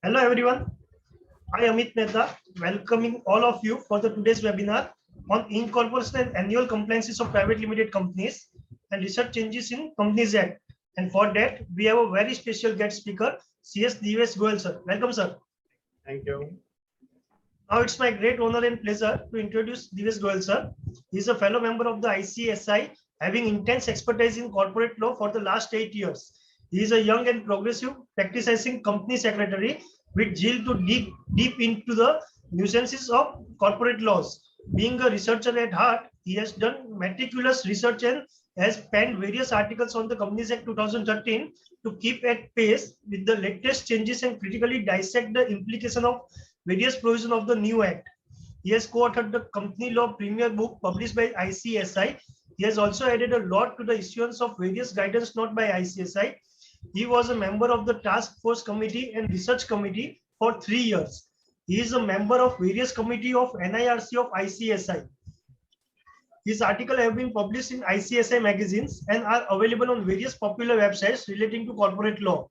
Hello everyone, I Amit Mehta, welcoming all of you for the today's webinar on incorporation and annual compliances of private limited companies and research changes in Companies Act. And for that, we have a very special guest speaker, CS Divesh Goyal sir. Welcome sir. Thank you. Now it's my great honor and pleasure to introduce Divesh Goyal sir. He is a fellow member of the ICSI, having intense expertise in corporate law for the last 8 years. He is a young and progressive practicing company secretary with zeal to dig deep into the nuances of corporate laws. Being a researcher at heart, he has done meticulous research and has penned various articles on the Companies Act 2013 to keep at pace with the latest changes and critically dissect the implication of various provisions of the new act. He has co-authored the Company Law Premier Book published by ICSI. He has also added a lot to the issuance of various guidance not by ICSI. He was a member of the Task Force Committee and Research Committee for 3 years. He is a member of various committee of NIRC of ICSI. His articles have been published in ICSI magazines and are available on various popular websites relating to corporate law.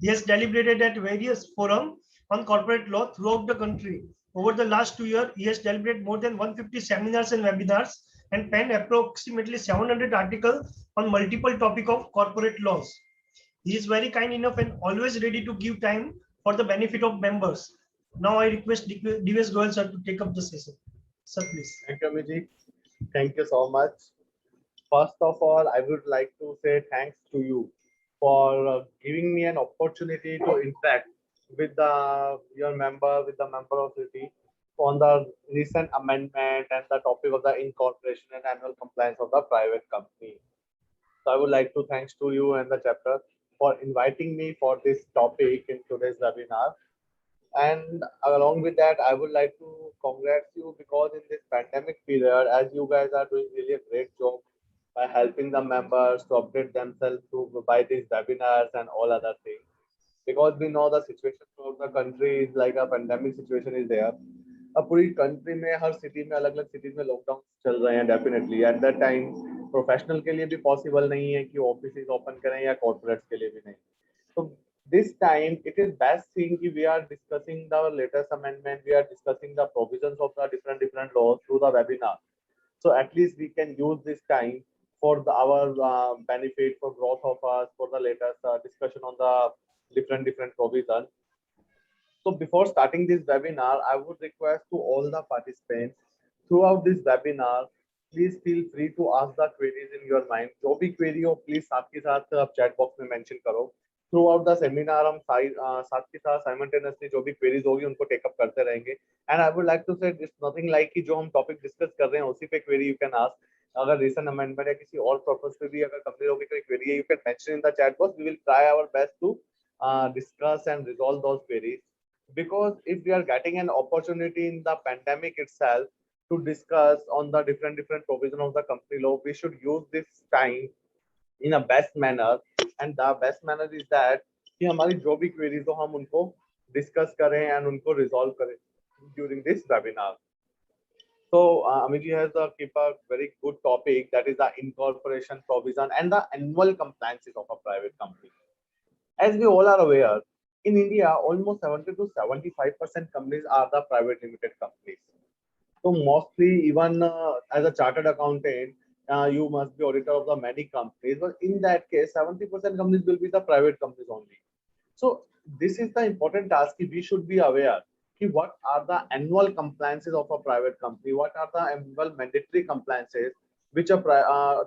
He has deliberated at various forums on corporate law throughout the country. Over the last 2 years, he has deliberated more than 150 seminars and webinars and penned approximately 700 articles on multiple topics of corporate laws. He is very kind enough and always ready to give time for the benefit of members. Now I request Divesh Goyal sir to take up the session. Sir, please. Thank you, Amiji. Thank you so much. First of all, I would like to say thanks to you for giving me an opportunity to interact with your member, with the member of city on the recent amendment and the topic of the incorporation and annual compliance of the private company. So I would like to thanks to you and the chapter for inviting me for this topic in today's webinar. And along with that, I would like to congratulate you because in this pandemic period, as you guys are doing really a great job by helping the members to update themselves through by these webinars and all other things. Because we know the situation throughout the country is like a pandemic situation is there. अब पूरी country में हर city में अलग अलग cities में lockdown चल रहे हैं definitely eight that time professional के लिए भी पॉसिबल नहीं है कि ऑफिस ओपन करें या कॉर्पोरेट्स के लिए भी नहीं तो this time it is best thing we are discussing the latest amendment, we are discussing the provisions of the different laws through the webinar, so at least we can use this time for our benefit, for growth of us, for the latest discussion on the different provisions. So before starting this webinar, I would request to all the participants throughout this webinar, please feel free to ask the queries in your mind. जो भी query हो please साथ के साथ आप chat box में mention करो. Throughout the seminar हम साथ के साथ simultaneously जो भी queries होगी उनको take up करते रहेंगे. And I would like to say it's nothing like कि जो हम topic discuss कर रहे हैं उसी पे query you can ask. अगर recent amendment या किसी और purpose पे भी अगर कंप्लीट होगी कोई query है you can mention in the chat box. We will try our best to discuss and resolve those queries. Because if we are getting an opportunity in the pandemic itself to discuss on the different provision of the company law, we should use this time in a best manner, and the best manner is that कि हमारी जो भी queries हो हम उनको discuss करें and उनको resolve करें during this webinar. So Amiji has keep a very good topic, that is the incorporation provision and the annual compliances of a private company. As we all are aware, in India, almost 70 to 75% companies are the private limited companies. So mostly, even as a chartered accountant, you must be auditor of the many companies. But in that case, 70% companies will be the private companies only. So this is the important task. We should be aware what are the annual compliances of a private company, what are the annual mandatory compliances which a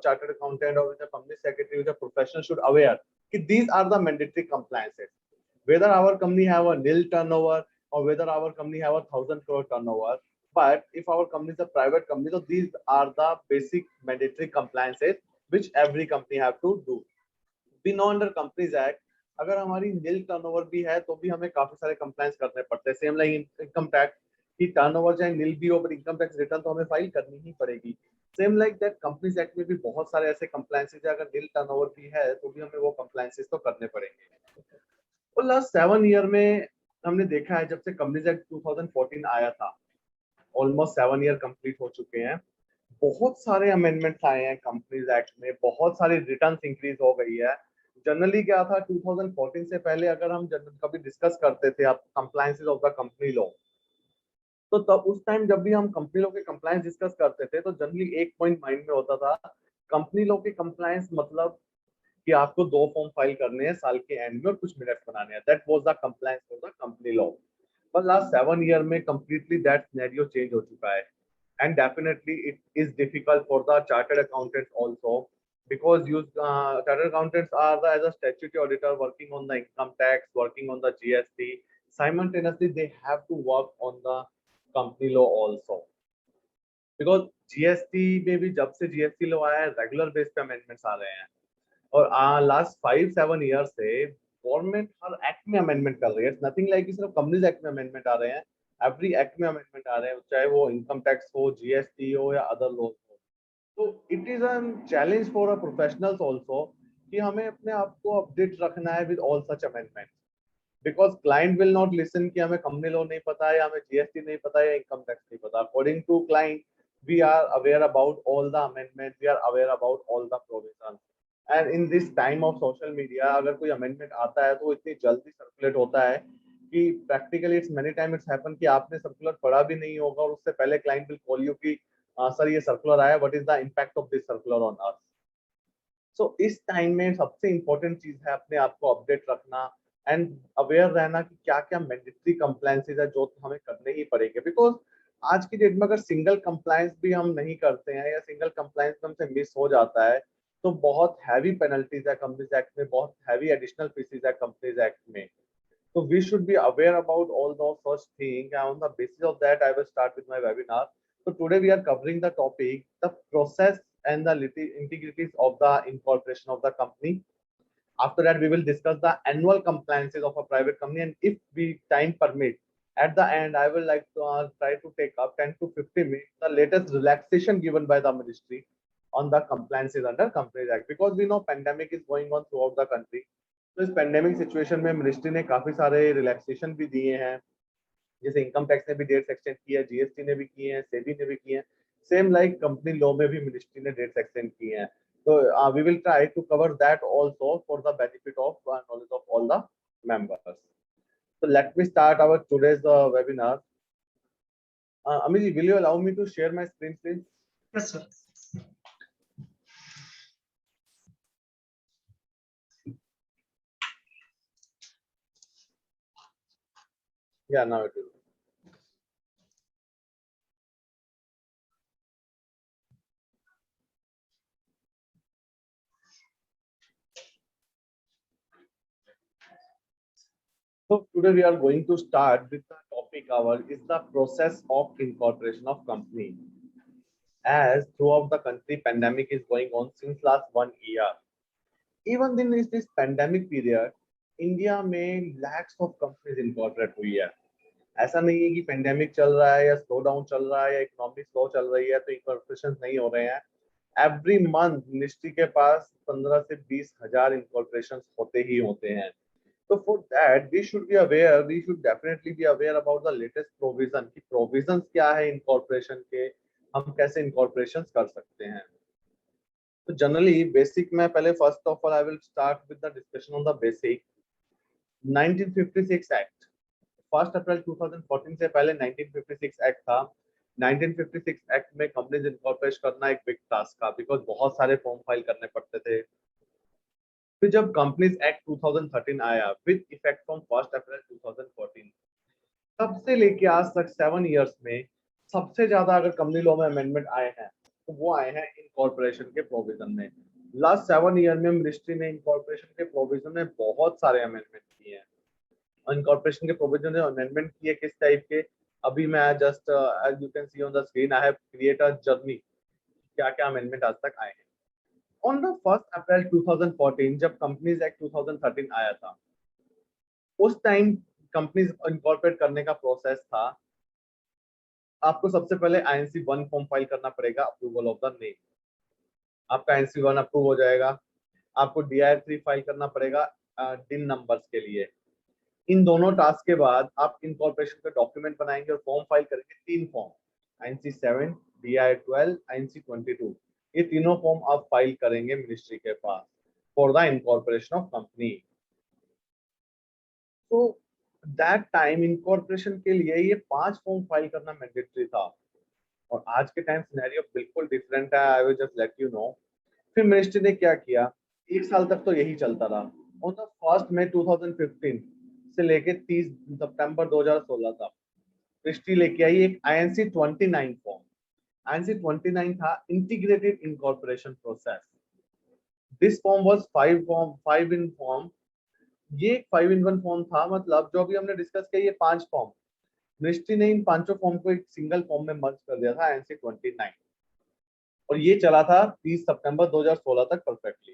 chartered accountant or which a company secretary, which a professional should aware. These are the mandatory compliances. Whether our company have a nil turnover or whether our company have a 1,000 crore turnover, but if our company is a private company, so these are the basic mandatory compliances which every company have to do. We know under Companies Act, अगर हमारी nil turnover भी है तो भी हमें काफी सारे compliance करने पड़ते हैं. Same like income tax, कि turnover चाहे nil भी हो पर income tax return तो हमें फाइल करनी ही पड़ेगी. Same like that Companies Act में भी बहुत सारे ऐसे compliances है, अगर nil turnover भी है तो भी हमें वो compliances तो करने पड़ेंगे. और लास्ट 7 ईयर में हमने देखा है जब से कंपनीज एक्ट 2014 आया था, ऑलमोस्ट 7 ईयर कंप्लीट हो चुके हैं. बहुत सारे अमेंडमेंट्स आए हैं कंपनीज एक्ट में, बहुत सारी रिटर्न्स इंक्रीज हो गई है. जनरली क्या था 2014 से पहले अगर हम कभी डिस्कस करते थे आप compliances of the company law, तो तब उस टाइम जब भी हम कंपनी लॉ के कंप्लायंस डिस्कस करते थे तो जनरली एक पॉइंट माइंड में होता था, कंपनी लॉ के कंप्लायंस मतलब कि आपको 2 फॉर्म फाइल करने हैं साल के एंड में और कुछ मिनट्स बनाने हैं, that was the compliance for the company law. पर लास्ट 7 ईयर में कंप्लीटली दैट सिनेरियो चेंज हो चुका है, and definitely it is difficult for the chartered accountants also, because you chartered accountants are as a statutory auditor working on the income tax, working on the GST, simultaneously they have to work on the company law also, because GST में भी जब से GST law आया है regular base पे amendments आ रहे हैं, और लास्ट 5-7 ईयर से गवर्नमेंट हर एक्ट में अमेंडमेंट कर रही है, नथिंग लाइक सिर्फ कंपनीज एक्ट में अमेंडमेंट आ रहे हैं, एवरी एक्ट में अमेंडमेंट आ रहे हैं, चाहे वो इनकम टैक्स हो, जीएसटी हो या अदर लॉज हो। तो it is a challenge for a professionals also कि हमें अपने आप को अपडेट रखना है with all such amendment, because client will not listen कि हमें कंपनी लॉ नहीं पता है या हमें जीएसटी नहीं पता है या इनकम टैक्स नहीं पता। According to client we are aware about all the amendment, we are aware about all the provision, and in this time of social media अगर कोई अमेंडमेंट आता है तो इतनी जल्दी सर्कुलेट होता है कि practically it's many time it's happen कि आपने सर्कुलर पढ़ा भी नहीं होगा और उससे पहले क्लाइंट विल कॉल यू कि सर ये सर्कुलर आया, what is the impact of this circular on us. So इस टाइम में सबसे इंपॉर्टेंट चीज है अपने आप को अपडेट रखना एंड अवेयर रहना कि क्या क्या मैंडेटरी कंप्लायंसेस है जो हमें करने ही पड़ेंगे, बिकॉज आज की डेट में अगर सिंगल कंप्लायंस भी हम नहीं करते हैं या सिंगल कंप्लायंस हमसे मिस हो जाता है तो बहुत हैवी पेनल्टीज है कंपनीज एक्ट में, बहुत हैवी एडिशनल फीसेस है कंपनीज एक्ट में। So we should be aware about all those such things, and on the basis of that, I will start with my webinar. So today we are covering the topic, the process and the integrities of the incorporation of the company. After that, we will discuss the annual compliances of a private company, and if we time permit, at the end, I will like to try to take up 10 to 15 minutes the latest relaxation given by the ministry on the compliances under Companies Act, because we know pandemic is going on throughout the country. तो इस pandemic situation में ministry ने काफी सारे relaxation भी दिए हैं, जैसे इनकम टैक्स ने भी डेट्स एक्सटेंड की है, जीएसटी ने भी किए हैं, सेबी ने भी किए हैं, सेम लाइक कंपनी लॉ में भी मिनिस्ट्री ने डेट्स एक्सटेंड किए हैं। तो we will try to cover that also for the benefit of knowledge of all the members. So let me start our today's webinar. Amit ji, will you allow me to share my screen, please? Yes, sir. Yeah, now it will. So today we are going to start with the topic our is the process of incorporation of company. As throughout the country pandemic is going on since last 1 year. Even in this pandemic period, India में lakhs of companies incorporate हुई है। ऐसा नहीं है कि pandemic चल रहा है या स्लो डाउन चल रहा है या इकोनॉमी स्लो चल रही है तो इनकॉर्पोरेशन नहीं हो रहे हैं। एवरी मंथ मिनिस्ट्री के पास 15 से 20 हजार इनकॉर्पोरेशन होते ही होते हैं। तो for that we should be aware, we should definitely be aware about the latest provision की प्रोविजंस क्या है इनकॉर्पोरेशन के, हम कैसे इनकॉर्पोरेशन कर सकते हैं। तो जनरली बेसिक में पहले first of all I will start with the discussion on the basic 1956 act. 1 अप्रैल 2014 से पहले 1956 एक्ट था। 1956 एक्ट में कंपनीज इनकॉर्पोरेट करना एक बिग टास्क था बिकॉज बहुत सारे फॉर्म फाइल करने पड़ते थे। फिर जब कंपनीज एक्ट 2013 आया विद इफेक्ट फ्रॉम 1 अप्रैल 2014, तब से लेके आज तक 7 इयर्स में सबसे ज्यादा अगर कंपनी लॉ में अमेंडमेंट आए हैं तो वो आए हैं इनकॉर्पोरेशन के प्रोविजन में। लास्ट 7 ईयर में मिनिस्ट्री ने इनकॉर्पोरेशन के प्रोविजन में बहुत सारे अमेंडमेंट किए हैं। इनकॉर्पोरेशन के प्रोविजन में अमेंडमेंट किए किस टाइप के, अभी मैं just as you can see on the screen I have create a journey क्या क्या अमेंडमेंट आज तक आए हैं। ऑन द 1 अप्रैल 2014 जब कंपनीज एक्ट 2013 आया था, उस टाइम कंपनीज इनकॉर्पोरेट करने का प्रोसेस था, आपको सबसे पहले आईएनसी 1 फॉर्म फाइल करना पड़ेगा, अप्रूवल ऑफ द नेम। आपका आईएनसी 1 अप्रूव हो जाएगा, आपको डीआईआर 3 फाइल करना पड़ेगा डिन नंबर्स के लिए। इन दोनों टास्क के बाद आप इनकॉर्पोरेशन का डॉक्यूमेंट बनाएंगे और फॉर्म फाइल करेंगे, 3 फॉर्म, आईएनसी 7, डीआईआर 12, आईएनसी 22। ये तीनों फॉर्म आप फाइल करेंगे मिनिस्ट्री के पास। for the incorporation of company. तो दैट टाइम इनकॉर्पोरेशन के लिए ये 5 फॉर्म फाइल करना मैंडेटरी था, और आज के टाइम सिनेरियो बिल्कुल डिफरेंट है। I will just let you know. फिर मिनिस्ट्री ने क्या किया, 1 साल तक तो यही चलता रहा। ऑन द 1 मई 2015 से लेके 30 सितंबर 2016 तक मिनिस्ट्री लेके आई एक INC 29 फॉर्म। INC 29 था integrated incorporation process. This form was 5 in form. ये एक 5 in 1 फॉर्म था, मतलब जो अभी हमने डिस्कस किया ये 5 फॉर्म, मिनिस्ट्री ने इन 5 फॉर्म को एक सिंगल फॉर्म में मर्ज कर दिया था INC 29, और ये चला था 30 सितंबर 2016 तक परफेक्टली।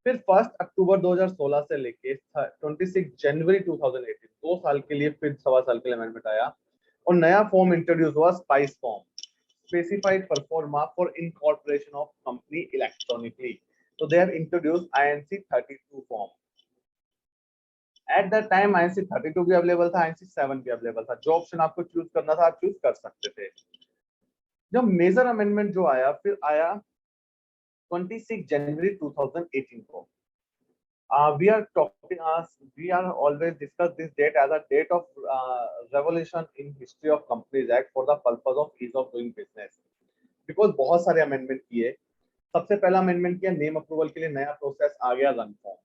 फिर 1 अक्टूबर 2016 से लेके 26 जनवरी 2018 2 साल के लिए फिर 1.25 साल के लिए अमेंडमेंट आया, और नया फॉर्म इंट्रोड्यूस हुआ SPICe form, specified proforma for incorporation of company electronically. तो they have introduced INC 32 form. At that time INC 32 भी अवेलेबल था, INC 7 भी अवेलेबल था। जो ऑप्शन आपको चूज करना था आप चूज कर सकते थे। जब मेजर अमेंडमेंट जो आया, फिर आया 26 जनवरी 2018 को। We are talking we are always discuss this date as a date of revolution in history of Companies Act for the purpose of ease of doing business, because बहुत सारे अमेंडमेंट किए। सबसे पहला अमेंडमेंट किया नेम अप्रूवल के लिए, नया process आ गया रन फॉर्म।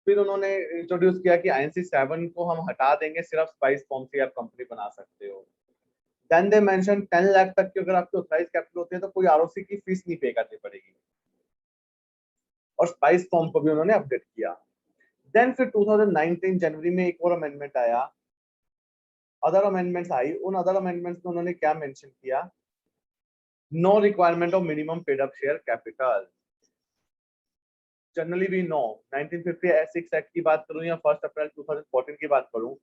फिर उन्होंने इंट्रोड्यूस किया कि INC 7 को हम हटा देंगे, सिर्फ स्पाइस फॉर्म से आप कंपनी बना सकते हो। देन दे मेंशन 10 लाख तक की अगर आपकी ऑथराइज कैपिटल होती है तो कोई ROC की फीस नहीं पे करनी पड़ेगी, और स्पाइस फॉर्म को भी उन्होंने अपडेट किया। देन फिर 2019 जनवरी में एक और अमेंडमेंट आया, अदर अमेंडमेंट्स आई। उन अदर अमेंडमेंट्स में उन्होंने क्या मेंशन किया, no requirement of minimum paid up share capital. Generally we know 1956 act की बात करूं या 1 अप्रैल 2014 की बात करूं,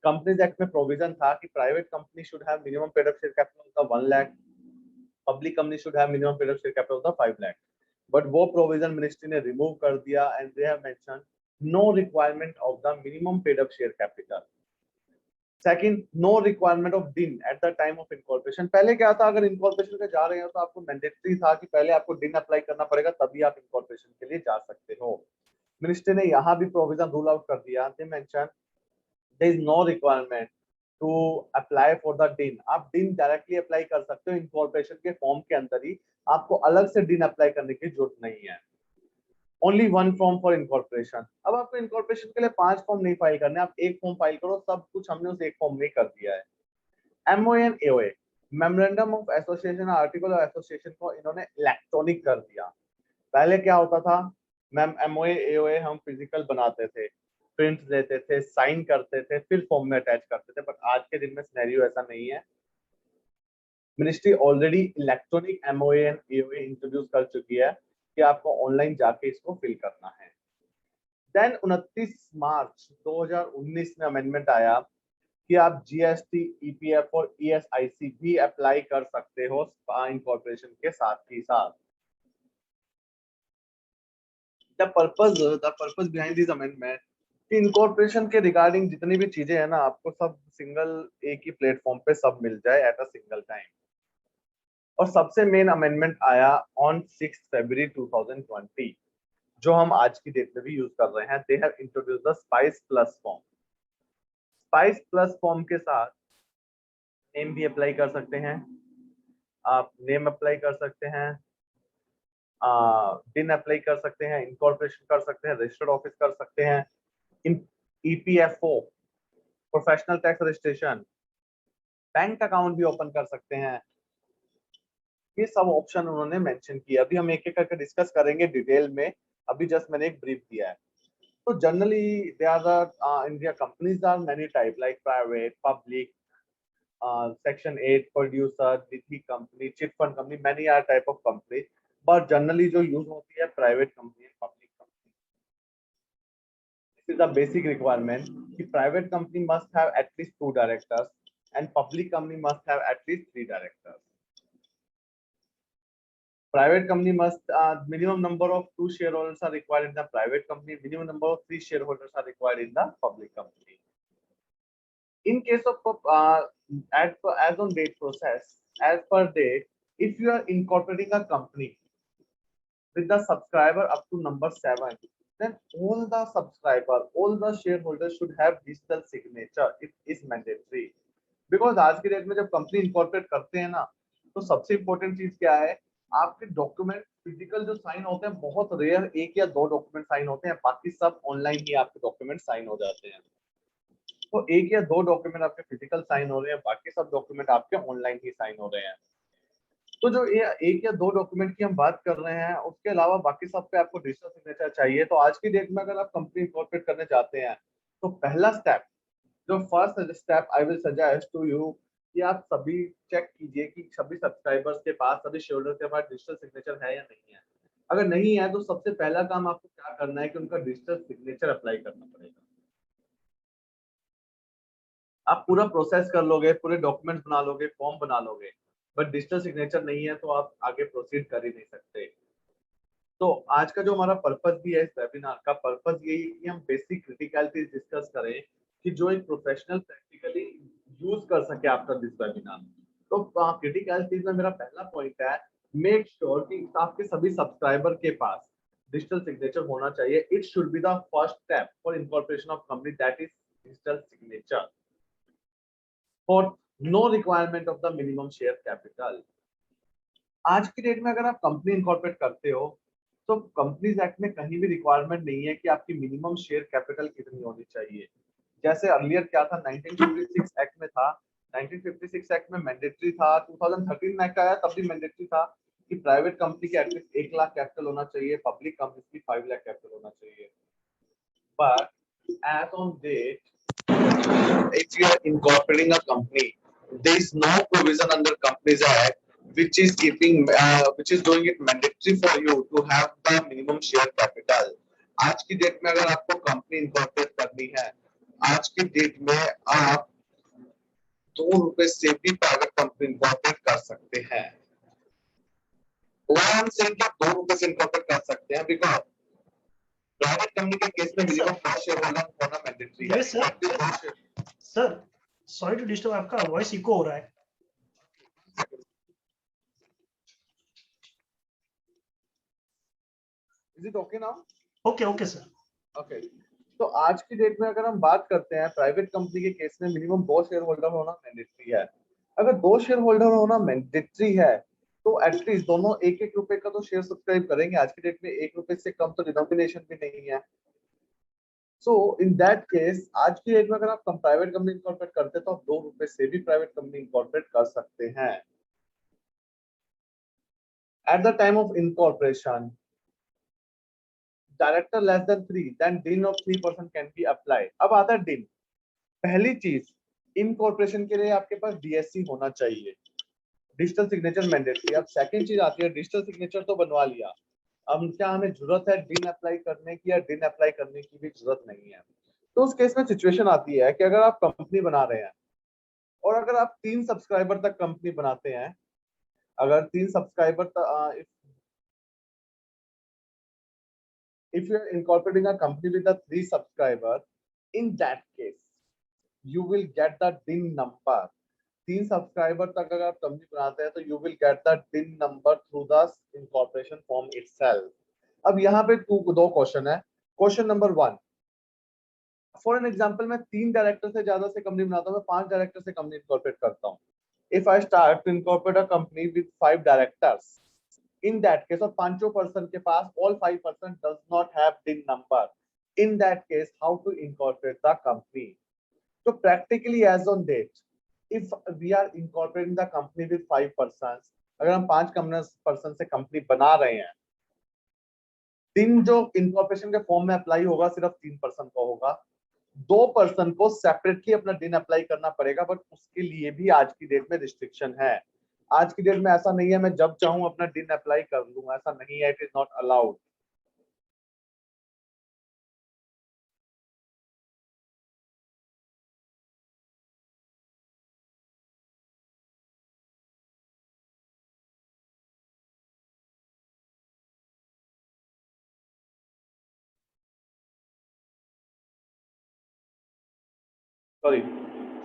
कंपनीज एक्ट में प्रोविजन था कि private company should have minimum paid up share capital of 1 lakh, public company should have minimum paid up share capital of 5 lakh. But वो प्रोविजन मिनिस्ट्री ने रिमूव कर दिया, and they have mention no requirement of the minimum paid up share capital. Second, no requirement of DIN at the time of incorporation. पहले क्या था, अगर incorporation पे जा रहे हो तो आपको मैंडेटरी था कि पहले आपको डिन अप्लाई करना पड़ेगा, तभी आप इनकॉर्पोरेशन के लिए जा सकते हो। मिनिस्ट्री ने यहाँ भी प्रोविजन रूल आउट कर दिया। They mention there is no requirement to apply for the DIN. आप डिन डायरेक्टली अप्लाई कर सकते हो इनकॉर्पोरेशन के फॉर्म के अंदर ही, आपको अलग से डिन अप्लाई करने की जरूरत नहीं है। Only 1 form for incorporation. अब आपको इनकॉर्पोरेशन के लिए 5 फॉर्म नहीं फाइल करने, आप 1 फॉर्म फाइल करो, सब कुछ हमने उस 1 फॉर्म में कर दिया है। MOA and AOA, memorandum of association, article of association को इन्होंने इलेक्ट्रॉनिक कर दिया। पहले क्या होता था, मैम MOA AOA हम फिजिकल बनाते थे, प्रिंट लेते थे, साइन करते थे, फिर फॉर्म में अटैच करते थे, बट आज के दिन में सिनेरियो ऐसा नहीं है। Ministry already electronic MOA and AOA introduce कर चुकी है कि आपको ऑनलाइन जाके इसको फिल करना है। देन 29 मार्च 2019 में अमेंडमेंट आया कि आप GST, EPF और ESIC भी अप्लाई कर सकते हो इनकॉर्पोरेशन के साथ ही साथ। The purpose behind this amendment कि इनकॉर्पोरेशन के रिगार्डिंग जितनी भी चीजें हैं ना, आपको सब सिंगल एक ही प्लेटफॉर्म पे सब मिल जाए एट अ सिंगल टाइम। और सबसे मेन अमेंडमेंट आया ऑन 6 फरवरी 2020, जो हम आज की डेट में भी यूज कर रहे हैं। They have introduce the spice plus form. Spice plus form के साथ नेम भी अप्लाई कर सकते हैं, आप नेम अप्लाई कर सकते हैं, डिन अप्लाई कर सकते हैं, इनकॉर्पोरेशन कर सकते हैं, रजिस्टर्ड ऑफिस कर सकते हैं, EPFO, professional tax registration, bank account भी ओपन कर सकते हैं। ये सब ऑप्शन उन्होंने मेंशन किया। अभी हम एक एक करके डिस्कस करेंगे डिटेल में, अभी जस्ट मैंने एक ब्रीफ दिया है। तो generally there are the India companies are many type like private, public, Section 8 producer, DT company, chit fund company, many are type of company, but generally जो use होती है private company and public company. This is the basic requirement कि private company must have at least 2 directors and public company must have at least 3 directors. Private company must minimum number of 2 shareholders are required in the private company, minimum number of 3 shareholders are required in the public company. In case of as on date process, as per date, if you are incorporating a company, with the subscriber up to number 7, then all the subscriber, all the shareholders should have digital signature. It is mandatory. Because आज की date में जब company incorporate करते हैं ना, तो सबसे important चीज क्या है, आपके डॉक्यूमेंट फिजिकल जो साइन होते हैं बहुत रेयर, 1 या 2 डॉक्यूमेंट साइन होते हैं, बाकी सब ऑनलाइन ही आपके डॉक्यूमेंट साइन हो जाते हैं। तो 1 या 2 डॉक्यूमेंट आपके फिजिकल साइन हो रहे हैं, बाकी सब डॉक्यूमेंट आपके ऑनलाइन ही साइन हो रहे हैं। तो जो 1 या 2 डॉक्यूमेंट की हम बात कर रहे हैं, उसके अलावा बाकी सब पे आपको डिजिटल सिग्नेचर चाहिए। तो आज की डेट में अगर आप कंपनी इनकॉर्पोरेट करने जाते हैं, तो पहला स्टेप, जो first step I will suggest to you, कि आप सभी चेक कीजिए कि सभी सब्सक्राइबर्स के पास, सभी शेयरहोल्डर्स के पास डिजिटल सिग्नेचर है या नहीं है। अगर नहीं है तो सबसे पहला काम आपको क्या करना है कि उनका डिजिटल सिग्नेचर अप्लाई करना पड़ेगा। आप पूरा प्रोसेस कर लोगे, पूरे डॉक्यूमेंट्स बना लोगे, फॉर्म बना लोगे, बट डिजिटल सिग्नेचर नहीं है तो आप आगे प्रोसीड कर ही नहीं सकते। तो आज का जो हमारा पर्पस भी है इस वेबिनार का, पर्पस यही है कि हम बेसिक क्रिटिकलिटीज डिस्कस करें कि जो एक प्रोफेशनल प्रैक्टिकली यूज कर सके आफ्टर दिस वेबिनार। तो क्रिटिकलिटीज में मेरा पहला पॉइंट है, मेक श्योर कि आपके सभी सब्सक्राइबर के पास डिजिटल सिग्नेचर होना चाहिए। It should be the first step for incorporation of company, that is digital signature. For no requirement of the minimum share capital. आज की डेट में अगर आप कंपनी इनकॉर्पोरेट करते हो, तो कंपनीज एक्ट में कहीं भी रिक्वायरमेंट नहीं है कि आपकी मिनिमम शेयर कैपिटल कितनी होनी चाहिए। जैसे अर्लियर क्या था, 1956 एक्ट में था, 1956 एक्ट में मैंडेटरी था, 2013 में एक्ट आया तब भी मैंडेटरी था कि प्राइवेट कंपनी के एटलीस्ट 1 लाख कैपिटल होना चाहिए, पब्लिक कंपनी की 5 लाख कैपिटल होना चाहिए। But as on date, if you are incorporating a company, there is no provision under Companies Act which is which is doing it mandatory for you to have the minimum share capital. आज की date में अगर आपको company incorporate करनी है, आज की date में आप ₹2 से भी प्राइवेट कंपनी इनकॉर्पोरेट कर सकते हैं। हम ₹2 से इनकॉर्पोरेट कर सकते हैं बिकॉज प्राइवेट कंपनी के केस में मिनिमम 2 शेयर होल्डर होना मैंडेटरी है। सर सॉरी टू डिस्टर्ब, आपका वॉइस इको हो रहा है। Is it okay now? Okay sir. Okay, तो आज की डेट में अगर हम बात करते हैं, प्राइवेट कंपनी के केस में मिनिमम 2 शेयर होल्डर होना मैंडेटरी है। अगर 2 शेयर होल्डर होना मैंडेटरी है, तो एटलीस्ट दोनों ₹1 का तो शेयर सब्सक्राइब करेंगे। आज की डेट में ₹1 से कम तो डिनोमिनेशन भी नहीं है। सो इन दैट केस आज की डेट में अगर आप प्राइवेट कंपनी इनकॉर्पोरेट करते हैं, तो आप ₹2 से भी प्राइवेट कंपनी इनकॉर्पोरेट कर सकते हैं। Eight the time of incorporation, director less than 3, then DIN of 3% can be applied। अब आता है DIN। पहली चीज, इनकॉर्पोरेशन के लिए आपके पास DSC होना चाहिए, डिजिटल सिग्नेचर मैंडेटरी। अब सेकंड चीज आती है, डिजिटल सिग्नेचर तो बनवा लिया, अब क्या हमें जरूरत है DIN अप्लाई करने की, या DIN अप्लाई करने की भी जरूरत नहीं है। तो उस केस में सिचुएशन आती है कि अगर आप कंपनी बना रहे हैं और अगर आप 3 सब्सक्राइबर तक कंपनी बनाते हैं, अगर 3 subscriber, if you are incorporating a company with a 3 subscriber, in that case you will get the DIN number। 3 subscriber तक अगर आप कंपनी बनाते हैं, तो you will get the DIN number through the incorporation form itself। अब यहाँ पे 2 question है। Question number 1, for an example मैं 3 डायरेक्टर से ज्यादा से कंपनी बनाता हूँ, मैं 5 डायरेक्टर से कंपनी इनकॉर्पोरेट करता हूँ। If I start to incorporate a company with 5 directors, in that case, और 5 person के पास all 5% does not have DIN number, in that case how to incorporate the company? So practically as on date, if we are incorporating the company with 5 persons, अगर हम 5 person से company बना रहे हैं, DIN जो incorporation के form में apply होगा सिर्फ 3 पर्सन को होगा, 2 पर्सन को सेपरेटली अपना DIN अप्लाई करना पड़ेगा, बट उसके लिए भी आज की डेट में रिस्ट्रिक्शन है। आज की डेट में ऐसा नहीं है मैं जब चाहूं अपना DIN अप्लाई कर लूं, ऐसा नहीं है, it is not allowed. Sorry,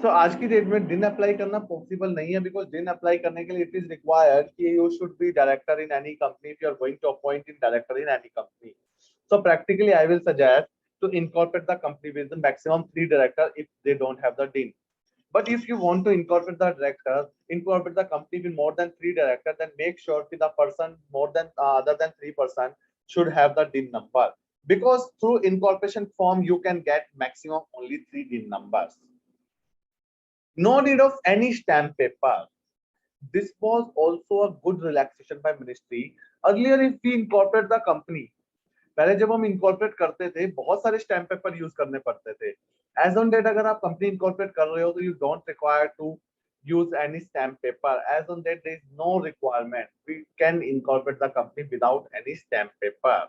so आज की डेट में डिन अप्लाई करना पॉसिबल नहीं है, बिकॉज डिन अप्लाई करने के लिए इट इज रिक्वायर्ड कि you should be director in any company if you are going to appoint in director in any company. So practically I will suggest to incorporate the company with the maximum 3 director if they don't have the DIN. But if you want to incorporate the director, incorporate the company with more than 3 directors, then make sure that the person more than other than 3% should have the DIN number. Because through incorporation form, you can get maximum only 3 DIN numbers. No need of any stamp paper. This was also a good relaxation by ministry. Earlier, if we incorporate the company, पहले जब हम incorporate करते थे बहुत सारे stamp paper use करने पड़ते थे. एज ऑन डेट अगर आप कंपनी इनकॉर्पोरेट कर रहे हो तो you don't require to use any stamp paper. As on that, there is no requirement. We can incorporate the company without any stamp paper.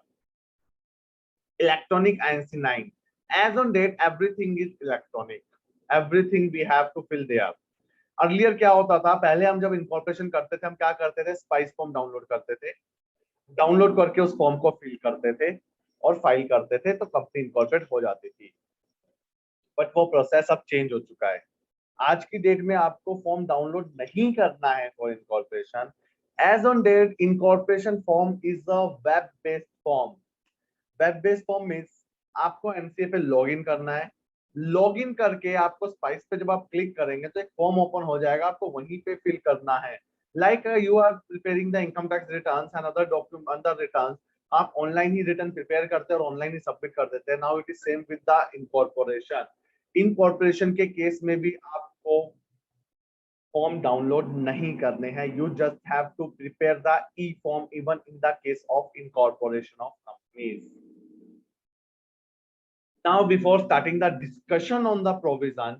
Electronic INC9. As on date, everything is electronic. Everything we have to fill there. Earlier क्या होता था, पहले हम जब incorporation करते थे हम क्या करते थे, स्पाइस फॉर्म डाउनलोड करते थे, डाउनलोड करके उस फॉर्म को फिल करते थे और फाइल करते थे तो कंपनी इनकॉर्पोरेट हो जाती थी. बट वो प्रोसेस अब चेंज हो चुका है. आज की डेट में आपको फॉर्म डाउनलोड नहीं करना है for incorporation. As on date incorporation form is a web based form. Web based form means आपको एमसीए पे लॉगिन करना है. लॉगिन करके आपको स्पाइस पे जब आप क्लिक करेंगे तो एक फॉर्म ओपन हो जाएगा, आपको वहीं पे फिल करना है. Like you are preparing the income tax returns and other document under returns, आप ऑनलाइन ही रिटर्न प्रिपेयर करते हैं और ऑनलाइन ही सबमिट कर देते हैं. Now it is same with the incorporation. Incorporation के केस में भी आपको फॉर्म डाउनलोड नहीं करने हैं. You just have to prepare the e form even in the case of incorporation of companies. Now, before starting the discussion on the provision,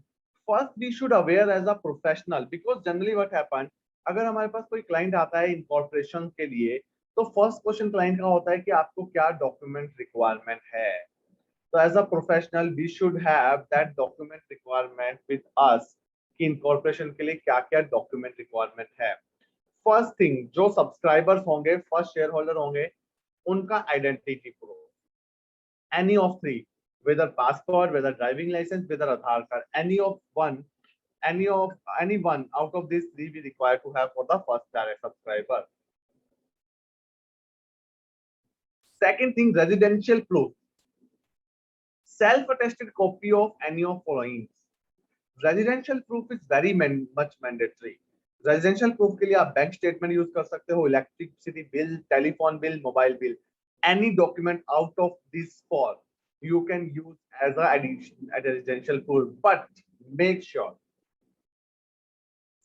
first we should aware as a professional, because generally what happen, अगर हमारे पास कोई client आता है incorporation के लिए तो first question client का होता है कि आपको क्या डॉक्यूमेंट रिक्वायरमेंट है. तो as a professional we should have that document requirement with us कि इनकॉर्पोरेशन के लिए क्या क्या डॉक्यूमेंट रिक्वायरमेंट है. फर्स्ट थिंग, जो सब्सक्राइबर्स होंगे, फर्स्ट शेयर होल्डर होंगे, उनका identity proof, any of three, whether passport, whether driving license, whether Aadhaar card, any one out of these three we require to have for the first direct subscriber. Second thing, residential proof, self-attested copy of any of following. Residential proof is very much mandatory. Residential proof के लिए आप bank statement use कर सकते हो, electricity bill, telephone bill, mobile bill, any document out of this four you can use as a addition as a residential proof. But make sure,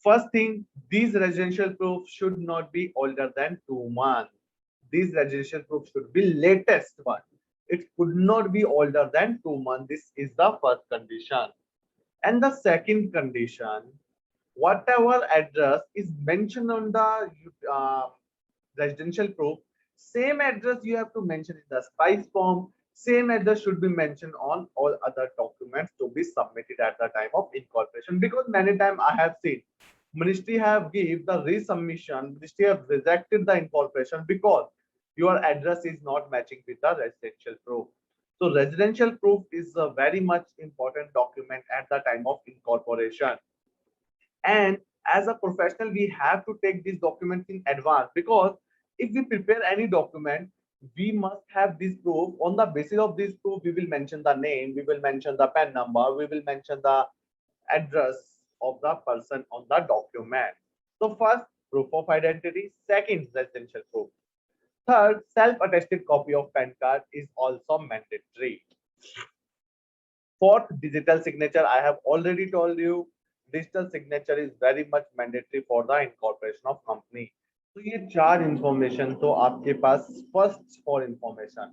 first thing, these residential proofs should not be older than 2 months. These residential proofs should be latest one. It could not be older than 2 months. This is the first condition. And the second condition, whatever address is mentioned on the residential proof, same address you have to mention in the spice form. Same address should be mentioned on all other documents to be submitted at the time of incorporation. Because many times I have seen ministry have give the resubmission, ministry have rejected the incorporation because your address is not matching with the residential proof. So residential proof is a very much important document at the time of incorporation. And as a professional, we have to take these documents in advance, because if we prepare any document, we must have this proof. On the basis of this proof, we will mention the name, we will mention the PAN number, we will mention the address of the person on the document. So first, proof of identity. Second, residential proof. Third, self-attested copy of PAN card is also mandatory. Fourth, digital signature. I have already told you, digital signature is very much mandatory for the incorporation of company. तो ये चार information तो आपके पास first four information.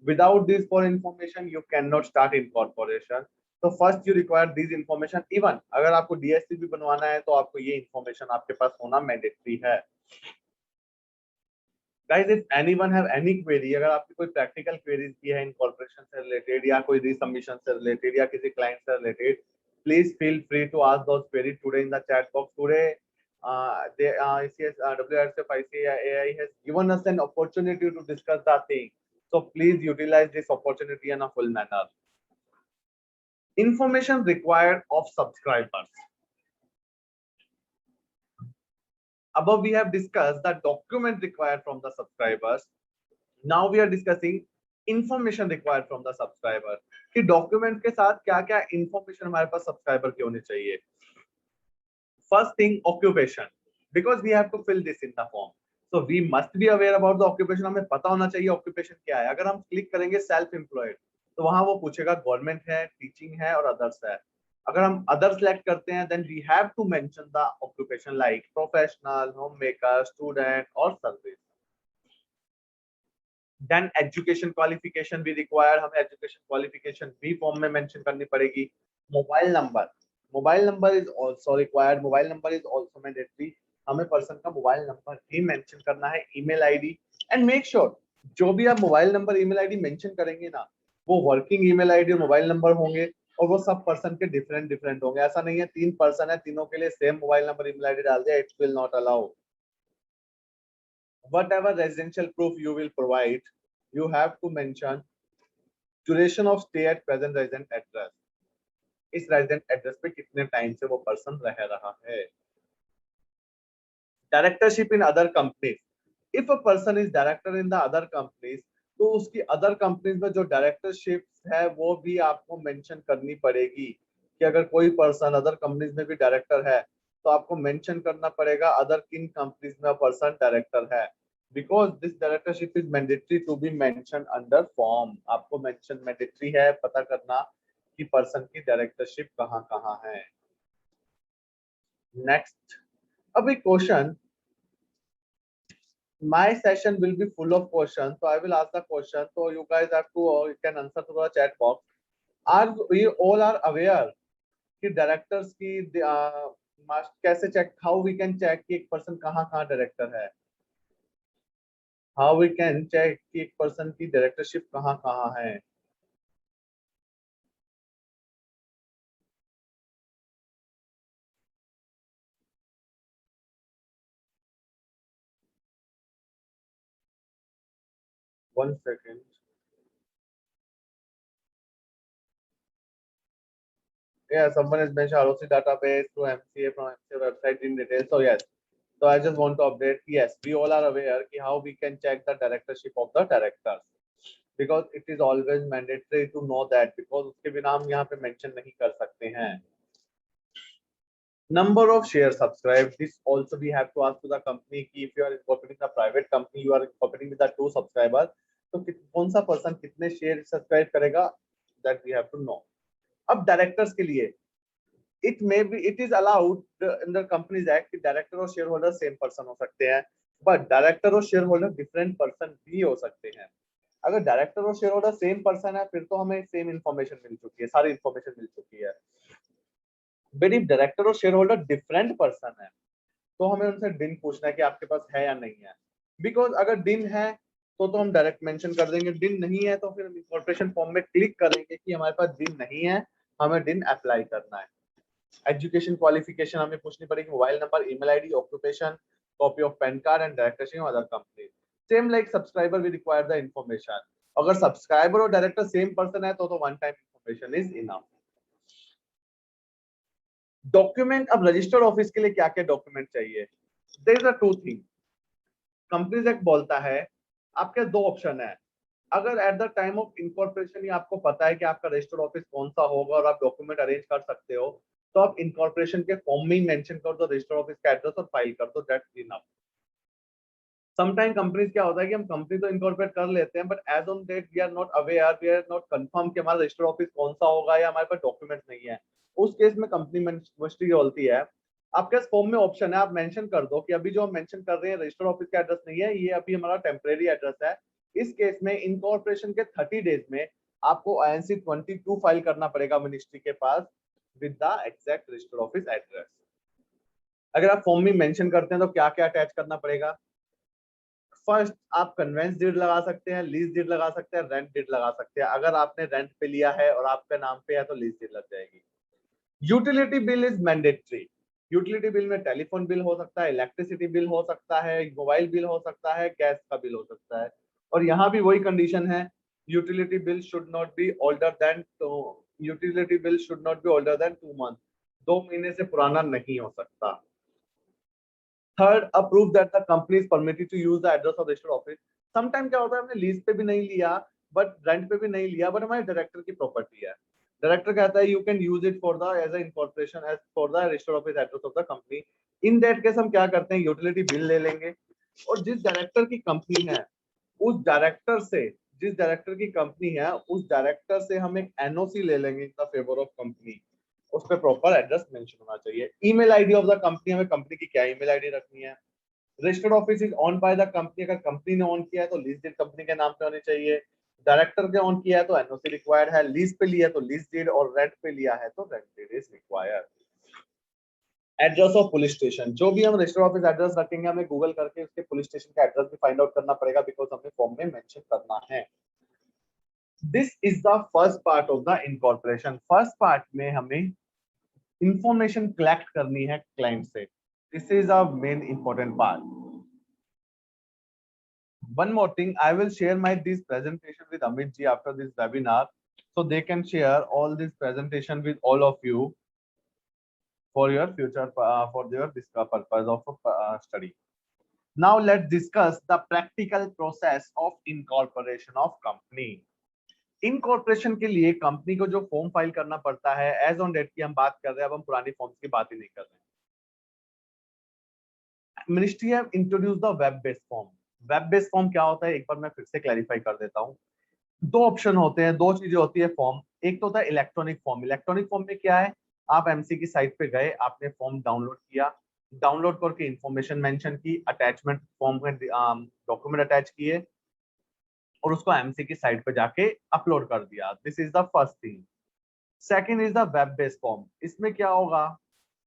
Without this four information you can not start incorporation. तो first you require this information. Even अगर आपको DSC भी बनवाना है तो आपको ये इंफॉर्मेशन आपके पास होना मैंडेटरी है. Guys, if anyone have any query, अगर आपकी कोई प्रैक्टिकल क्वेरीज भी है इनकॉर्पोरेशन से रिलेटेड या कोई रीसबमिशन से रिलेटेड या किसी क्लाइंट से related, please feel free to ask those query today in the chat box. Today WRCF ICAI has given us an opportunity to discuss that thing. So please utilize this opportunity in a full manner. Information required of subscribers. Above we have discussed the document required from the subscribers. Now we are discussing information required from the subscriber. कि document के साथ क्या क्या information हमारे पास subscriber की होनी चाहिए. First thing, occupation, because we have to fill this in the form. So we must be aware about the occupation. हमें पता होना चाहिए occupation क्या है. अगर हम क्लिक करेंगे self employed, तो वहां वो पूछेगा गवर्नमेंट है, टीचिंग है और अदर्स है. अगर हम अदर सेलेक्ट करते हैं, then we have to mention the occupation like professional, homemaker, student और service. Then education qualification भी required. हमें education qualification भी form में mention करनी पड़ेगी. Mobile number is also required. Mobile number is also mandatory. हमें पर्सन का mobile number भी मेंशन करना है, email ID. And make sure जो भी आप mobile number email ID mention करेंगे ना, वो वर्किंग ईमेल आईडी और मोबाइल नंबर होंगे और वो सब पर्सन के डिफरेंट होंगे. ऐसा नहीं है 3 पर्सन है, तीनों के लिए same mobile number email ID डाल दिया. It will not allow. Whatever residential proof you will provide, you have to mention duration of stay at present resident address. इस रेजिडेंट एड्रेस पे कितने टाइम से वो पर्सन रह रहा है. Directorship in other companies. If a person is director in the other companies, तो उसकी अदर कंपनीज में जो डायरेक्टरशिप है वो भी आपको मेंशन करनी पड़ेगी. कि अगर कोई पर्सन अदर कंपनीज में भी डायरेक्टर है, तो आपको मेंशन करना पड़ेगा अदर किन कंपनीज में पर्सन डायरेक्टर है. Because this directorship is mandatory to be mention under form. आपको मेंशन मैंडेटरी है पता करना कि पर्सन की डायरेक्टरशिप कहाँ है. नेक्स्ट, अब एक question. My session will be full of questions, so I will ask the question. So you guys have to you can answer through the chat box. Are we all are aware कि directors की must कैसे check? How we can check कि एक person कहाँ director है? How we can check कि एक person की directorship कहाँ है? One second. Yeah, someone has mentioned ROC database to MCA from MCA website in detail. So yes, so I just want to update. Yes, we all are aware कि how we can check the directorship of the directors, because it is always mandatory to know that, because उसके बिना हम यहाँ पे mention नहीं कर सकते हैं. Number of shares subscribed. This also we have to ask to the company कि if you are incorporating the private company, you are incorporating with the 2 subscribers, तो कौन सा person कितने share subscribe करेगा, that we have to know. अब directors के लिए it is allowed in the Companies Act कि director और shareholder same person हो सकते हैं, but director और shareholder different person भी हो सकते हैं. अगर director और shareholder same person है, फिर तो हमें same information मिल चुकी है, सारी information मिल चुकी है. But if director और shareholder different person है, तो हमें उनसे दिन पूछना है कि आपके पास है या नहीं है. Because अगर दिन है तो हम डायरेक्ट मेंशन कर देंगे, दिन नहीं है तो फिर इंकॉर्पोरेशन फॉर्म में क्लिक करेंगे कि हमारे पास दिन नहीं है, हमें दिन अप्लाई करना है. एजुकेशन क्वालिफिकेशन हमें पूछनी पड़ेगी, mobile number, email ID, occupation, copy of PAN card and directorship of other company. Same like subscriber we require the information. अगर सब्सक्राइबर और डायरेक्टर सेम पर्सन है तो one time information is enough. Document, अब registered office के लिए क्या क्या document चाहिए? There is a two thing. Companies Act बोलता है आपके 2 ऑप्शन है. अगर at the time of incorporation ही आपको पता है कि आपका रजिस्टर्ड ऑफिस कौन सा होगा और आप डॉक्यूमेंट अरेंज कर सकते हो, तो आप इनकॉर्पोरेशन के फॉर्म में ही मेंशन कर दो रजिस्टर्ड ऑफिस का एड्रेस और फाइल कर दो, दैट्स इनफ. समटाइम कंपनीज क्या होता है कि हम कंपनी तो इनकॉर्पोरेट कर लेते हैं, but as on date we are not aware, we are not confirm कि हमारा रजिस्टर्ड ऑफिस कौन सा होगा या हमारे पास डॉक्यूमेंट्स नहीं है. उस केस में कंपनी मिनिस्ट्री बोलती है आपके फॉर्म में ऑप्शन है, आप मेंशन कर दो कि अभी जो हम मेंशन कर रहे हैं रजिस्टर्ड ऑफिस का एड्रेस नहीं है, ये अभी हमारा टेम्परेरी एड्रेस है. इस केस में इनकॉर्पोरेशन के 30 डेज में आपको INC 22 फाइल करना पड़ेगा मिनिस्ट्री के पास with the exact registered office address. अगर आप फॉर्म में मेंशन करते हैं तो क्या क्या अटैच करना पड़ेगा? फर्स्ट, आप कन्वेंस डीड लगा सकते हैं, लीज डीड लगा सकते हैं, रेंट डीड लगा सकते हैं. अगर आपने रेंट पे लिया है और आपके नाम पे है तो लीज डीड लग जाएगी. Utility bill is mandatory. Utility bill में टेलीफोन बिल हो सकता है, इलेक्ट्रिसिटी बिल हो सकता है, मोबाइल बिल हो सकता है, गैस का बिल हो सकता है. और यहाँ भी वही कंडीशन है, utility bill should not be older than utility bill should not be older than 2 month, 2 महीने से पुराना नहीं हो सकता। Third, approve that the company is permitted to use the address of registered office. Sometime क्या होता है, हमने लीज पे भी नहीं लिया, बट रेंट पे भी नहीं लिया, बट हमारे डायरेक्टर की प्रॉपर्टी है, डायरेक्टर कहता है you can use it for the as a incorporation as for the registered office address of the company. In that case हम क्या करते हैं, यूटिलिटी बिल ले लेंगे, और जिस डायरेक्टर की कंपनी है उस डायरेक्टर से, जिस डायरेक्टर की कंपनी है उस डायरेक्टर से हम एक एनओसी ले लेंगे in the favour of company. उस पे प्रॉपर एड्रेस मेंशन होना चाहिए। Email ID of the company, हमें कंपनी की क्या ईमेल आईडी रखनी है। Registered office is on by the company, अगर कंपनी ने ऑन किया है तो लीज डीड कंपनी के नाम पे होनी चाहिए। डायरेक्टर ने ऑन किया है तो एनओसी रिक्वायर्ड है, लीज पे लिया तो लीज डीड, और रेंट पे लिया है तो rent deed is required. Address of police station, जो भी हम रजिस्टर्ड ऑफिस एड्रेस रखेंगे हमें गूगल करके उसके पुलिस स्टेशन का एड्रेस भी फाइंड आउट करना पड़ेगा, बिकॉज हमें फॉर्म में मेंशन करना है। This is the first part of the incorporation. First part में हमें इंफॉर्मेशन कलेक्ट करनी है क्लाइंट से। This is a main important part. One more thing, I will share my this presentation with Amit ji after this webinar, so they can share all this presentation with all of you for your future, for your purpose of study. Now let's discuss the practical process of incorporation of company. Incorporation के लिए company को जो form file करना पड़ता है, as on date की हम बात कर रहे हैं, अब हम पुरानी फॉर्म्स की बात ही नहीं कर रहे हैं। Ministry have introduce the web based form. Web based form क्या होता है, एक बार मैं फिर से क्लैरिफाई कर देता हूँ। दो ऑप्शन होते हैं, दो चीजें होती है फॉर्म। एक तो होता है इलेक्ट्रॉनिक फॉर्म। इलेक्ट्रॉनिक फॉर्म में क्या है, आप एमसी की साइट पे गए, आपने फॉर्म डाउनलोड किया, डाउनलोड करके इंफॉर्मेशन मेंशन की, अटैचमेंट फॉर्म में डॉक्यूमेंट अटैच किए और उसको एमसी की साइट पे जाके अपलोड कर दिया। This is the first thing. Second is the web based form. इसमें क्या होगा,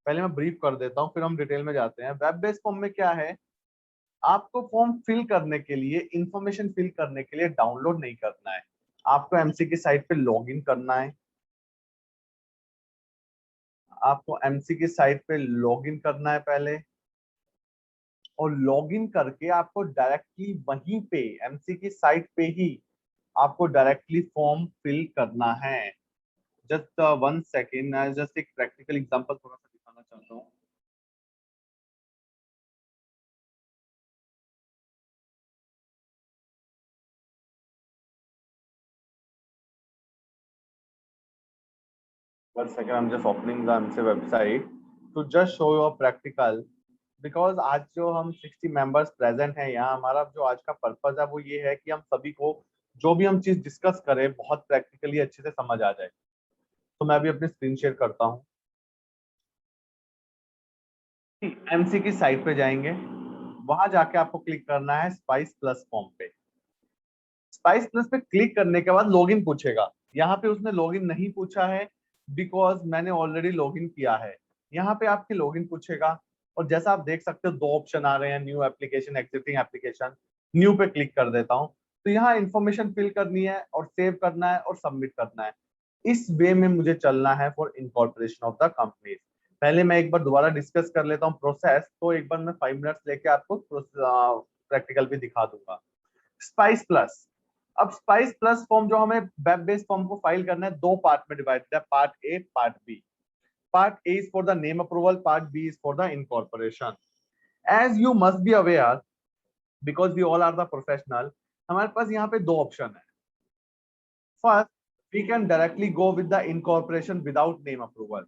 पहले मैं ब्रीफ कर देता हूँ फिर हम डिटेल में जाते हैं। वेब बेस्ड फॉर्म में क्या है, आपको फॉर्म फिल करने के लिए, इंफॉर्मेशन फिल करने के लिए डाउनलोड नहीं करना है, आपको एमसी की साइट पे लॉग इन करना है। आपको एमसी की साइट पे लॉग इन करना है पहले, और लॉग इन करके आपको डायरेक्टली वहीं पे एमसी की साइट पे ही आपको डायरेक्टली फॉर्म फिल करना है। जस्ट 1 सेकेंड, मैं जस्ट एक प्रैक्टिकल एग्जांपल थोड़ा सा दिखाना चाहता हूँ। One second, I'm just opening the MC website to just show you a practical, because आज जो हम 60 मेंबर्स प्रेजेंट हैं यहाँ, हमारा जो आज का पर्पस है वो ये है कि हम सभी को जो भी हम चीज डिस्कस करें बहुत प्रैक्टिकली अच्छे से समझ आ जाए। तो मैं अभी अपनी स्क्रीन शेयर करता हूँ। एमसी की साइट पे जाएंगे, वहां जाके आपको क्लिक करना है स्पाइस प्लस फॉर्म पे। स्पाइस प्लस पे क्लिक करने के बाद लॉगिन पूछेगा। यहाँ पे उसने लॉगिन नहीं पूछा है बिकॉज मैंने ऑलरेडी लॉगिन किया है। यहाँ पे आपके लॉगिन पूछेगा, और जैसा आप देख सकते हो दो ऑप्शन आ रहे हैं, new application, existing application. New पे क्लिक कर देता हूँ, तो यहाँ इंफॉर्मेशन फिल करनी है और सेव करना है और सबमिट करना है। इस वे में मुझे चलना है for incorporation of the company. पहले मैं एक बार दोबारा डिस्कस कर लेता हूँ प्रोसेस, तो एक बार मैं 5 मिनट्स लेके आपको प्रैक्टिकल भी दिखा दूंगा। स्पाइस प्लस, अब स्पाइस प्लस फॉर्म जो हमें वेब बेस्ड फॉर्म को फाइल करना है, दो पार्ट में डिवाइडेड है, part A part B. Part A is for the name approval, part B is for the incorporation. As you must be aware because we all are the professional, हमारे पास यहाँ पे दो ऑप्शन है। First, we can directly go with the incorporation without name approval.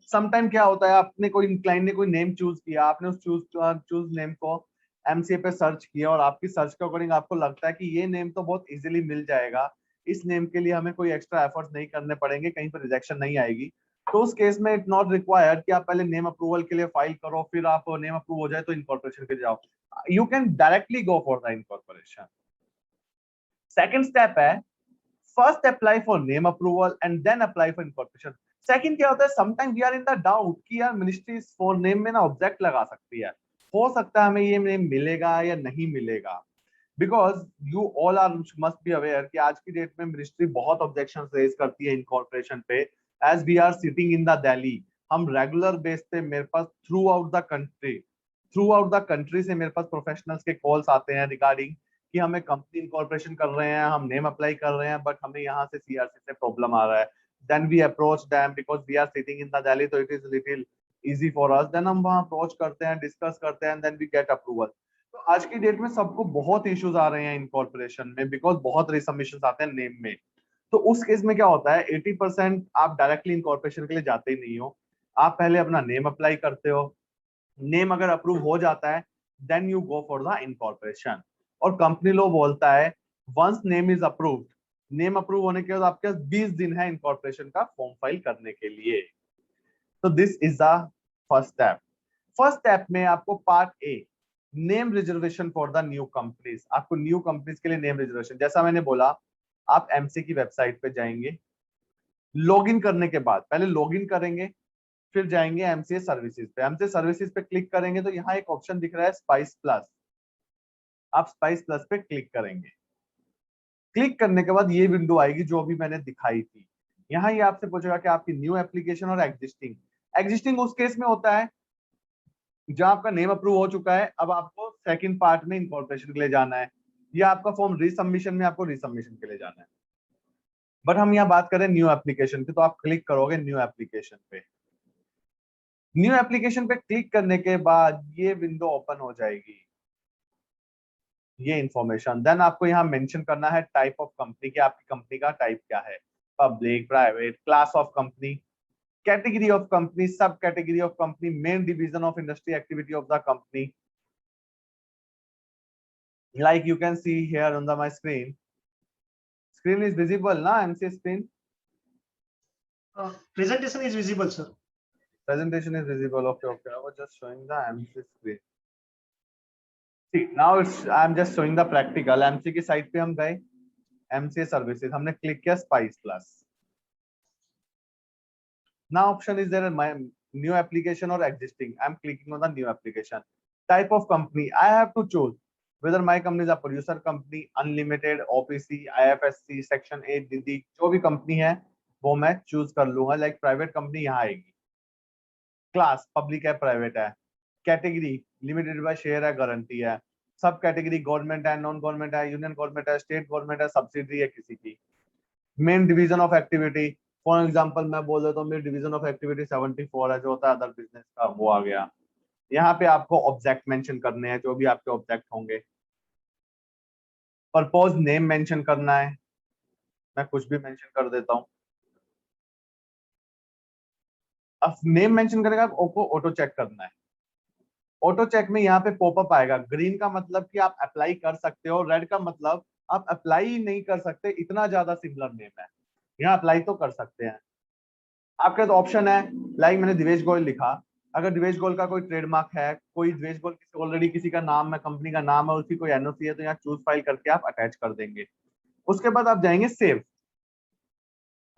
Sometime क्या होता है, आपने कोई क्लाइंट ने कोई नेम चूज किया, आपने उस चूज नेम को एमसीए पे सर्च किया और आपकी सर्च के अकॉर्डिंग आपको लगता है कि ये नेम तो बहुत इजीली मिल जाएगा, इस नेम के लिए हमें कोई एक्स्ट्रा एफर्ट्स नहीं करने पड़ेंगे, कहीं पर रिजेक्शन नहीं आएगी, तो उस केस में इट नॉट रिक्वायर्ड कि आप पहले नेम अप्रूवल के लिए फाइल करो, फिर आप नेम अप्रूव हो जाए तो इनकॉर्पोरेशन के लिए जाओ। You can directly go for the incorporation. Second step है, first apply for name approval and then apply for incorporation. Second क्या होता है, sometime we are in the doubt कि यार मिनिस्ट्री फॉर नेम में ना ऑब्जेक्ट लगा सकती है, हो सकता है हमें ये नेम मिलेगा या नहीं मिलेगा, because you all are must be aware कि आज की डेट में मिनिस्ट्री बहुत ऑब्जेक्शन रेज करती है इनकॉर्पोरेशन पे। As we are sitting in the Delhi, हम रेगुलर बेस पे, मेरे पास थ्रू आउट द कंट्री से मेरे पास प्रोफेशनल्स के कॉल्स आते हैं रिगार्डिंग कि हमें कंपनी इनकॉर्पोरेशन कर रहे हैं, हम नेम अप्लाई कर रहे हैं, बट हमें यहाँ से सीआरसी से प्रॉब्लम आ रहा है, then we approach them because we are sitting in the Delhi, so it is little easy for us. Then हम वहाँ approach करते हैं, discuss करते हैं, and then we get approval. तो आज की डेट में सबको बहुत इश्यूज आ रहे हैं इनकॉर्पोरेशन में, बिकॉज बहुत रिसबमिशन आते हैं नेम में. तो उस केस में क्या होता है, 80% आप डायरेक्टली इनकॉर्पोरेशन के लिए जाते ही नहीं हो. आप पहले अपना नेम अप्लाई करते हो. नेम अगर अप्रूव हो जाता है, then you go for the incorporation. और कंपनी लॉ बोलता है once name is approved, name approve होने के बाद आपके पास 20 दिन है इनकॉर्पोरेशन का फॉर्म फाइल करने के लिए. तो this is the first step. First step में आपको part A, name reservation for the new companies. आपको न्यू कंपनीज के लिए नेम रिजर्वेशन, जैसा मैंने बोला, आप एमसी की वेबसाइट पे जाएंगे. लॉगिन करने के बाद पहले लॉगिन करेंगे, फिर जाएंगे एमसीए सर्विसेज पे. एमसीए सर्विसेज पे क्लिक करेंगे तो यहाँ एक ऑप्शन दिख रहा है स्पाइस प्लस. आप स्पाइस प्लस पे क्लिक करेंगे. क्लिक करने के बाद ये विंडो आएगी जो अभी मैंने दिखाई थी. यहाँ ये आपसे पूछेगा कि आपकी न्यू एप्लीकेशन और एग्जिस्टिंग. एग्जिस्टिंग उस केस में होता है जहां आपका नेम अप्रूव हो चुका है, अब आपको सेकंड पार्ट में इनकॉर्पोरेशन के लिए जाना है, या आपका फॉर्म रीसबमिशन में आपको रीसबमिशन के लिए जाना है. बट हम यहाँ बात करें न्यू एप्लीकेशन की, तो आप क्लिक करोगे न्यू एप्लीकेशन पे. न्यू एप्लीकेशन पे क्लिक करने के बाद ये विंडो ओपन हो जाएगी, ये इंफॉर्मेशन. देन आपको यहाँ मेंशन करना है टाइप ऑफ कंपनी, कि आपकी कंपनी का टाइप क्या है, public, private, class of company, category of company, subcategory of company, main division of industry activity of the company. Like you can see here on my screen. Screen is visible, na? MC screen. Presentation is visible, sir. Presentation is visible. Okay, okay. I was just showing the MC screen. See, now I'm just showing the practical. MC की site पे हम गए, MC services हमने click किया spice plus. Now option is there in my new application or existing. I'm clicking on the new application. Type of company, I have to choose whether my company is a producer company, unlimited, OPC, IFSC, section 8 DD, जो भी company है वो मैं choose कर लूंगा. Like private company यहाँ आएगी. Class public है, प्राइवेट है. कैटेगरी लिमिटेड बाय शेयर है, गारंटी है. सब कैटेगरी गवर्नमेंट है, नॉन गवर्नमेंट है, यूनियन गवर्नमेंट है, स्टेट गवर्नमेंट है, सब्सिडी है किसी की. Main division of activity, for example मैं बोल देता हूँ मेरी डिवीजन ऑफ एक्टिविटी 74 है, जो होता है अदर बिजनेस का, वो आ गया. यहाँ पे आपको ऑब्जेक्ट मेंशन करने हैं, जो भी आपके ऑब्जेक्ट होंगे. परपोज नेम मेंशन करना है, मैं कुछ भी मेंशन कर देता हूँ. अब नेम मेंशन करने के बाद आपको ऑटो चेक करना है. ऑटो चेक में यहाँ पे पॉपअप आएगा. ग्रीन का मतलब कि आप अप्लाई कर सकते हो, रेड का मतलब आप अप्लाई नहीं कर सकते, इतना ज्यादा सिमिलर नेम है. यहाँ अप्लाई तो कर सकते हैं. आपके पास ऑप्शन है, लाइक मैंने दिवेश गोयल लिखा. अगर दिवेश गोयल का कोई ट्रेडमार्क है, कोई दिवेश गोयल ऑलरेडी किसी का नाम है, कंपनी का नाम है, उसकी कोई एनओसी है, तो यहाँ चूज फाइल करके आप अटैच कर देंगे. उसके बाद आप जाएंगे सेव.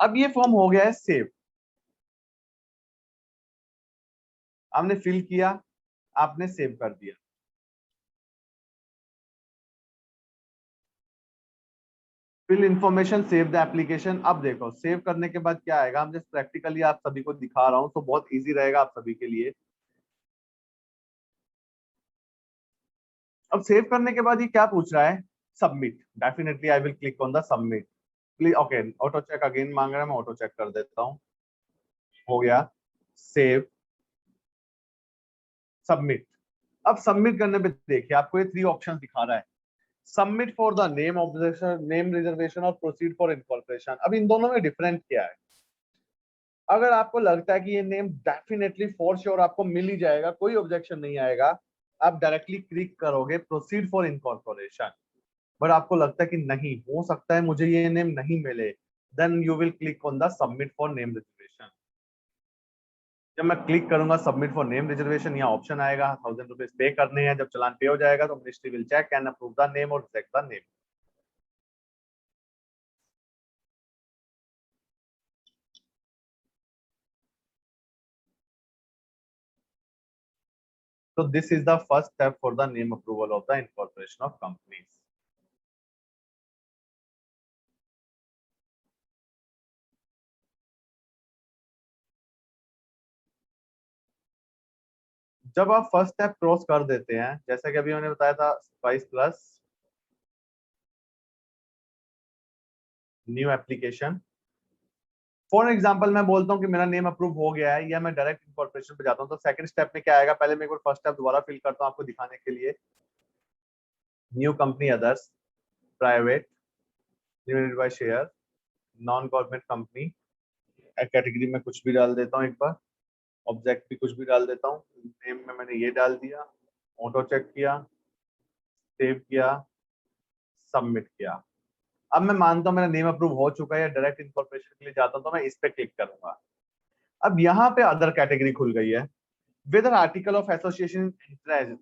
अब ये फॉर्म हो गया है सेव. आपने फिल किया, आपने सेव कर दिया. Fill information, save the application. अब देखो सेव करने के बाद क्या आएगा, हम जस्ट प्रैक्टिकली आप सभी को दिखा रहा हूं, तो बहुत इजी रहेगा आप सभी के लिए. अब सेव करने के बाद ये क्या पूछ रहा है, submit. Definitely I will click on the submit. Please okay, auto check again मांग रहा है, मैं ऑटो चेक कर देता हूँ. हो गया सेव, सबमिट. अब सबमिट करने पे देखिए आपको ये 3 ऑप्शन दिखा रहा है. Submit for the name objection, name reservation और प्रोसीड फॉर इनकॉर्पोरेशन. अब इन दोनों में डिफरेंट क्या है. अगर आपको लगता है कि ये नेम डेफिनेटली फॉर श्योर आपको मिल ही जाएगा, कोई ऑब्जेक्शन नहीं आएगा, आप डायरेक्टली क्लिक करोगे प्रोसीड फॉर इनकॉर्पोरेशन. बट आपको लगता है कि नहीं, हो सकता है मुझे ये नेम नहीं मिले, then you will click on the submit for name reservation. जब मैं क्लिक करूंगा सबमिट फॉर नेम रिजर्वेशन, यहाँ ऑप्शन आएगा 1000 रुपीज पे करने हैं. जब चलान पे हो जाएगा तो ministry will check and approve the name और reject the name. So this is the first step for the name approval of the incorporation of companies. जब आप फर्स्ट स्टेप क्रॉस कर देते हैं, जैसा कि अभी मैंने बताया था, spice plus, new application, for example मैं बोलता हूँ कि मेरा नेम अप्रूव हो गया है या मैं डायरेक्ट इनकॉर्पोरेशन पे जाता हूँ, तो सेकंड स्टेप में क्या आएगा, पहले मैं एक बार फर्स्ट स्टेप दोबारा फिल करता हूँ आपको दिखाने के लिए। New company, others, private, limited by share, non corporate company, category में कुछ भी डाल देता हूँ एक बार, ऑब्जेक्ट भी कुछ भी डाल देता हूँ, नेम में मैंने ये डाल दिया, ऑटो चेक किया, सेव किया, सबमिट किया। अब मैं मानता हूँ मेरा नेम अप्रूव हो चुका है, डायरेक्ट इनकॉर्पोरेशन के लिए जाता हूँ तो मैं इस पे क्लिक करूंगा। अब यहाँ पे अदर कैटेगरी खुल गई है। Whether article of association interest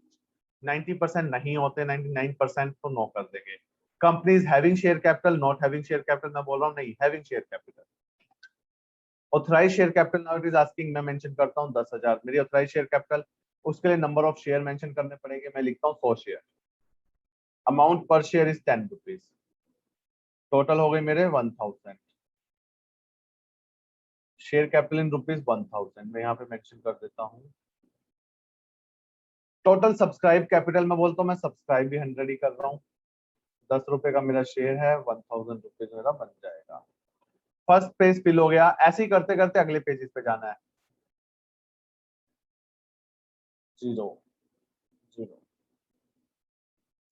90% नहीं होते, 99% तो नो कर देंगे। Companies having share capital, not having share capital, मैं बोल रहा हूँ नहीं, having share capital. Authorise share capital now it is asking, मैं मेंशन करता हूँ 10,000 मेरी ऑथराइज शेयर कैपिटल। उसके लिए नंबर ऑफ शेयर मेंशन करने पड़ेंगे, मैं लिखता हूँ 100 शेयर। अमाउंट पर शेयर इज 10 रुपीज। टोटल हो गए मेरे 1000। शेयर कैपिटल इन रुपीज 1000 मैं यहाँ पे मेंशन कर देता हूँ। टोटल सब्सक्राइब कैपिटल मैं बोलता हूँ, मैं सब्सक्राइब भी 100 ही कर रहा हूँ। 10 रुपए का मेरा शेयर है, 1000 रुपीज मेरा बन जाएगा। फर्स्ट पेज फिल हो गया। ऐसे ही करते करते अगले पेजेस पे जाना है। 0 0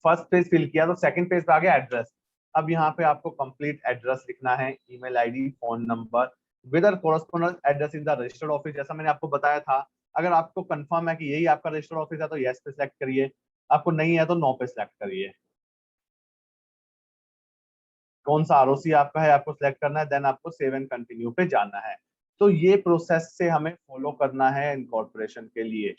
फर्स्ट पेज फिल किया तो सेकंड पेज पे आ गया एड्रेस। अब यहाँ पे आपको कंप्लीट एड्रेस लिखना है, email ID, phone number with correspondence address in the registered office, जैसा मैंने आपको बताया था। अगर आपको कंफर्म है कि यही आपका रजिस्टर्ड ऑफिस है तो यस पे सिलेक्ट करिए, आपको नहीं है तो नो पे सिलेक्ट करिए। कौन सा आरओसी आपका है आपको सिलेक्ट करना है, देन आपको सेव एंड कंटिन्यू पे जाना है। तो ये प्रोसेस से हमें फॉलो करना है इनकॉर्पोरेशन के लिए।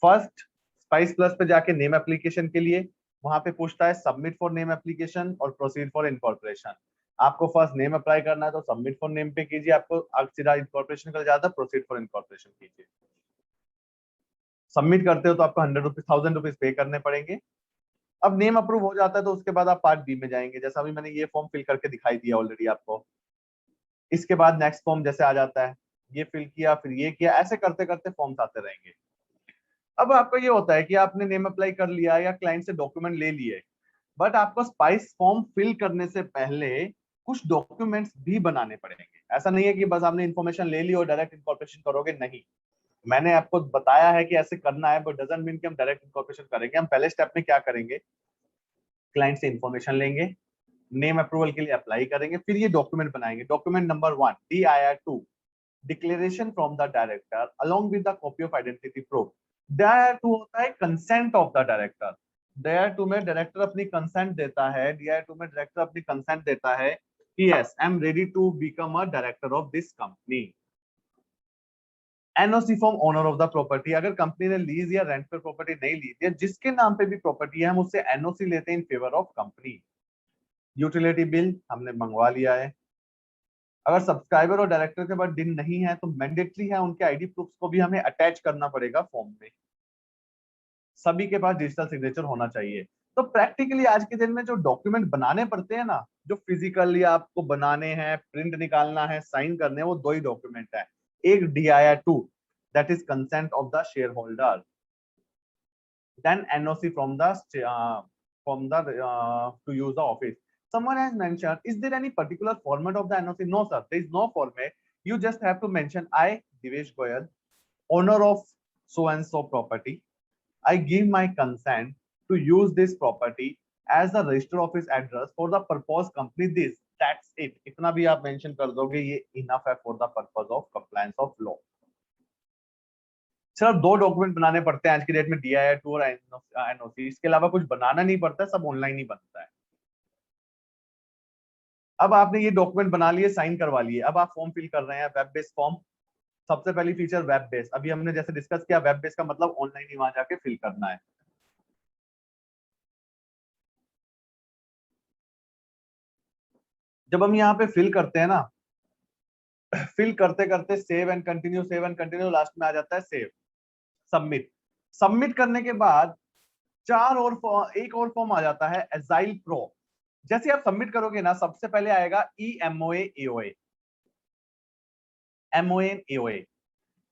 फर्स्ट स्पाइस प्लस पे जाके नेम एप्लीकेशन के लिए वहां पे पूछता है सबमिट फॉर नेम एप्लीकेशन और प्रोसीड फॉर इनकॉर्पोरेशन। आपको फर्स्ट नेम अप्लाई करना है तो सबमिट फॉर नेम पे कीजिए, आपको सीधा इनकॉर्पोरेशन का ज्यादा, प्रोसीड फॉर इनकॉर्पोरेशन कीजिए। सबमिट करते हो तो आपको 100 रुपीज 1000 रुपीज पे करने पड़ेंगे। अब नेम अप्रूव हो जाता है तो उसके बाद आप पार्ट बी में जाएंगे, जैसा अभी मैंने ये फॉर्म फिल करके दिखाई दिया ऑलरेडी आपको। इसके बाद नेक्स्ट फॉर्म जैसे आ जाता है, ये फिल किया फिर ये किया, ऐसे करते करते फॉर्म्स आते रहेंगे। अब आपको ये होता है कि आपने नेम अप्लाई कर लिया या क्लाइंट से डॉक्यूमेंट ले लिए, बट आपको स्पाइस फॉर्म फिल करने से पहले कुछ डॉक्यूमेंट्स भी बनाने पड़ेंगे। ऐसा नहीं है कि बस आपने इन्फॉर्मेशन ले ली और डायरेक्ट इनकॉर्पोरेशन करोगे, नहीं। मैंने आपको बताया है कि ऐसे करना है, बट डजंट मीन कि हम डायरेक्ट इनकॉर्पोरेशन करेंगे। हम पहले स्टेप में क्या करेंगे, क्लाइंट से इन्फॉर्मेशन लेंगे, नेम अप्रूवल के लिए अप्लाई करेंगे, फिर ये डॉक्यूमेंट बनाएंगे। Document number 1 DIR2 declaration from the director along with the copy of identity proof. DIR2 होता है consent of the director. DIR2 में डायरेक्टर अपनी कंसेंट देता है, DIR2 में डायरेक्टर अपनी कंसेंट देता है कि yes I am ready to become a director of this company. NOC from owner of the property, अगर कंपनी ने लीज या रेंट पर प्रॉपर्टी नहीं ली थी, जिसके नाम पे भी प्रॉपर्टी है हम उससे एनओसी लेते हैं in favour of company. Utility bill हमने मंगवा लिया है। अगर सब्सक्राइबर और डायरेक्टर के पास दिन नहीं है तो मैंडेटरी है उनके आईडी प्रूफ्स को भी हमें अटैच करना पड़ेगा फॉर्म में। सभी के पास डिजिटल सिग्नेचर होना चाहिए। तो प्रैक्टिकली आज के दिन में जो डॉक्यूमेंट बनाने पड़ते हैं ना, जो फिजिकली आपको बनाने हैं, प्रिंट निकालना है, साइन करने हैं, वो 2 ही डॉक्यूमेंट है। एक DIR2 that is consent of the share holder, then NOC from the to use the office. Someone has mentioned, is there any particular format of the NOC? No, sir. There is no format. You just have to mention, I, Divesh Goyal, owner of so and so property, I give my consent to use this property as the register office address for the purpose company this. That's it. इतना भी आप mention कर दोगे, ये enough है for the purpose of compliance of law. सिर्फ 2 document बनाने पड़ते हैं आज की डेट में, DIR2 और NOC। इसके अलावा कुछ बनाना नहीं पड़ता, सब ऑनलाइन ही बनता है। अब आपने ये डॉक्यूमेंट बना लिए, साइन करवा लिए, अब आप फॉर्म फिल कर रहे हैं, वेब बेस्ड फॉर्म। सबसे पहली फीचर वेब बेस्ड, अभी हमने जैसे डिस्कस किया, वेब बेस्ड का मतलब ऑनलाइन ही वहां जाके फिल करना है। जब हम यहाँ पे फिल करते हैं ना, फिल करते करते save and continue, save and continue, last में आ जाता है सेव, सबमिट। सबमिट करने के बाद एक और फॉर्म आ जाता है एजाइल प्रो। जैसे आप सबमिट करोगे ना, सबसे पहले आएगा EMOA AOA, MOA AOA।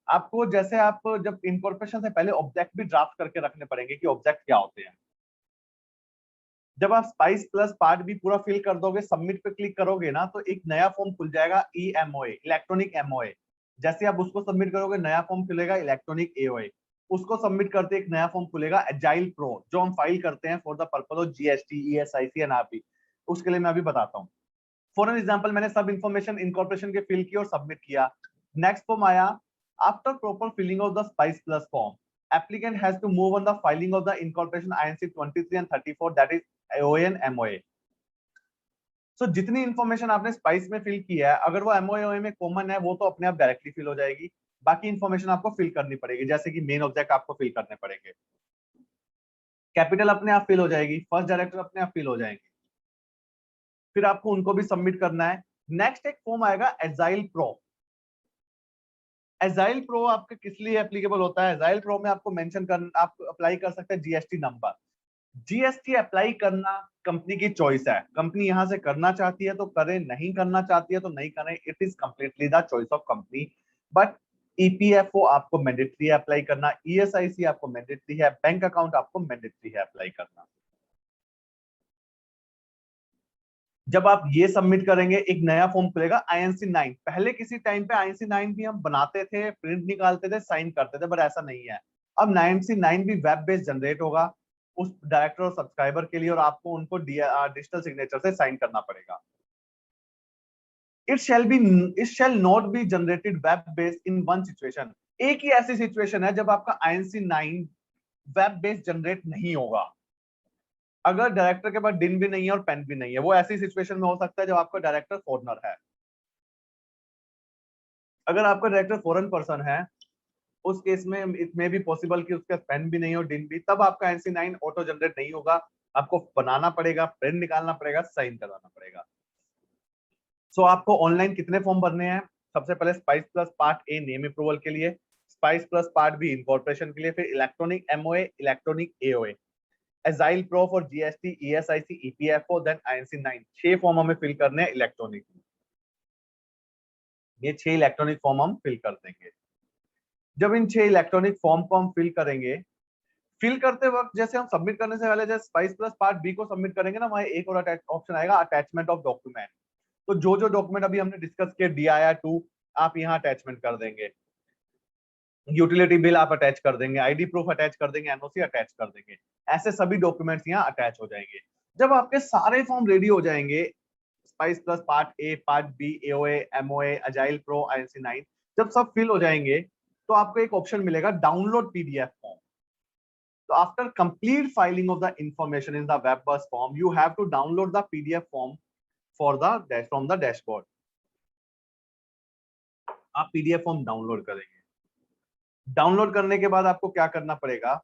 आपको जैसे आप जब इनकॉर्पोरेशन से पहले ऑब्जेक्ट भी ड्राफ्ट करके रखने पड़ेंगे कि ऑब्जेक्ट क्या होते हैं। जब आप स्पाइस प्लस पार्ट बी पूरा फिल कर दोगे, सबमिट पे क्लिक करोगे ना, तो एक नया फॉर्म खुल जाएगा EMOA, इलेक्ट्रॉनिक MOA। जैसे आप उसको सबमिट करोगे नया फॉर्म खुलेगा इलेक्ट्रॉनिक AOA। उसको सबमिट करते एक नया फॉर्म खुलेगा एजाइल प्रो, जो हम फाइल करते हैं for the purpose of GST, ESIC and RP। उसके लिए मैं अभी बताता हूँ। फॉर एन एग्जाम्पल, मैंने सब इन्फॉर्मेशन इनकॉर्पोरेशन के फिल की और सबमिट किया। नेक्स्ट फॉर्म आया, after proper filling of the spice plus form, applicant has to move on the filing of the incorporation INC 23 and 34, that is AOA and MOA। सो जितनी information आपने spice में fill किया है, अगर वो MOA में common है, वो तो अपने आप डायरेक्टली फिल हो जाएगी। बाकी इंफॉर्मेशन आपको फिल करनी पड़ेगी, जैसे कि मेन ऑब्जेक्ट आपको फिल करने पड़ेंगे, कैपिटल अपने आप फिल हो जाएगी, फर्स्ट डायरेक्टर अपने आप फिल हो जाएंगे, फिर आपको उनको भी सबमिट करना है। नेक्स्ट एक फॉर्म आएगा एजाइल प्रो। एजाइल प्रो आपके किस लिए एप्लीकेबल होता है? एजाइल प्रो में आपको मेंशन कर, आप अप्लाई कर सकते हैं GST नंबर। GST अप्लाई करना कंपनी की चॉइस है, कंपनी यहां से करना चाहती है तो करे, नहीं करना चाहती है तो नहीं करे, it is completely the choice of company. But EPFO आपको मैंडेटरी है अप्लाई करना, ESIC आपको मैंडेटरी है, बैंक अकाउंट आपको मैंडेटरी है अप्लाई करना। जब आप ये सबमिट करेंगे, एक नया फॉर्म खुलेगा INC 9। पहले किसी टाइम पे INC 9 भी हम बनाते थे, प्रिंट निकालते थे, साइन करते थे, बट ऐसा नहीं है। अब INC 9 भी वेब बेस्ड जनरेट होगा उस डायरेक्टर और सब्सक्राइबर के लिए, और आपको उनको डिजिटल सिग्नेचर से साइन करना पड़ेगा। It shall not be generated web based in one situation. एक ही ऐसी सिचुएशन है जब आपका INC 9 वेब बेस्ड जनरेट नहीं होगा, अगर डायरेक्टर के पास डिन भी नहीं है और पेन भी नहीं है। वो ऐसी सिचुएशन में हो सकता है जब आपका डायरेक्टर फॉरनर है। अगर आपका डायरेक्टर फॉरेन पर्सन है, उस केस में इट मे बी पॉसिबल कि उसके पेन भी नहीं हो, डिन भी, तब आपका INC 9 ऑटो जनरेट नहीं होगा। आपको बनाना पड़ेगा, प्रिंट निकालना पड़ेगा, साइन करवाना पड़ेगा। सो आपको ऑनलाइन कितने फॉर्म भरने हैं? सबसे पहले spice plus part A name approval के लिए, spice plus part B incorporation के लिए, फिर electronic MOA, electronic AOA, agile pro for GST, ESIC, EPFO, then INC 9। 6 form हमें फिल करने हैं इलेक्ट्रॉनिक। ये 6 इलेक्ट्रॉनिक फॉर्म हम फिल कर देंगे। जब इन 6 इलेक्ट्रॉनिक फॉर्म को हम फिल करेंगे, फिल करते वक्त जैसे हम सबमिट करने से पहले जैसे स्पाइस प्लस पार्ट बी को सबमिट करेंगे ना, वहां एक और ऑप्शन आएगा अटैचमेंट ऑफ डॉक्यूमेंट। तो जो जो डॉक्यूमेंट अभी हमने डिस्कस किया DIR2, आप यहाँ अटैचमेंट कर देंगे, यूटिलिटी बिल आप अटैच कर देंगे, ID प्रूफ अटैच कर देंगे, NOC अटैच कर देंगे। ऐसे सभी डॉक्यूमेंट्स यहाँ अटैच हो जाएंगे। जब आपके सारे फॉर्म रेडी हो जाएंगे, spice plus part A, part B, AOA, MOA, agile pro, INC 9, जब सब फिल हो जाएंगे तो आपको एक ऑप्शन मिलेगा download PDF form. So after complete filing of the information in the web bus form, you have to download the PDF form for the from the dashboard। आप PDF form download करेंगे। Download करने के बाद आपको क्या करना पड़ेगा?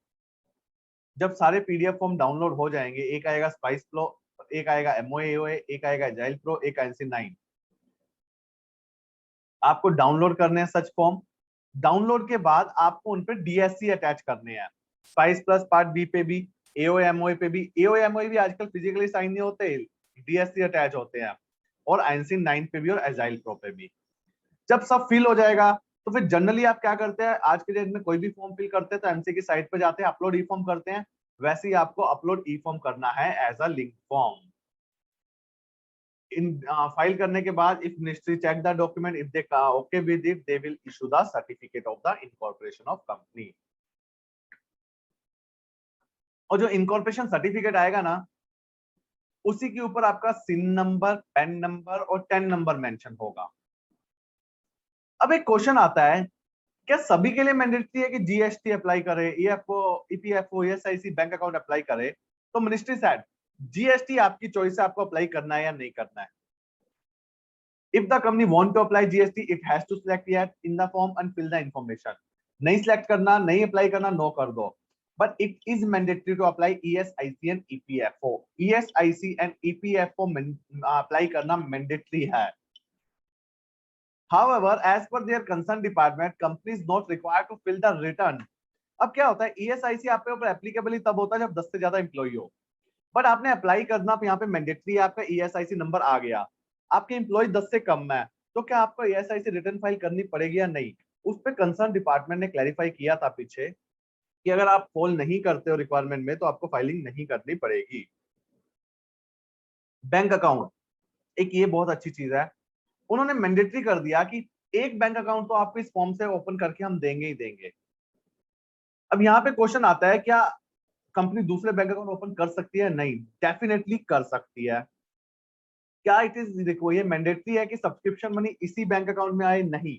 जब सारे PDF फॉर्म डाउनलोड हो जाएंगे, एक आएगा स्पाइस प्रो, एक आएगा MOA, AOA, एक आएगा अजाइल प्रो, एक INC 9। आपको डाउनलोड करने हैं सच फॉर्म। डाउनलोड के बाद आपको उन पे DSC अटैच करने हैं, स्पाइस प्लस पार्ट बी पे भी, AOA MOA पे भी। AOA MOA भी आजकल फिजिकली साइन नहीं होते, DSC अटैच होते हैं, और INC 9 पे भी और एजाइल प्रो पे भी। जब सब फिल हो जाएगा तो फिर जनरली आप क्या करते हैं, आज के डेट में कोई भी फॉर्म फिल करते हैं तो MC की साइट पे जाते हैं, अपलोड ई फॉर्म करते हैं। वैसे ही आपको अपलोड ई फॉर्म करना है एज अ लिंक फॉर्म। इन फाइल करने के बाद if ministry check the document, if they okay with it, they will issue the certificate of the incorporation of company. और जो इनकॉर्पोरेशन सर्टिफिकेट आएगा ना, उसी के ऊपर आपका सिन नंबर, पेन नंबर और 10 नंबर मेंशन होगा। अब एक क्वेश्चन आता है, क्या सभी के लिए मैंडेटरी है कि GST अप्लाई करे, EFO, EPFO, ESIC, bank account apply करे? तो मिनिस्ट्री सेड GST आपकी चॉइस है, आपको अप्लाई करना है या नहीं करना है। If the company want to apply GST, it has to select yes in the form and fill the information। नहीं सिलेक्ट करना, नहीं अप्लाई करना, नो कर दो। But it is mandatory to apply ESIC and EPFO। ESIC and EPFO apply करना mandatory है। However, as per their concerned department, company is not required to fill the return। अब क्या होता है, ESIC आपके ऊपर एप्लीकेबल ही तब होता है जब 10 से ज्यादा एम्प्लॉई हो। बट आपने अप्लाई करना यहाँ पे मैंडेटरी है, आपका ESIC नंबर आ गया, आपके एम्प्लॉय 10 से कम है, तो क्या आपको ESIC रिटर्न फाइल करनी पड़ेगी या नहीं? उस पर कंसर्न डिपार्टमेंट ने क्लैरिफाई किया था पीछे कि अगर आप फॉल नहीं करते हो रिक्वायरमेंट में तो आपको फाइलिंग नहीं करनी पड़ेगी। बैंक अकाउंट, एक ये बहुत अच्छी चीज है, उन्होंने मैंडेटरी कर दिया कि एक बैंक अकाउंट तो आपको इस फॉर्म से ओपन करके हम देंगे ही देंगे। अब यहाँ पे क्वेश्चन आता है, क्या कंपनी दूसरे बैंक अकाउंट ओपन कर सकती है? नहीं, डेफिनेटली कर सकती है। क्या इट इज, देखो ये मैंडेटरी है कि सब्सक्रिप्शन मनी इसी बैंक अकाउंट में आए? नहीं,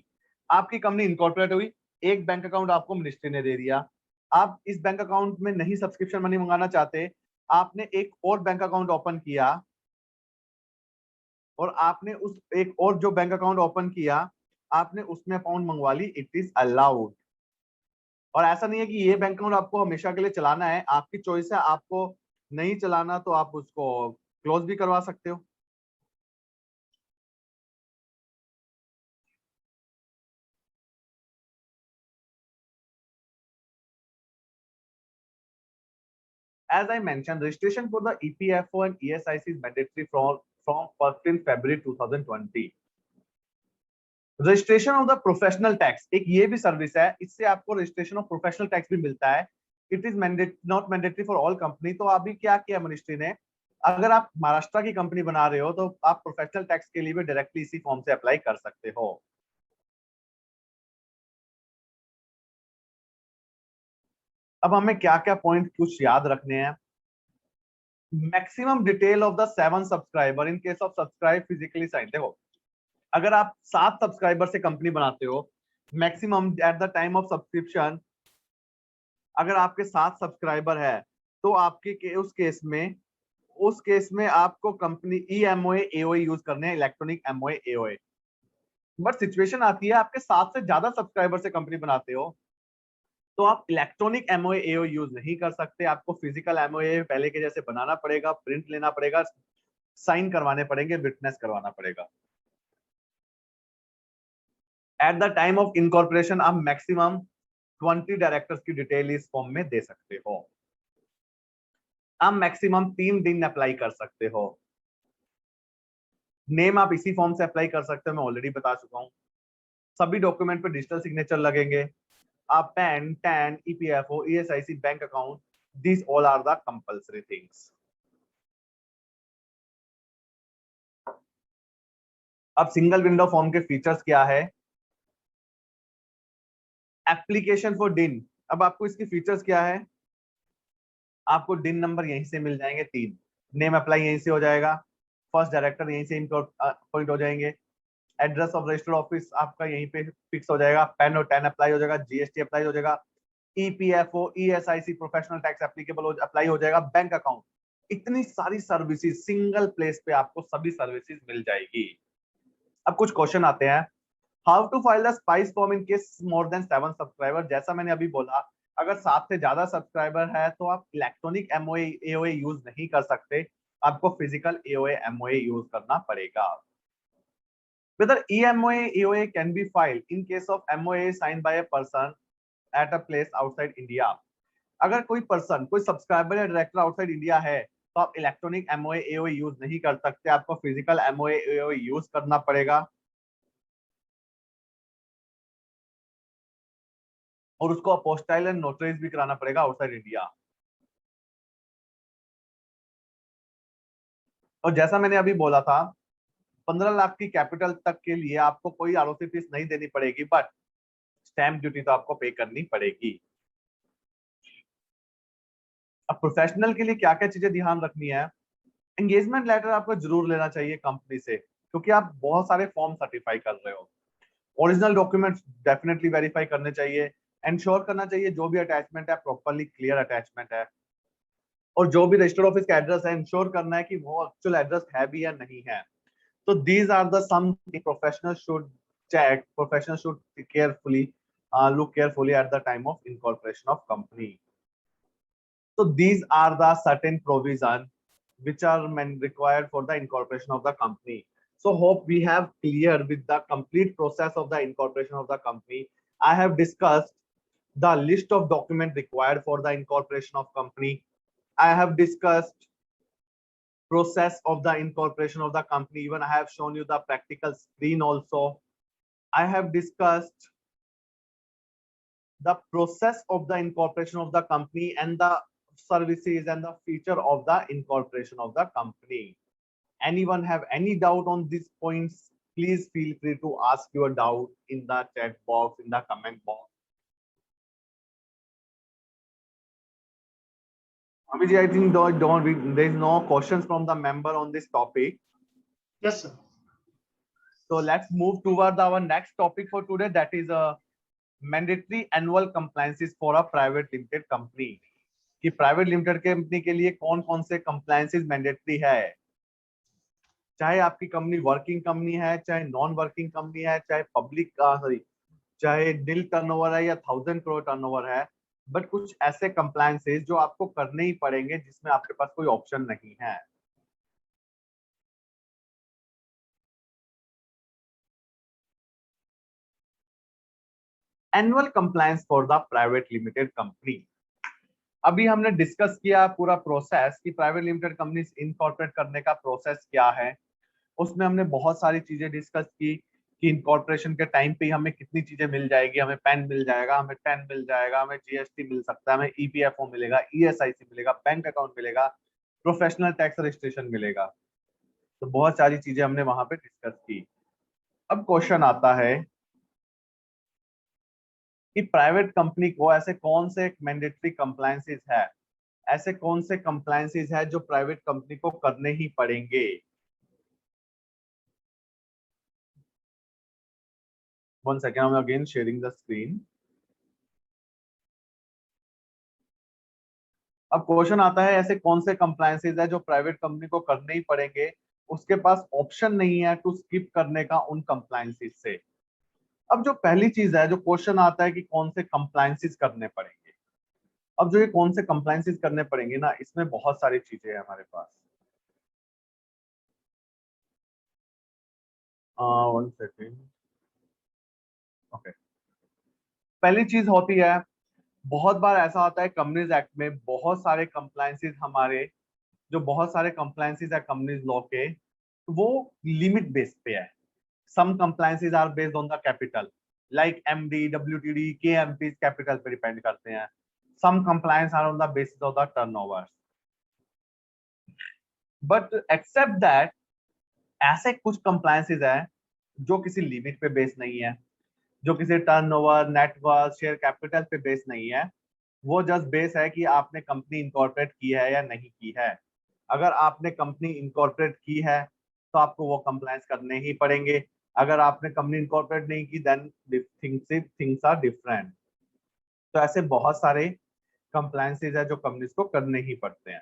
आपकी कंपनी इनकॉर्पोरेट हुई, एक बैंक अकाउंट आपको मिनिस्ट्री ने दे दिया, आप इस बैंक अकाउंट में नहीं सब्सक्रिप्शन मनी मंगाना चाहते, आपने एक और बैंक अकाउंट ओपन किया, और आपने उस एक और जो बैंक अकाउंट ओपन किया आपने उसमें अकाउंट मंगवा ली, इट इज अलाउड। और ऐसा नहीं है कि ये बैंक अकाउंट आपको हमेशा के लिए चलाना है, आपकी चॉइस है, आपको नहीं चलाना तो आप उसको क्लोज भी करवा सकते हो। As I mentioned, registration for the EPFO and ESIC is mandatory from 1st February 2020. Registration of the professional tax, एक ये भी सर्विस है, इससे आपको रजिस्ट्रेशन ऑफ प्रोफेशनल टैक्स भी मिलता है। It is not mandatory for all company. तो अभी क्या किया मिनिस्ट्री ने, अगर आप महाराष्ट्र की कंपनी बना रहे हो तो आप प्रोफेशनल टैक्स के लिए भी डायरेक्टली इसी फॉर्म से अप्लाई कर सकते हो। अब हमें क्या क्या पॉइंट कुछ याद रखने हैं। Maximum detail of the 7 subscriber in case of subscribe physically sign. देखो, अगर आप 7 सब्सक्राइबर से कंपनी बनाते हो, maximum at the time of subscription अगर आपके 7 सब्सक्राइबर है तो आपके उस केस में आपको कंपनी ईएमओए एओए यूज करने हैं, electronic MOA AOA. But situation आती है आपके 7 से ज्यादा सब्सक्राइबर से कंपनी बनाते हो तो आप इलेक्ट्रॉनिक एमओए एओए यूज नहीं कर सकते, आपको फिजिकल एमओए पहले के जैसे बनाना पड़ेगा, प्रिंट लेना पड़ेगा, साइन करवाने पड़ेंगे, विटनेस करवाना पड़ेगा। Eight the time of incorporation आप मैक्सिमम 20 डायरेक्टर्स की डिटेल इस फॉर्म में दे सकते हो। आप मैक्सिमम 3 दिन अप्लाई कर सकते हो। नेम आप इसी फॉर्म से अप्लाई कर सकते हो, मैं ऑलरेडी बता चुका हूँ। सभी डॉक्यूमेंट पे डिजिटल सिग्नेचर लगेंगे। आप PAN, TAN, EPFO, ESIC, bank account, these all are the compulsory things. अब सिंगल विंडो फॉर्म के फीचर्स क्या है। एप्लीकेशन फॉर डिन, अब आपको इसकी फीचर्स क्या है, आपको डिन नंबर यहीं से मिल जाएंगे 3, नेम अप्लाई यहीं से हो जाएगा, फर्स्ट डायरेक्टर यहीं से अपॉइंट हो जाएंगे, एड्रेस ऑफ रजिस्टर्ड ऑफिस आपका यहीं पे फिक्स हो जाएगा, पैन और टैन अप्लाई हो जाएगा, जीएसटी अप्लाई हो जाएगा, EPFO, ESIC, professional tax applicable apply हो जाएगा, बैंक अकाउंट। इतनी सारी सर्विसेज सिंगल प्लेस पे आपको सभी सर्विसेज मिल जाएगी। अब कुछ क्वेश्चन आते हैं। How to file the spice form in case more than 7 subscriber. जैसा मैंने अभी बोला, अगर 7 से ज्यादा सब्सक्राइबर है तो आप इलेक्ट्रॉनिक एमओए एओए यूज नहीं कर सकते, आपको फिजिकल एओए एमओए यूज करना पड़ेगा। whether EMOA EOA can be filed in case of MOA signed by a person at a place outside India। अगर कोई पर्सन, कोई सब्सक्राइबर या डायरेक्टर आउटसाइड इंडिया है तो आप इलेक्ट्रॉनिक एमओए एओए यूज नहीं कर सकते, आपको फिजिकल एमओए एओए यूज करना पड़ेगा और उसको अपोस्टाइल एंड नोटराइज भी कराना पड़ेगा आउटसाइड इंडिया। और जैसा मैंने अभी बोला था, 15 लाख की कैपिटल तक के लिए आपको कोई आरओसी फीस नहीं देनी पड़ेगी, बट स्टैंप ड्यूटी तो आपको पे करनी पड़ेगी। अब प्रोफेशनल के लिए क्या क्या चीजें ध्यान रखनी है। एंगेजमेंट लेटर आपको जरूर लेना चाहिए कंपनी से, क्योंकि आप बहुत सारे फॉर्म सर्टिफाई कर रहे हो। ओरिजिनल डॉक्यूमेंट्स डेफिनेटली वेरीफाई करने चाहिए। इंश्योर करना चाहिए जो भी अटैचमेंट है प्रॉपरली क्लियर अटैचमेंट है, और जो भी रजिस्टर्ड ऑफिस का एड्रेस है इंश्योर करना है कि वो एक्चुअल एड्रेस है भी या नहीं है। So these are the some the professional should check. Professional should carefully look carefully at the time of incorporation of company. So these are the certain provision which are required for the incorporation of the company. So hope we have clear with the complete process of the incorporation of the company. I have discussed the list of documents required for the incorporation of company. I have discussed process of the incorporation of the company. Even I have shown you the practical screen also. I have discussed the process of the incorporation of the company and the services and the feature of the incorporation of the company. Anyone have any doubt on these points? Please feel free to ask your doubt in the chat box, in the comment box. Abhijit, I think there is no questions from the member on this topic. Yes, sir. So let's move toward our next topic for today. That is a mandatory annual compliances for a private limited company. कि private limited company के लिए कौन कौन से compliances mandatory है, चाहे आपकी company working company है, चाहे नॉन वर्किंग कंपनी है, चाहे पब्लिक चाहे निल टर्नओवर है या 1000 करोड़ टर्नओवर है, बट कुछ ऐसे कंप्लायंसेस जो आपको करने ही पड़ेंगे जिसमें आपके पास कोई ऑप्शन नहीं है. Annual compliance for the private limited company. अभी हमने डिस्कस किया पूरा प्रोसेस कि प्राइवेट लिमिटेड कंपनी इनकॉर्पोरेट करने का प्रोसेस क्या है. उसमें हमने बहुत सारी चीजें डिस्कस की कि इनकॉर्पोरेशन के टाइम पे हमें कितनी चीजें मिल जाएगी. हमें पैन मिल जाएगा, हमें टेन मिल जाएगा, हमें जीएसटी मिल सकता है, हमें ईपीएफओ मिलेगा, ईएसआईसी मिलेगा, बैंक अकाउंट मिलेगा, प्रोफेशनल टैक्स रजिस्ट्रेशन मिलेगा. तो बहुत सारी चीजें हमने वहां पे डिस्कस की. अब क्वेश्चन आता है कि प्राइवेट कंपनी को ऐसे कौन से मैंडेटरी कंप्लायंसेस है, ऐसे कौन से कंप्लायंसेस है जो प्राइवेट कंपनी को करने ही पड़ेंगे. One second, I'm again sharing the screen. अब क्वेश्चन आता है ऐसे कौन से कंप्लायंसेस है जो प्राइवेट कंपनी को करने ही पड़ेंगे, उसके पास ऑप्शन नहीं है टू स्किप करने का उन कंप्लायंसेस से. अब जो पहली चीज है, जो क्वेश्चन आता है कि कौन से कंप्लायंसेस करने पड़ेंगे. अब जो ये कौन से कंप्लायंसेस करने पड़ेंगे ना, इसमें बहुत सारी चीजें हैं हमारे पास. One second. ओके, पहली चीज होती है, बहुत बार ऐसा होता है कंपनीज एक्ट में बहुत सारे कंप्लायंसेस हमारे, जो बहुत सारे कंप्लायंसेस है कंपनीज लॉ के, वो लिमिट बेस पे है. Some compliances are based on the capital, like MD, WTD, KMP capital पे डिपेंड करते हैं. Some compliance are on the basis of the turnover. But except that, ऐसे कुछ कंप्लायंसेस है जो किसी लिमिट पे बेस नहीं है, जो किसी टर्नओवर, नेटवर्थ, शेयर कैपिटल पे बेस नहीं है. वो जस्ट बेस है कि आपने कंपनी इनकॉर्पोरेट की है या नहीं की है. अगर आपने कंपनी इनकॉर्पोरेट की है तो आपको वो कंप्लायंस करने ही पड़ेंगे. अगर आपने कंपनी इनकॉर्पोरेट नहीं की, देन थिंग्स आर डिफरेंट. तो ऐसे बहुत सारे कंप्लायंसेस है जो कंपनीज को करने ही पड़ते हैं.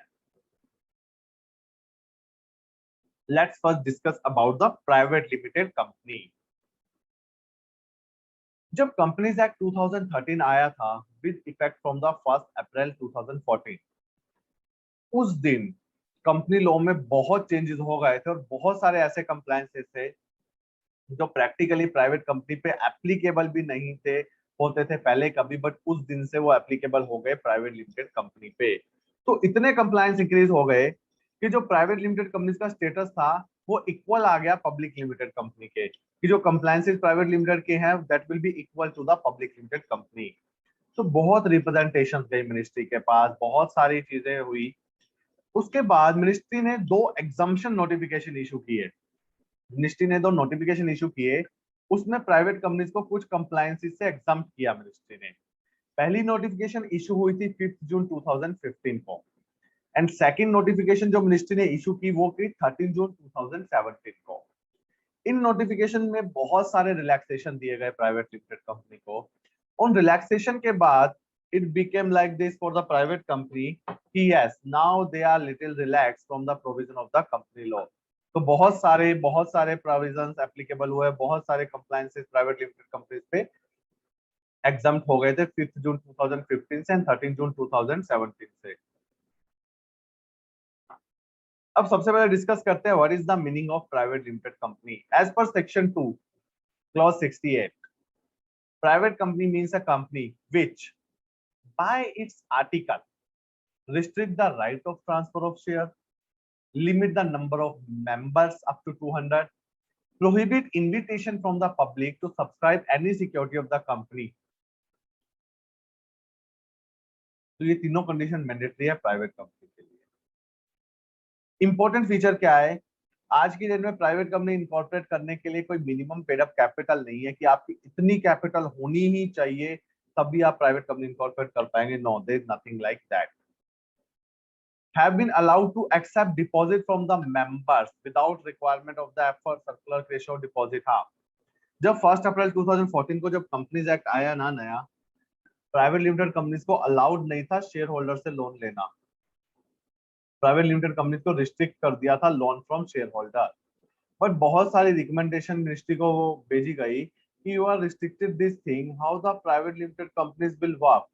Let's first discuss about the private limited company. जब कंपनीज एक्ट 2013 आया था विद इफेक्ट फ्रॉम द 1 अप्रैल 2014, उस दिन कंपनी लॉ में बहुत चेंजेस हो गए थे और बहुत सारे ऐसे कंप्लायंसेस थे जो प्रैक्टिकली प्राइवेट कंपनी पे एप्लीकेबल भी नहीं थे, होते थे पहले कभी, बट उस दिन से वो एप्लीकेबल हो गए प्राइवेट लिमिटेड कंपनी पे. तो इतने कंप्लायंस इंक्रीज हो गए कि जो प्राइवेट लिमिटेड कंपनी का स्टेटस था वो इक्वल आ गया पब्लिक लिमिटेड कंपनी के, कि जो कंप्लायंसेस प्राइवेट लिमिटेड के हैं that will be equal to the public limited company. तो बहुत रिप्रेजेंटेशन गई मिनिस्ट्री के पास, बहुत सारी चीजें हुई. उसके बाद मिनिस्ट्री ने दो एग्जम्पशन नोटिफिकेशन इशू किए. मिनिस्ट्री ने दो नोटिफिकेशन इशू किए, उसमें प्राइवेट कंपनीज को कुछ कंप्लायंसेस से एग्जम्प्ट किया मिनिस्ट्री ने. पहली नोटिफिकेशन इशू हुई थी 5 जून 2015 को, एंड सेकंड नोटिफिकेशन जो मिनिस्ट्री ने इशू की वो की 13 जून 2017 को. इन नोटिफिकेशन में बहुत सारे रिलैक्सेशन दिए गए प्राइवेट लिमिटेड कंपनी को. उन रिलैक्सेशन के बाद it became like this for the private company कि yes, now they are little relaxed from the provision of the company law. तो बहुत सारे प्रोविजंस एप्लीकेबल हुए, बहुत सारे कंप्लायंसेस प्राइवेट लिमिटेड कंपनीज पे एग्जम्प्ट हो गए थे 5 जून 2015 से एंड 13 जून 2017 से. अब सबसे पहले डिस्कस करते हैं what is the meaning of private limited company. As per section 2 clause 68, private company means a company which by its article restrict the right of transfer of share, limit the number of members up to 200, prohibit invitation from the public to subscribe any security of the company. तो ये तीनों condition mandatory है private company के लिए. Important feature क्या है आज की डेट में प्राइवेट कंपनी इनकॉर्पोरेट करने के लिए कोई मिनिमम पेड अप कैपिटल नहीं है कि आपकी इतनी कैपिटल होनी ही चाहिए तभी आप प्राइवेट कंपनी इनकॉर्पोरेट कर पाएंगे. No, there is nothing like that. Have been allowed to accept deposit from the members without requirement of the effort circular ratio deposit. हाँ, जब 1 अप्रैल 2014 को जब कंपनीज एक्ट आया ना नया, प्राइवेट लिमिटेड कंपनीज को अलाउड नहीं था शेयर होल्डर से लोन लेना. प्राइवेट लिमिटेड कंपनीज को रिस्ट्रिक्ट कर दिया था loan from share holder. But बहुत सारी रिकमेंडेशन मिनिस्ट्री को भेजी गई कि you are restricted this thing, how the private limited companies will work,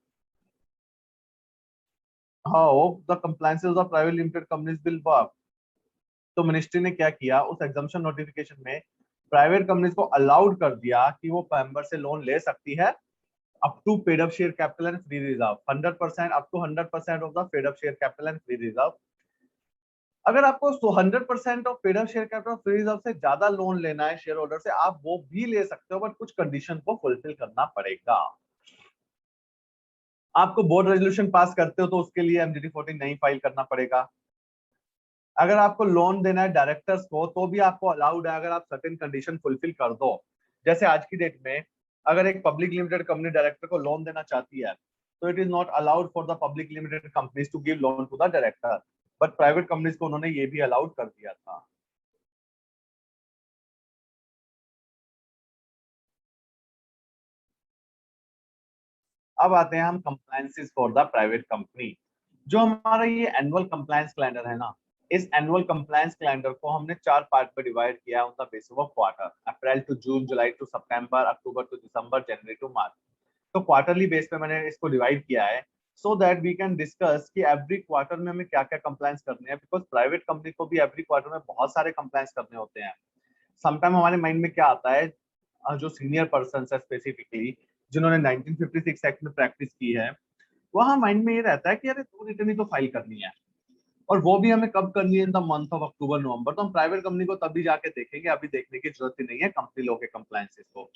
how the compliances of the private limited companies will work. तो मिनिस्ट्री ने क्या किया, उस एग्जम्पशन नोटिफिकेशन में प्राइवेट कंपनीज को अलाउड कर दिया कि वो मेंबर से लोन ले सकती है up to paid up share capital and free reserve, 100% up to 100% of the paid up share capital and free reserve. अगर आपको 100% of paid up share capital free reserve से ज्यादा लोन लेना है शेयर होल्डर से, आप वो भी ले सकते हो, बट कुछ कंडीशन को फुलफिल करना पड़ेगा. आपको बोर्ड रेजोल्यूशन पास करते हो तो उसके लिए एमडीटी 14 नहीं फाइल करना पड़ेगा. अगर आपको लोन देना है डायरेक्टर्स को तो भी आपको अलाउड है अगर आप सर्टेन कंडीशन फुलफिल कर दो. जैसे आज की डेट में अगर एक पब्लिक लिमिटेड कंपनी डायरेक्टर को लोन देना चाहती है तो it is not allowed for the public limited companies to give loan to the director, but private companies को उन्होंने ये भी अलाउड कर दिया था. अब आते हैं हम compliances for the private company. जो हमारा ये एनुअल कंप्लायंस कैलेंडर है ना, इस एनुअल कंप्लायंस कैलेंडर को हमने 4 पार्ट में डिवाइड किया है on the basis of quarter, April to June, July to September, October to December, January to March. तो क्वार्टरली बेस पे मैंने इसको डिवाइड किया है so that we can discuss कि एवरी क्वार्टर में हमें क्या क्या कंप्लायंस करने हैं, बिकॉज प्राइवेट कंपनी को भी एवरी क्वार्टर में बहुत सारे कंप्लायंस करने होते हैं. समटाइम हमारे माइंड में क्या आता है, जो सीनियर पर्सन है स्पेसिफिकली जिन्होंने 1956 एक्ट में प्रैक्टिस की है, वहां माइंड में ये रहता है कि अरे 2 रिटर्न ही तो फाइल करनी है, और वो भी हमें कब करनी है, in the month of October November. तो हम प्राइवेट कंपनी को तभी जाके देखेंगे, अभी देखने की जरूरत ही नहीं है कंपनी लॉ के कंप्लायंसेस को.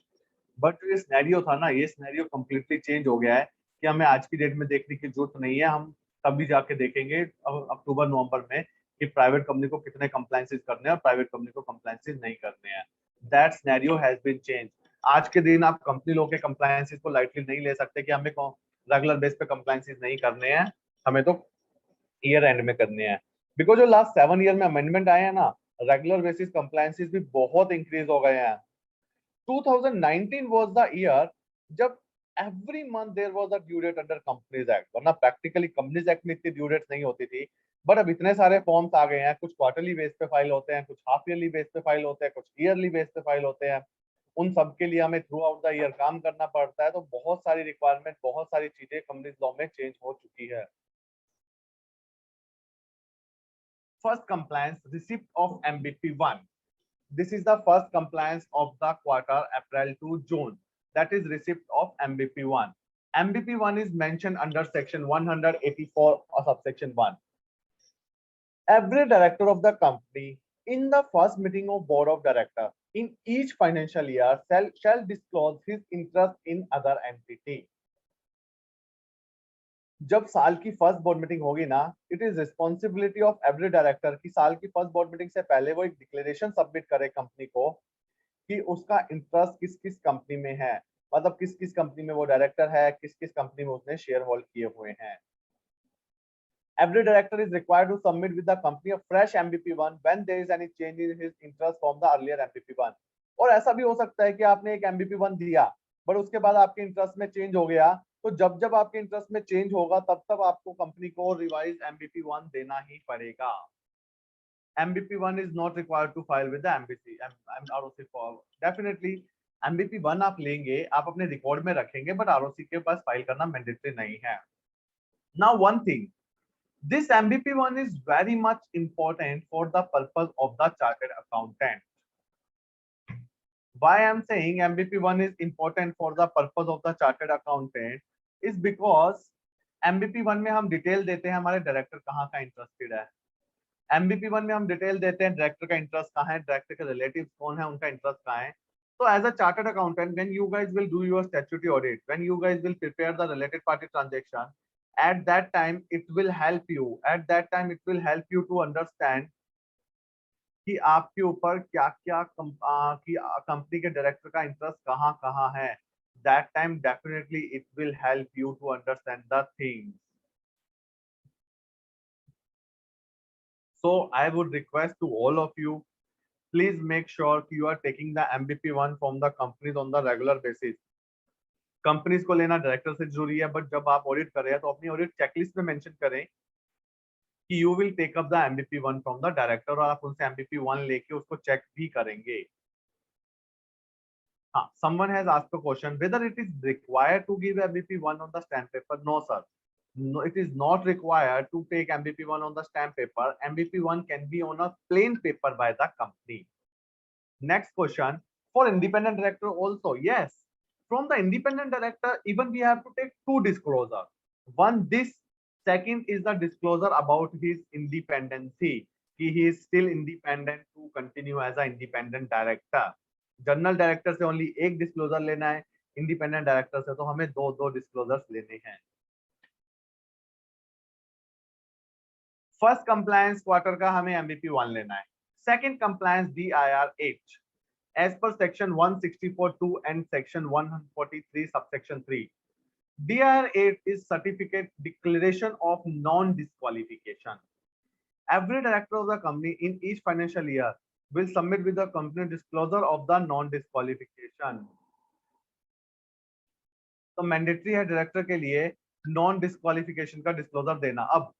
बट ये सिनेरियो था ना, ये सिनेरियो कंप्लीटली चेंज हो गया है कि हमें आज की डेट में देखने की जरूरत नहीं है. हम तभी जाके देखेंगे अक्टूबर नवंबर में कि प्राइवेट कंपनी को कितने कंप्लायंसेस करने हैं और प्राइवेट कंपनी को कंप्लायंसेस नहीं करने हैं. That scenario has been change. आज के दिन आप कंपनी लॉ के कंप्लायंसेस को लाइटली नहीं ले सकते कि हमें रेगुलर बेस पे कंप्लायंसेस नहीं करने हैं, हमें तो ईयर एंड में करने हैं. बिकॉज जो लास्ट 7 ईयर में अमेंडमेंट आए हैं ना, रेगुलर बेसिस कंप्लायंसेस भी बहुत इंक्रीज हो गए हैं. 2019 was the year जब every month there was a due date under Companies Act, वरना प्रैक्टिकली कंपनीज एक्ट में इतनी ड्यू डेट्स नहीं होती थी. बट अब इतने सारे फॉर्म्स आ गए हैं, कुछ क्वार्टरली बेस पे फाइल होते हैं, कुछ हाफ ईयरली बेस पे फाइल होते हैं, कुछ ईयरली बेस पे फाइल होते हैं. उन सब के लिए हमें थ्रू आउट द ईयर काम करना पड़ता है. तो बहुत सारी रिक्वायरमेंट, बहुत सारी चीजें कंपनीज लॉ में चेंज हो चुकी है. First compliance, receipt of MBP1. This is the first compliance of the quarter April to June. That is receipt of MBP1. MBP1 is mentioned under section 184 of subsection 1. Every director of the company in the first meeting of board of director in each financial year shall disclose his interest in other entity. जब साल की first board meeting होगी ना, it is responsibility of every director कि साल की first board meeting से पहले वो एक डिक्लेरेशन सबमिट करे कंपनी को कि उसका इंटरेस्ट किस किस कंपनी में है, मतलब किस किस कंपनी में वो डायरेक्टर है, किस किस कंपनी में उसने शेयर होल्ड किए हुए हैं. Every director is required to submit with the company a fresh MBP1 when there is any change in his interest from the earlier MBP1. और ऐसा भी हो सकता है कि आपने एक MBP1 दिया बट उसके बाद आपके इंटरेस्ट में चेंज हो गया, तो जब जब आपके इंटरेस्ट में चेंज होगा तब तब आपको कंपनी को रिवाइज MBP1 देना ही पड़ेगा. MBP1 is not required to file with the ROC for definitely. MBP1 आप लेंगे, आप अपने रिकॉर्ड में रखेंगे, बट ROC के पास फाइल करना मैंडेटरी नहीं है. Now one thing, this MBP1 is very much important for the purpose of the chartered accountant. Why I am saying MBP1 is important for the purpose of the chartered accountant is because MBP1 में हम detail देते हैं हमारे director कहाँ का interested है. MBP1 में हम डिटेल देते हैं डायरेक्टर का इंटरेस्ट कहाँ है, डायरेक्टर के रिलेटिव्स कौन है, उनका इंटरेस्ट कहाँ है. So as a chartered accountant, when you guys will do your statutory audit, when you guys will prepare the related party transaction, at that time it will help you to understand कि आपके ऊपर क्या क्या company के director का interest कहाँ कहाँ है, that time definitely it will help you to understand the things. So I would request to all of you, please make sure you are taking the MBP1 from the companies on the regular basis. Companies को लेना director से जरूरी है, but जब आप audit कर रहे हैं तो अपनी ऑडिट चेकलिस्ट में मेंशन करें कि you will take up the MBP1 from the director, और आप उनसे MBP1 लेके उसको चेक भी करेंगे. Someone has asked a question whether it is required to give MBP1 on the stamp paper. No, sir. No, it is not required to take MBP1 on the stamp paper. MBP1 can be on a plain paper by the company. Next question, for independent director also, yes. From the independent director, even we have to take two disclosure. One, this. Second is the disclosure about his independency. He is still independent to continue as an independent director. General director से only एक disclosure लेना है, independent director से तो हमें दो दो disclosures लेने हैं. फर्स्ट कंप्लायंस क्वार्टर का हमें MBP1 लेना है. Second compliance DIR8 as per section 164(2) and section 143 subsection 3. DIR8 is certificate declaration of non-disqualification. Every director of the company in each financial year will submit with the company disclosure of the non-disqualification. तो mandatory है director के लिए non disqualification का disclosure देना. अब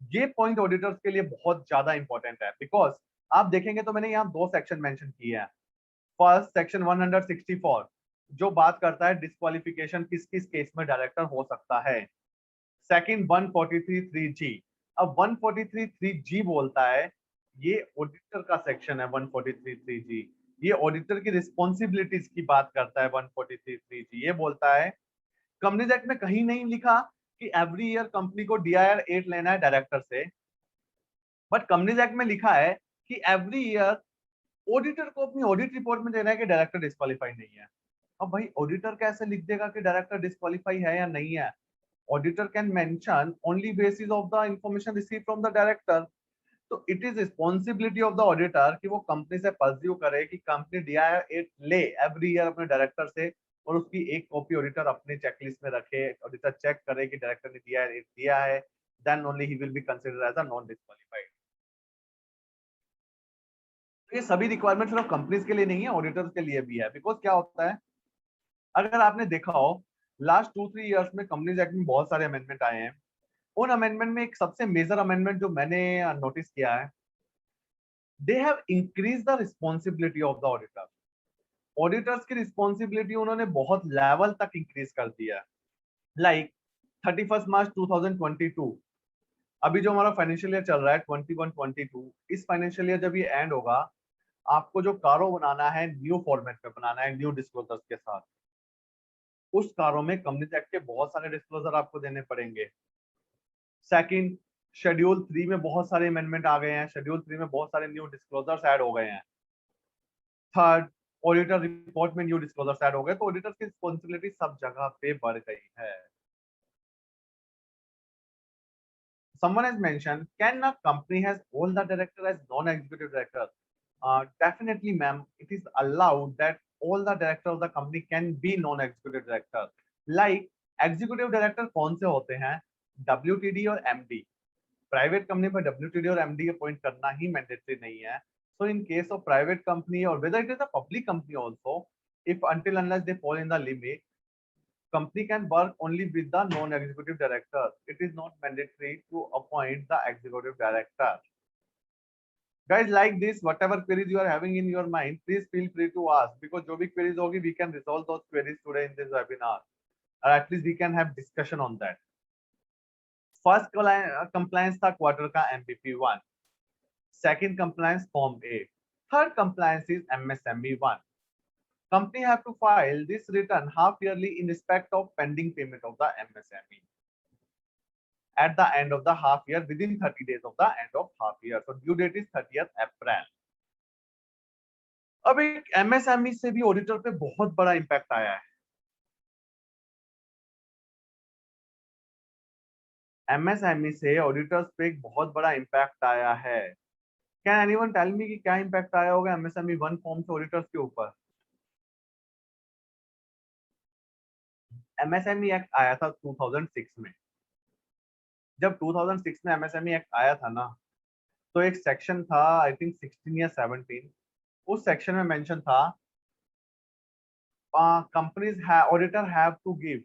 ये point auditors के लिए बहुत ज्यादा इंपॉर्टेंट है, बिकॉज आप देखेंगे तो मैंने यहाँ दो सेक्शन मेंशन किए हैं. फर्स्ट सेक्शन 164 जो बात करता है डिस्क्वालिफिकेशन किस किस केस में डायरेक्टर हो सकता है. Second 143(3)(g. अब 143(3)(g बोलता है, ये ऑडिटर का सेक्शन है. 143(3)(g ये ऑडिटर की रिस्पॉन्सिबिलिटीज की बात करता है. 143(3)(g ये बोलता है, कंपनीज एक्ट में कहीं नहीं लिखा कि एवरी ईयर कंपनी को DIR8 लेना है डायरेक्टर से, बट कंपनीज एक्ट में लिखा है कि एवरी ईयर ऑडिटर को अपनी ऑडिट रिपोर्ट में देना है कि डायरेक्टर डिस्क्वालीफाई नहीं है. अब भाई ऑडिटर कैसे लिख देगा कि डायरेक्टर डिस्क्वालीफाई है या नहीं है? Auditor can mention only basis of the information receive from the director. तो it is responsibility of the auditor कि वो कंपनी से परस्यू करे कि कंपनी DIR8 ले एवरी ईयर अपने डायरेक्टर से, और उसकी एक कॉपी ऑडिटर अपने चेकलिस्ट में रखे. ऑडिटर चेक करे कि डायरेक्टर ने DIR8 दिया है, then only he will be considered as a non disqualified. ये सभी रिक्वायरमेंट सिर्फ कंपनीज के लिए नहीं है, ऑडिटर्स के लिए भी है. बिकॉज क्या होता है, अगर आपने देखा हो लास्ट 2-3 इयर्स में कंपनीज एक्ट में बहुत सारे अमेंडमेंट आए हैं. उन अमेंडमेंट में एक सबसे मेजर अमेंडमेंट जो मैंने नोटिस किया है, they have increase the responsibility of the auditor. Auditors की रिस्पॉन्सिबिलिटी उन्होंने बहुत लेवल तक इंक्रीज कर दिया है. लाइक 31 मार्च 2022, अभी जो हमारा फाइनेंशियल ईयर चल रहा है 21-22, इस फाइनेंशियल ईयर जब ये एंड होगा, आपको जो कारो बनाना है न्यू फॉर्मेट में बनाना है, न्यू डिस्क्लोजर्स के साथ. उस कारो में कंपनीज एक्ट के बहुत सारे डिस्क्लोजर आपको देने पड़ेंगे. सेकंड, शेड्यूल 3 में बहुत सारे अमेंडमेंट आ गए हैं. शेड्यूल 3 में बहुत सारे न्यू डिस्क्लोजर्स ऐड हो गए हैं. थर्ड, ऑडिटर रिपोर्ट में न्यू डिस्क्लोजर्स ऐड हो गए. तो ऑडिटर्स की रिस्पॉन्सिबिलिटी सब जगह पे बढ़ गई है. Someone has mentioned, can a company has all the director as non-executive director? Definitely, ma'am. It is allowed that all the director of the company can be non-executive director. Like executive director कौन से होते हैं? WTD और MD. Private company पर WTD और MD appoint करना ही mandatory नहीं है. So in case of private company or whether it is a public company also, if until unless they fall in the limit, company can work only with the non-executive director. It is not mandatory to appoint the executive director. Guys, like this, whatever queries you are having in your mind, please feel free to ask, because जो भी queries होगी, we can resolve those queries today in this webinar, or at least we can have discussion on that. First compliance था quarter का MBP1. Second compliance Form A. Third compliance is MSME1. Company have to file this return half yearly in respect of pending payment of the MSME at the end of the half year, within 30 days of the end of half year. So due date is 30th April. अब एक MSME से भी auditor पे बहुत बड़ा impact आया है. MSME से ऑडिटर्स पे एक बहुत बड़ा इम्पैक्ट आया है. कैन एनीवन टेल मी कि क्या इम्पैक्ट आया होगा एमएसएमई 1 फॉर्म से ऑडिटर्स के ऊपर? एमएसएमई एक्ट आया था 2006 में। जब 2006 में एमएसएमई एक्ट आया था ना, तो एक सेक्शन था, आई थिंक 16 या 17, उस सेक्शन में मेंशन था companies auditor have to give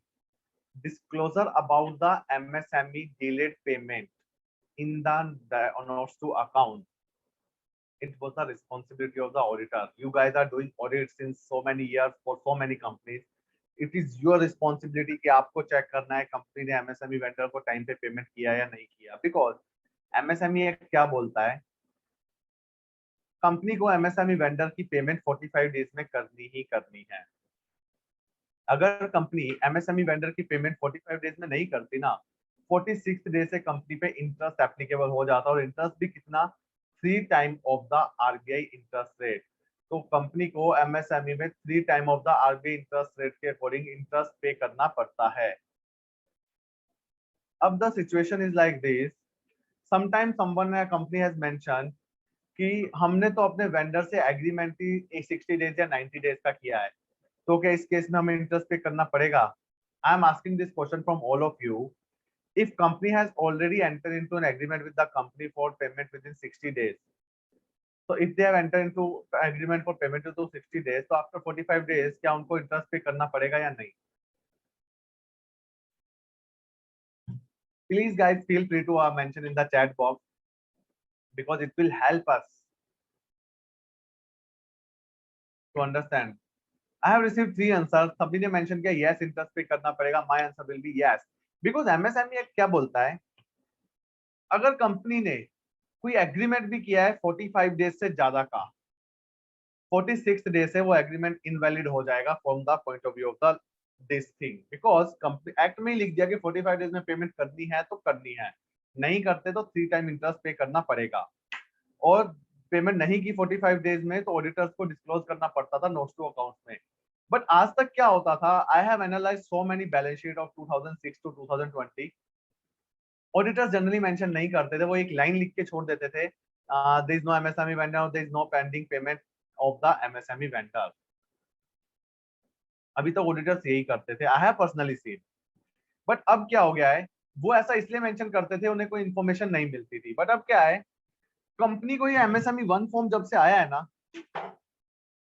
disclosure about the MSME delayed payment in the notes to account. It was the responsibility of the auditor. You guys are doing audits since so many years for so many companies. It is your responsibility कि आपको check करना है company ने MSME vendor को time पे payment किया या नहीं किया, बिकॉज एमएसएमई एक्ट क्या बोलता है, कंपनी को एमएसएमई वेंडर की पेमेंट 45 डेज में करनी ही करनी है। अगर कंपनी एमएसएमई वेंडर की पेमेंट 45 डेज में नहीं करती ना, 46 डे से कंपनी पे इंटरेस्ट एप्लीकेबल हो जाता है, और इंटरेस्ट भी कितना, 3 time of the RBI interest rate. तो कंपनी को एमएसएमई में 3 time of the RBI interest rate के अकॉर्डिंग इंटरेस्ट पे करना पड़ता है। अब the situation is like this, sometime someone company has mention कि हमने तो अपने वेंडर से एग्रीमेंट ही 60 डेज या 90 डेज का किया है, तो क्या इस केस में हमें इंटरेस्ट पे करना पड़ेगा? I am asking this question from all of you. If company has already entered into an agreement with the company for payment within 60 days, so if they have entered into agreement for payment to 60 days, so after 45 days क्या उनको interest पे करना पड़ेगा या नहीं? Please guys feel free to mention in the chat box because it will help us to understand. I have received 3 answers. सभी ने mention किया yes इंटरेस्ट पे करना पड़ेगा. My answer will be yes because MSME act क्या बोलता है, अगर कंपनी ने कोई एग्रीमेंट भी किया है 45 डेज से ज्यादा का, 46 डे से वो एग्रीमेंट इनवैलिड हो जाएगा from the point of view of the this thing, because company act में ही लिख दिया कि 45 डेज में पेमेंट करनी है तो करनी है, नहीं करते तो 3 टाइम इंटरेस्ट पे करना पड़ेगा। और पेमेंट नहीं की 45 डेज में तो ऑडिटर्स को डिस्क्लोज करना पड़ता था नोट्स टू अकाउंट्स में। बट आज तक क्या होता था, I have analysed so many balance sheet of 2006 to 2020, auditors generally mention नहीं करते थे, वो एक लाइन लिख के छोड़ देते थे, there is no MSME vendor, there is no pending payment of the MSME vendor. अभी तक ऑडिटर्स यही करते थे, I have personally seen. But अब क्या हो गया है, वो ऐसा इसलिए मेंशन करते थे उन्हें कोई इन्फॉर्मेशन नहीं मिलती थी, बट अब क्या है, कंपनी को ये एमएसएमई 1 फॉर्म जब से आया है ना,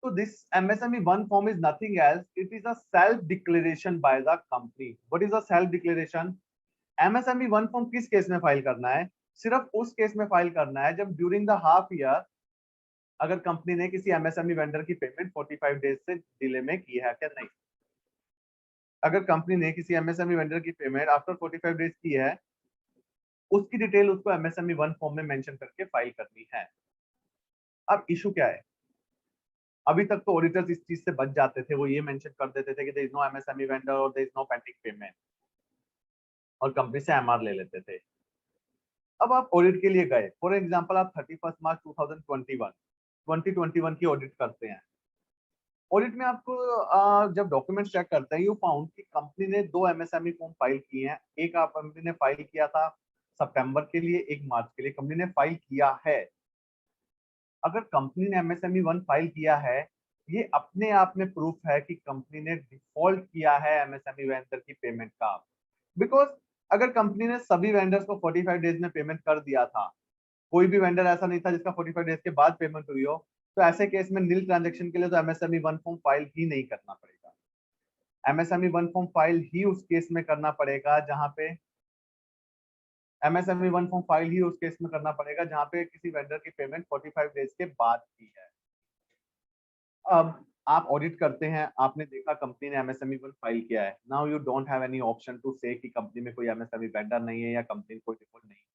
तो this MSME 1 form is nothing else, it is a self declaration by the company. What is a self declaration? MSME 1 form किस केस में फाइल करना है, सिर्फ उस केस में फाइल करना है जब ड्यूरिंग द हाफ ईयर अगर कंपनी ने किसी एमएसएमई वेंडर की पेमेंट 45 डेज से डिले में की है क्या नहीं। अगर कंपनी ने किसी एमएसएमई वेंडर की पेमेंट आफ्टर 45 डेज की है, उसकी डिटेल उसको एमएसएमई 1 फॉर्म में मेंशन करके फाइल करनी है। अब इशू क्या है, अभी तक तो ऑडिटर्स इस चीज से बच जाते थे, वो ये मेंशन कर देते थे कि there is no MSME vendor और there is no pending payment, और कंपनी से एमआर ले लेते थे। अब आप ऑडिट के लिए गए, फॉर एग्जांपल आप 31 मार्च 2021 की ऑडिट करते हैं। ऑडिट में आपको जब डॉक्यूमेंट चेक करते हैं, यू फाउंड कि कंपनी ने 2 एमएसएमई फॉर्म फाइल किए हैं, एक आप कंपनी ने फाइल किया था सितंबर के लिए, एक मार्च के लिए कंपनी ने फाइल किया है। अगर कंपनी ने एमएसएमई 1 फाइल किया है, ये अपने आप में प्रूफ है कि कंपनी ने डिफॉल्ट किया है एमएसएमई वेंडर की पेमेंट का, बिकॉज अगर कंपनी ने सभी वेंडर्स को 45 डेज में पेमेंट कर दिया था, कोई भी वेंडर ऐसा नहीं था जिसका 45 डेज के बाद पेमेंट हुई हो, तो ऐसे केस में नील ट्रांजैक्शन के लिए तो एमएसएमई 1 फॉर्म फाइल ही नहीं करना पड़ेगा। एमएसएमई 1 फॉर्म फाइल ही उस केस में करना पड़ेगा जहां पे एमएसएमई 1 फॉर्म फाइल ही उस केस में करना पड़ेगा जहां पे किसी वेंडर की पेमेंट 45 डेज के बाद की है। अब आप ऑडिट करते हैं, आपने देखा कंपनी ने एमएसएमई 1 फाइल किया है, now you don't have any option to say कि कंपनी में कोई एमएसएमई वेंडर नहीं है या कंपनी कोई डिफॉल्ट नहीं किया।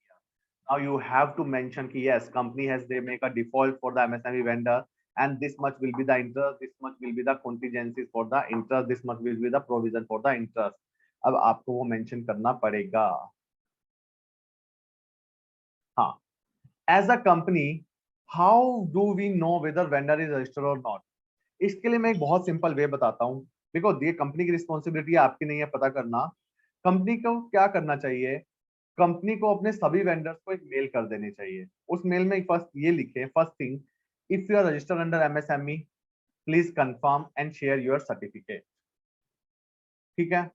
Now you have to mention कि yes, company has they make a default for the MSME vendor, and this much will be the interest, this much will be the contingencies for the interest, this much will be the provision for the interest. अब आपको वो mention करना पड़ेगा। हाँ, as a company, how do we know whether vendor is registered or not? इसके लिए मैं एक बहुत सिंपल वे बताता हूँ, बिकॉज ये कंपनी की रिस्पॉन्सिबिलिटी आपकी नहीं है पता करना। कंपनी को क्या करना चाहिए, कंपनी को अपने सभी वेंडर्स को एक मेल कर देनी चाहिए। उस मेल में फर्स्ट ये लिखे, first thing, if you are registered under MSME please confirm and share your certificate. ठीक है।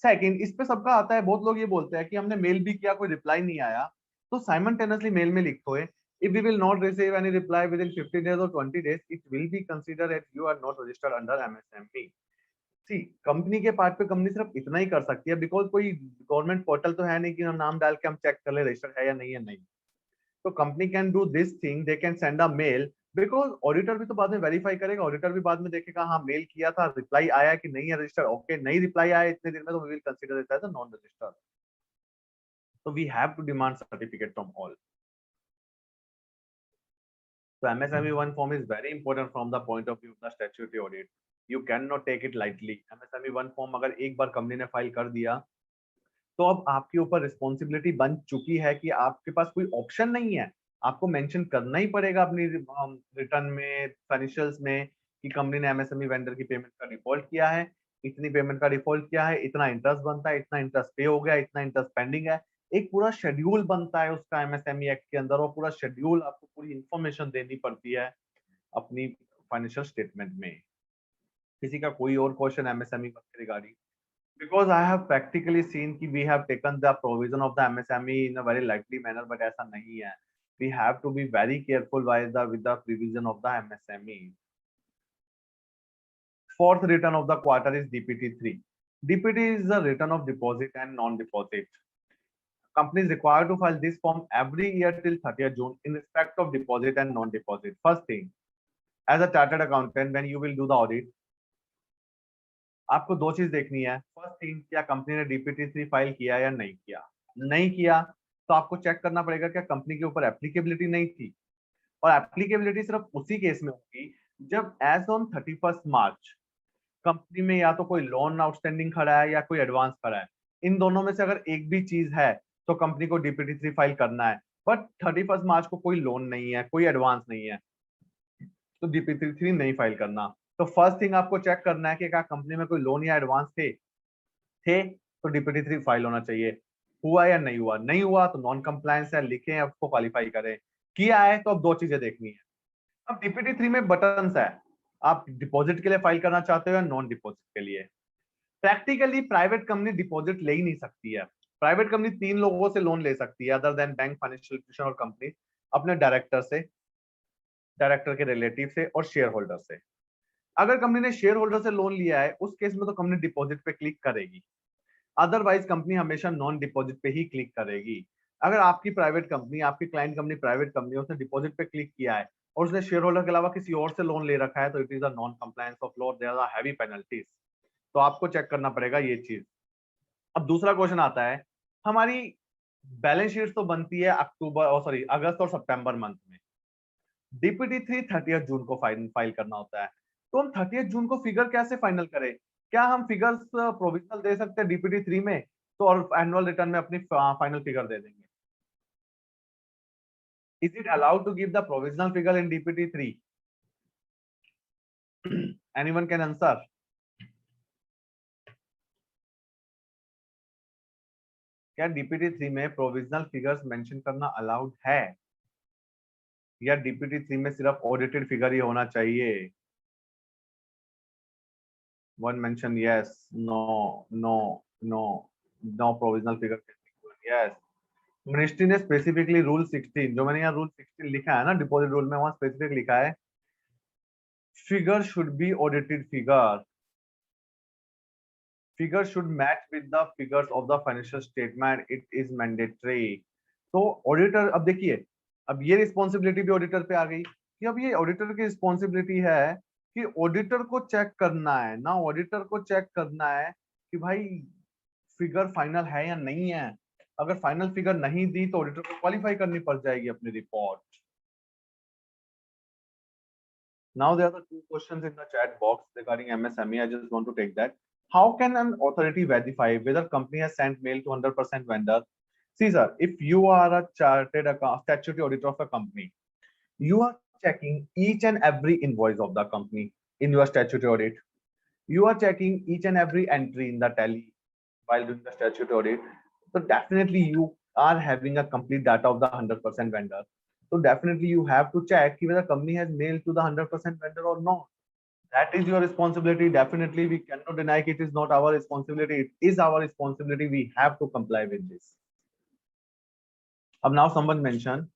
सेकंड, इस पे सबका आता है, बहुत लोग ये बोलते हैं कि हमने मेल भी किया, कोई रिप्लाई नहीं आया, तो साइमल्टेनियसली मेल में लिखो है, if we will not receive any reply within 15 days or 20 days, it will be considered that you are not registered under MSME। See, company के पार्ट पे कंपनी सिर्फ इतना ही कर सकती है, बिकॉज कोई गवर्नमेंट पोर्टल तो है नहीं कि हम नाम डाल के हम चेक कर ले रजिस्टर्ड है या नहीं है। नहीं, तो company can do this thing, they can send a mail, because auditor भी तो बाद में वेरीफाई करेगा, ऑडिटर भी बाद में देखेगा हाँ मेल किया था, रिप्लाई आया कि नहीं है रजिस्टर, ओके नहीं रिप्लाई आया इतने दिन में, तो we will consider it as a non registered. So we have to demand certificate from all. So MSME 1 form is very important from the point of view of the statutory audit. You cannot take it lightly. MSME 1 form अगर एक बार company ने file कर दिया, तो अब आपके ऊपर responsibility बन चुकी है कि आपके पास कोई ऑप्शन नहीं है, आपको मेंशन करना ही पड़ेगा अपनी रिटर्न में, फाइनेंशियल्स में, कि कंपनी ने एमएसएमई वेंडर की पेमेंट का डिफॉल्ट किया है, इतनी पेमेंट का डिफॉल्ट किया है, इतना इंटरेस्ट बनता है, इतना इंटरेस्ट पे हो गया, इतना इंटरेस्ट पेंडिंग है। एक पूरा शेड्यूल बनता है उसका एमएसएमई एक्ट के अंदर, और पूरा शेड्यूल आपको पूरी इंफॉर्मेशन देनी पड़ती है अपनी फाइनेंशियल स्टेटमेंट में। किसी का कोई और क्वेश्चन एमएसएमई के regarding? Because I have practically seen कि we have taken the provision of the MSME in a very lightly manner, but ऐसा नहीं है। We have to be very careful with the provision of the MSME. Fourth return of the quarter is DPT3. DPT is the return of deposit and non-deposit. Company is required to file this form every year till 30th June in respect of deposit and non-deposit. First thing, as a chartered accountant, when you will do the audit, आपको दो चीज देखनी है। First thing, क्या company ने DPT3 file किया या नहीं किया। नहीं किया तो आपको चेक करना पड़ेगा क्या कंपनी के ऊपर एप्लीकेबिलिटी नहीं थी, और एप्लीकेबिलिटी सिर्फ उसी केस में होगी जब एज ऑन 31 मार्च कंपनी में या तो कोई लोन आउटस्टैंडिंग खड़ा है या कोई एडवांस खड़ा है। इन दोनों में से अगर एक भी चीज है तो कंपनी को DPT3 फाइल करना है, बट 31 मार्च को कोई लोन नहीं है, कोई एडवांस नहीं है, तो DPT3 नहीं फाइल करना। तो फर्स्ट थिंग आपको चेक करना है कि क्या कंपनी में कोई लोन या एडवांस थे तो DPT3 फाइल होना चाहिए। हुआ या नहीं हुआ, नहीं हुआ तो नॉन कंप्लायंस है, लिखें, उसको क्वालिफाई करें। किया है तो अब दो चीजें देखनी है। अब DPT3 में बटन्स है, आप डिपॉजिट के लिए फाइल करना चाहते हो या नॉन डिपॉजिट के लिए। प्रैक्टिकली प्राइवेट कंपनी डिपॉजिट ले ही नहीं सकती है। प्राइवेट कंपनी 3 लोगों से लोन ले सकती है other than bank, financial institution और कंपनी, अपने डायरेक्टर से, डायरेक्टर के रिलेटिव से और शेयर होल्डर से। अगर कंपनी ने शेयर होल्डर से लोन लिया है उस केस में तो कंपनी डिपॉजिट पे क्लिक करेगी, अदरवाइज कंपनी हमेशा नॉन डिपॉजिट पे ही क्लिक करेगी। अगर आपकी प्राइवेट कंपनी, आपकी क्लाइंट कंपनी प्राइवेट कंपनी, उसने डिपॉजिट पे क्लिक किया है और उसने शेयर होल्डर के अलावा किसी और से लोन ले रखा है तो it is a non compliance of law, there are heavy penalties. तो आपको चेक करना पड़ेगा ये चीज। अब दूसरा क्वेश्चन आता है, हमारी बैलेंस शीट तो बनती है अगस्त और सितंबर मंथ में, DPT3 30 जून को फाइल करना होता है, तो हम 30 जून को फिगर कैसे फाइनल करें? क्या हम फिगर्स प्रोविजनल दे सकते हैं DPT3 में, तो और एनुअल रिटर्न में अपनी फाइनल फिगर दे देंगे? Is it allowed to give the provisional figure in DPT3? Anyone can answer? क्या DPT3 में प्रोविजनल फिगर्स मेंशन करना अलाउड है, या DPT3 में सिर्फ ऑडिटेड फिगर ही होना चाहिए? One mention yes, no, no, no, no provisional figure. Yes. Ministry ने स्पेसिफिकली रूल 16, जो मैंने यहाँ रूल 16 लिखा है ना डिपॉजिट रूल में, वहां स्पेसिफिक लिखा है figure should be audited figure, figure should match with the figures of the financial statement, it is mandatory. तो ऑडिटर, अब देखिए, अब ये रिस्पॉन्सिबिलिटी भी ऑडिटर पे आ गई कि अब ये ऑडिटर की रिस्पॉन्सिबिलिटी है कि ऑडिटर को चेक करना है ना, ऑडिटर को चेक करना है कि भाई फिगर फाइनल है या नहीं है। अगर फाइनल फिगर नहीं दी तो ऑडिटर को क्वालिफाई करनी पड़ जाएगी अपनी report. Now there are the two questions in the chat box regarding MSME. I just want to take that. How can an authority verify whether company has sent mail to 100% vendor? See sir, if you are a chartered statutory auditor of a company, you are checking each and every invoice of the company in your statutory audit. You are checking each and every entry in the tally while doing the statutory audit. So definitely you are having a complete data of the 100% vendor. So definitely you have to check whether the company has mailed to the 100% vendor or not. That is your responsibility. Definitely we cannot deny it is not our responsibility. It is our responsibility. We have to comply with this. Now someone mentioned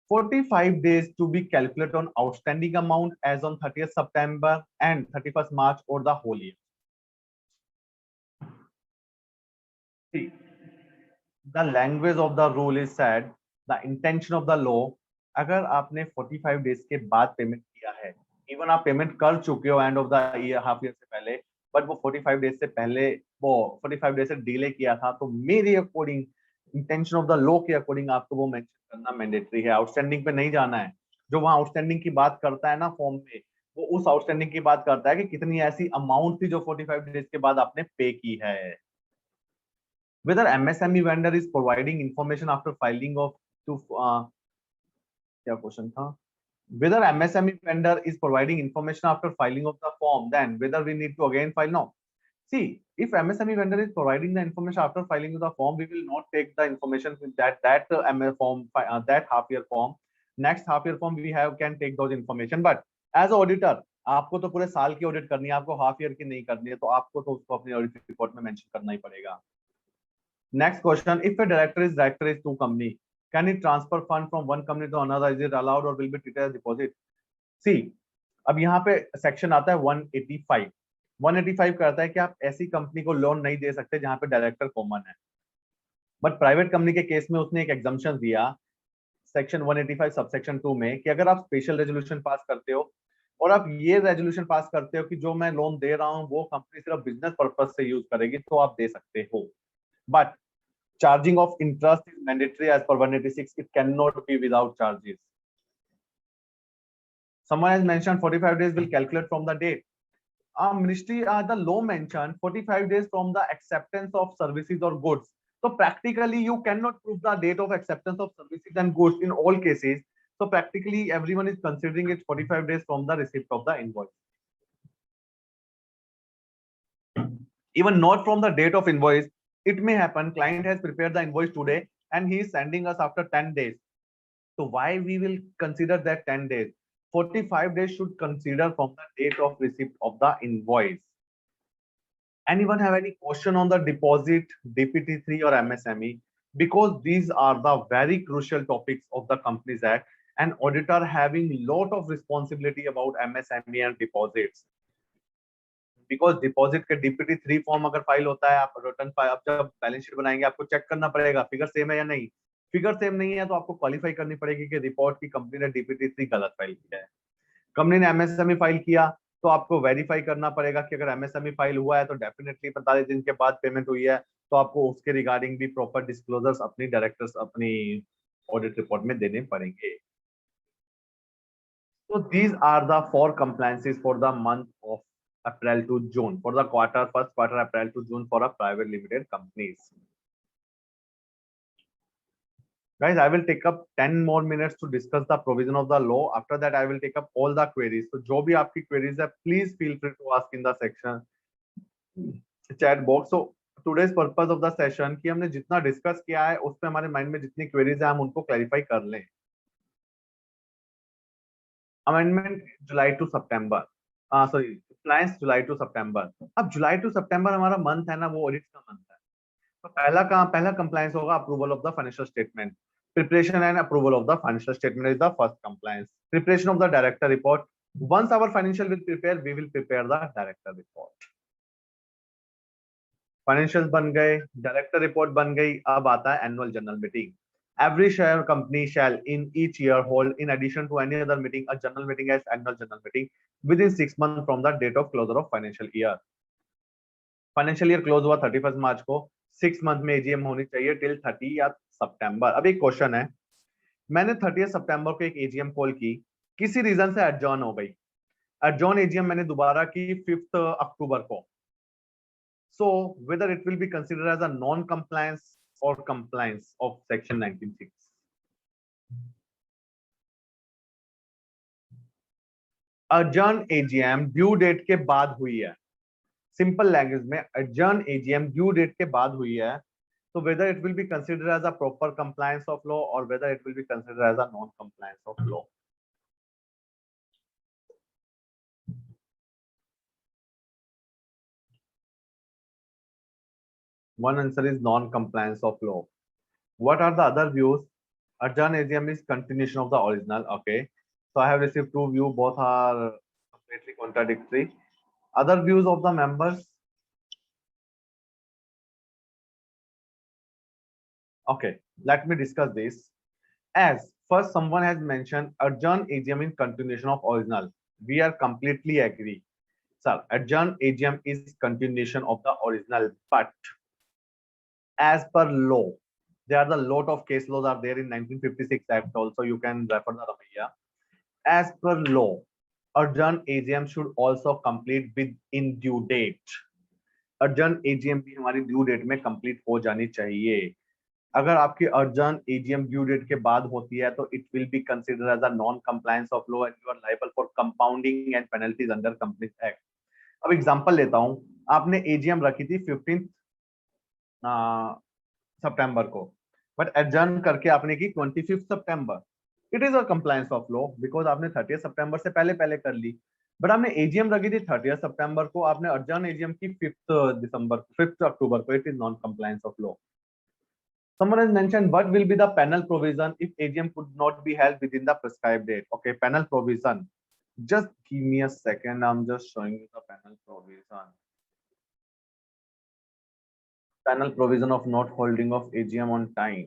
45 days to be calculated on outstanding amount as on 30th September and 31st March or the whole year. See, the language of the rule is said, the intention of the law, अगर आपने 45 days के बाद payment किया है, even आप payment कर चुके हो end of the year half year से पहले, बट वो 45 डेज से पहले वो 45 डेज से डिले किया था, तो मेरे according intention of the law के अकॉर्डिंग आपको वो मेंशन करना मैंडेटरी है. आउटस्टैंडिंग पे नहीं जाना है. जो वहां आउटस्टैंडिंग की बात करता है ना फॉर्म में, वो उस आउटस्टैंडिंग की बात करता है कि कितनी ऐसी अमाउंट थी जो 45 डेज के बाद आपने पे की है. Whether MSME vendor is providing information after filing of क्या क्वेश्चन था? Whether MSME vendor is providing information after filing of the form, then whether we need to again file? No. See, if MSME vendor is providing the information after filing of the form, we will not take the information with that ML form, that half year form. Next half year form we can take those information. But as auditor, आपको तो पूरे साल की audit करनी है, आपको half year की नहीं करनी है, तो आपको तो उसको अपनी ऑडिट रिपोर्ट में मेंशन करना ही पड़ेगा. Next question, if a director is two company, can he transfer fund from one company to another? Is it allowed or will be treated as deposit? See, अब यहाँ पे सेक्शन आता है 185. 185 कहता है कि आप ऐसी कंपनी को लोन नहीं दे सकते जहां पे डायरेक्टर कॉमन है. बट प्राइवेट कंपनी के केस में उसने एक एग्जम्पशन दिया सेक्शन 185 सबसेक्शन 2 में कि अगर आप स्पेशल रेजोल्यूशन पास करते हो और आप ये रेजोल्यूशन पास करते हो कि जो मैं लोन दे रहा हूँ वो कंपनी सिर्फ बिजनेस पर्पज से यूज करेगी, तो आप दे सकते हो. But charging of interest is mandatory as per 186. It cannot be without charges. Someone has mentioned 45 days will calculate from the date. Ministry, the law mentioned 45 days from the acceptance of services or goods. So practically you cannot prove the date of acceptance of services and goods in all cases. So practically everyone is considering it 45 days from the receipt of the invoice. Even not from the date of invoice, it may happen client has prepared the invoice today and he is sending us after 10 days. So why we will consider that 10 days? 45 days should consider from the date of receipt of the invoice. Anyone have any question on the deposit, DPT3 or MSME? Because these are the very crucial topics of the Companies Act, and auditor having lot of responsibility about MSME and deposits. Because deposit के DPT 3 form अगर file होता है, आप return आप जब balance sheet बनाएंगे आपको check करना पड़ेगा फिगर सेम है या नहीं. फिगर सेम नहीं है तो आपको क्वालिफाई करनी पड़ेगी कि रिपोर्ट की कंपनी ने डीपीटी 3 गलत फाइल किया है. कंपनी ने एमएसएमई फाइल किया तो आपको वेरीफाई करना पड़ेगा कि अगर एमएसएमई फाइल हुआ है तो डेफिनेटली 45 दिन के बाद पेमेंट हुई है, तो आपको उसके रिगार्डिंग भी प्रॉपर डिस्क्लोजर्स अपनी डायरेक्टर्स अपनी ऑडिट रिपोर्ट में देने पड़ेंगे. So these are the 4 compliances for the month of April to June, for the first quarter April to June for a private limited companies. Guys, I will take up 10 more minutes to discuss the provision of the law. After that, I will take up all the queries. So जो भी आपकी queries है, please feel free to ask in the section chat box. So today's purpose of the session कि हमने जितना discuss किया है उस पे हमारे माइंड में जितनी क्वेरीज है हम उनको क्लैरिफाई कर लें. Amendment July to September, sorry compliance July to September. अब जुलाई टू सितंबर हमारा मंथ है ना, वो ऑडिट का मंथ है. तो पहला कंप्लायंस होगा approval of the financial statement. Preparation and approval of the financial statement is the first compliance. Preparation of the director report. Once our financial will prepare, we will prepare the director report. Financial बन गए, director report बन गई, अब आता है annual general meeting. Every share company shall in each year hold, in addition to any other meeting, a general meeting as annual general meeting within 6 months from the date of closure of financial year. Financial year close हुआ 31st मार्च को, 6 month में AGM होनी चाहिए till 30 सितंबर. अब एक question है, मैंने 30 सितंबर को एक एजीएम कॉल की, किसी रीजन से एडजॉर्न हो गई. एडजॉर्न एजीएम मैंने दोबारा की 5 अक्टूबर को. So whether it will be considered as a non-compliance or compliance of section 19(6). adjourn AGM due date के बाद हुई है. सिंपल लैंग्वेज में adjourn AGM ड्यू डेट के बाद हुई है. So whether it will be considered as a proper compliance of law or whether it will be considered as a non-compliance of law. One answer is non-compliance of law. What are the other views? Adjourn AGM is continuation of the original. Okay. So I have received two views. Both are completely contradictory. Other views of the members. Okay. Let me discuss this. As first someone has mentioned adjourn AGM in continuation of original. We are completely agree. Sir, adjourn AGM is continuation of the original, but as per law, there are a lot of case laws are there in 1956 Act also. You can refer the Ramaiya. As per law, adjourn AGM should also complete within due date. adjourn AGM भी हमारी due date में complete हो जानी चाहिए. अगर आपकी adjourn AGM due date के बाद होती है तो it will be considered as a non-compliance of law and you are liable for compounding and penalties under Companies Act. अब एग्जांपल लेता हूं, आपने AGM रखी थी 15 सितंबर को, बट एडजर्न करके आपने की 25 सितंबर. It is a compliance of law because आपने 30 सितंबर से पहले पहले कर ली. बट आपने एजीएम रखी थी 30 सितंबर को, आपने एडजर्न एजीएम की 5 अक्टूबर को. It is non compliance of law. Someone has mentioned what will be the penal provision if AGM could not be held within the prescribed date. Okay, penal provision. Just give me a second. I'm just showing you the penal provision. Penal provision of not holding of AGM on time.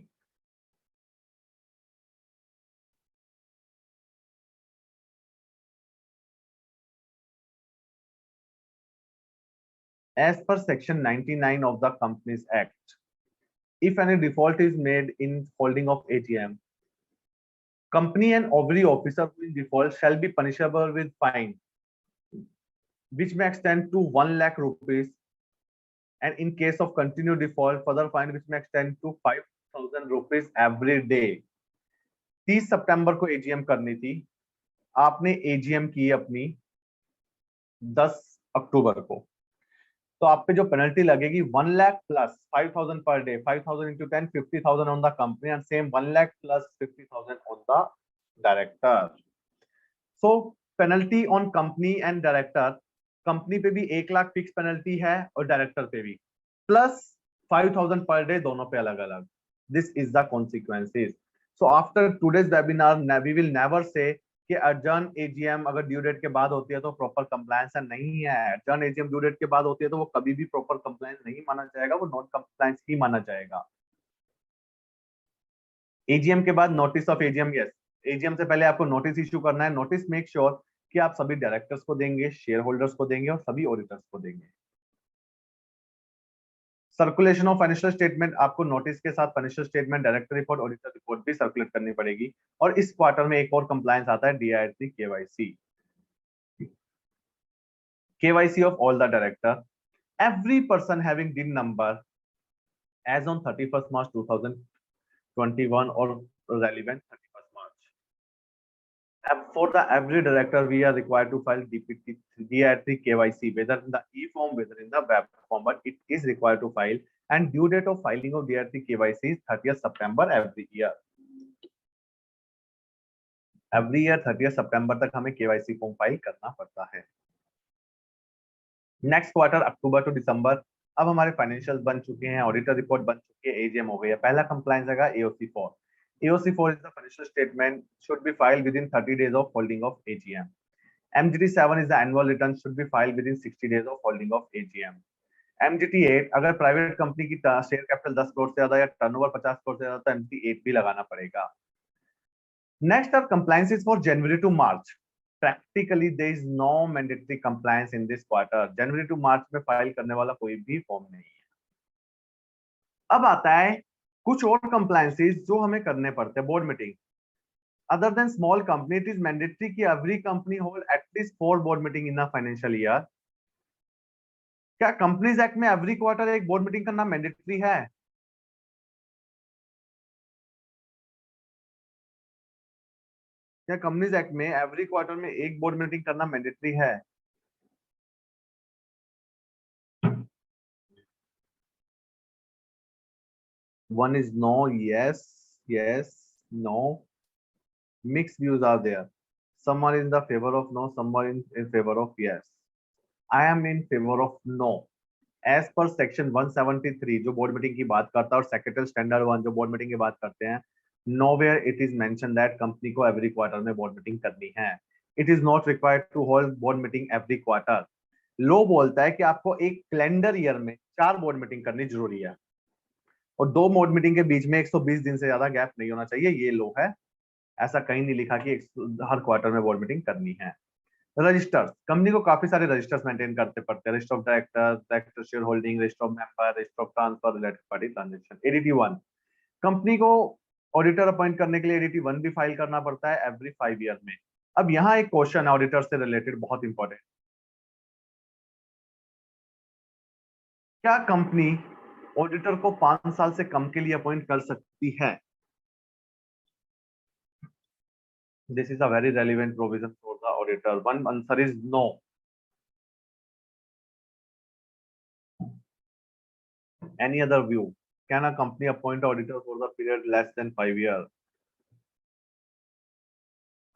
As per section 99 of the Companies Act, if any default is made in holding of AGM, company and every officer who is default shall be punishable with fine, which may extend to 1 lakh rupees, and in case of continued default, further fine which may extend to 5,000 rupees every day. 30 सितंबर को AGM करनी थी, आपने AGM की अपनी 10 अक्टूबर को, तो आप पे जो पेनल्टी लगेगी 1 lakh plus 5,000 per day, 5,000 into 10, 50,000 on the company and same 1 lakh plus 50,000 on the director. So penalty on company and director, company पे भी 1 लाख फिक्स पेनल्टी है और डायरेक्टर पे भी प्लस 5,000 पर डे, दोनों पे अलग अलग. This is the consequences. So after today's webinar we will never say कि adjourn AGM अगर ड्यू डेट के बाद होती है तो प्रॉपर कंप्लायंस नहीं है. adjourn AGM ड्यू डेट के बाद होती है तो वो कभी भी प्रॉपर कंप्लायंस नहीं माना जाएगा, वो नॉन कंप्लायंस ही माना जाएगा. AGM के बाद notice of AGM. Yes, AGM से पहले आपको नोटिस इश्यू करना है. नोटिस मेक श्योर कि आप सभी डायरेक्टर्स को देंगे, शेयर होल्डर्स को देंगे और सभी ऑडिटर्स को देंगे. सर्कुलेशन ऑफ फाइनेंशियल स्टेटमेंट, आपको नोटिस के साथ financial statement, director report, auditor report भी सर्कुलेट करनी पड़ेगी. और इस क्वार्टर में एक और कंप्लायंस आता है, DIT KYC. KYC of all the director, every person having DIN number as on 31st March 2021 or relevant 31st March. For the every director, we are required to file DIT KYC, whether in the e-form, whether in the web form, but it is required to file. And due date of filing of DIT KYC is 30th September every year. Every year 30th September तक हमें KYC form file करना पड़ता है. Next quarter October to दिसंबर, अब हमारे financial बन चुके हैं, ऑडिटर रिपोर्ट बन चुकी है, AGM हो गई है. पहला कंप्लायंस आएगा AOC4. AOC4 is the financial statement should be filed within 30 days of holding of AGM. MGT7 is the annual return should be filed within 60 days of holding of AGM. MGT8, अगर private company की share capital 10 crore से ज्यादा या turnover 50 crore से ज्यादा तो MGT8 भी लगाना पड़ेगा. Next are compliances for January to March. Practically there is no mandatory compliance in this quarter. January to March में फाइल करने वाला कोई भी फॉर्म नहीं है. अब आता है कुछ और कंप्लायंसेस जो हमें करने पड़ते हैं. Board meeting, other than small company it is mandatory कि every company hold at least 4 board meeting in a financial year. क्या कंपनीज एक्ट में एवरी क्वार्टर एक बोर्ड मीटिंग करना मैंडेटरी है? क्या कंपनीज एक्ट में एवरी क्वार्टर में एक बोर्ड मीटिंग करना मैंडेटरी है? One is no, yes, yes, no. Mixed views are there. Some are in the favor of no, some are in favor of yes. I am in favor of no. As per section 173 जो board meeting की बात करता है और secretary standard 1 जो board meeting की बात करते हैं, nowhere it is mentioned that company को एवरी क्वार्टर में बोर्ड मीटिंग करनी है. It is not required to hold board meeting every quarter. लो बोलता है कि आपको एक कैलेंडर ईयर में 4 बोर्ड मीटिंग करनी जरूरी है और 2 बोर्ड मीटिंग के बीच में 120 दिन से ज्यादा गैप नहीं होना चाहिए. ये लो है. ऐसा कहीं नहीं लिखा कि हर क्वार्टर में बोर्ड मीटिंग करनी है. रजिस्टर्स, कंपनी को काफी सारे रजिस्टर्स मेंटेन करते पड़ते हैं. Register of director, director share holding, register of member, register of transfer, related party transaction. ADT 1, company को ऑडिटर अपॉइंट करने के लिए एडीटी 1 भी फाइल करना पड़ता है एवरी 5 ईयर में. अब यहाँ एक क्वेश्चन ऑडिटर से रिलेटेड बहुत इंपॉर्टेंट. क्या कंपनी ऑडिटर को 5 साल से कम के लिए अपॉइंट कर सकती है? This is a very relevant provision for the auditor. One answer is no. Any other view? Can a company appoint auditor for the period less than 5 years?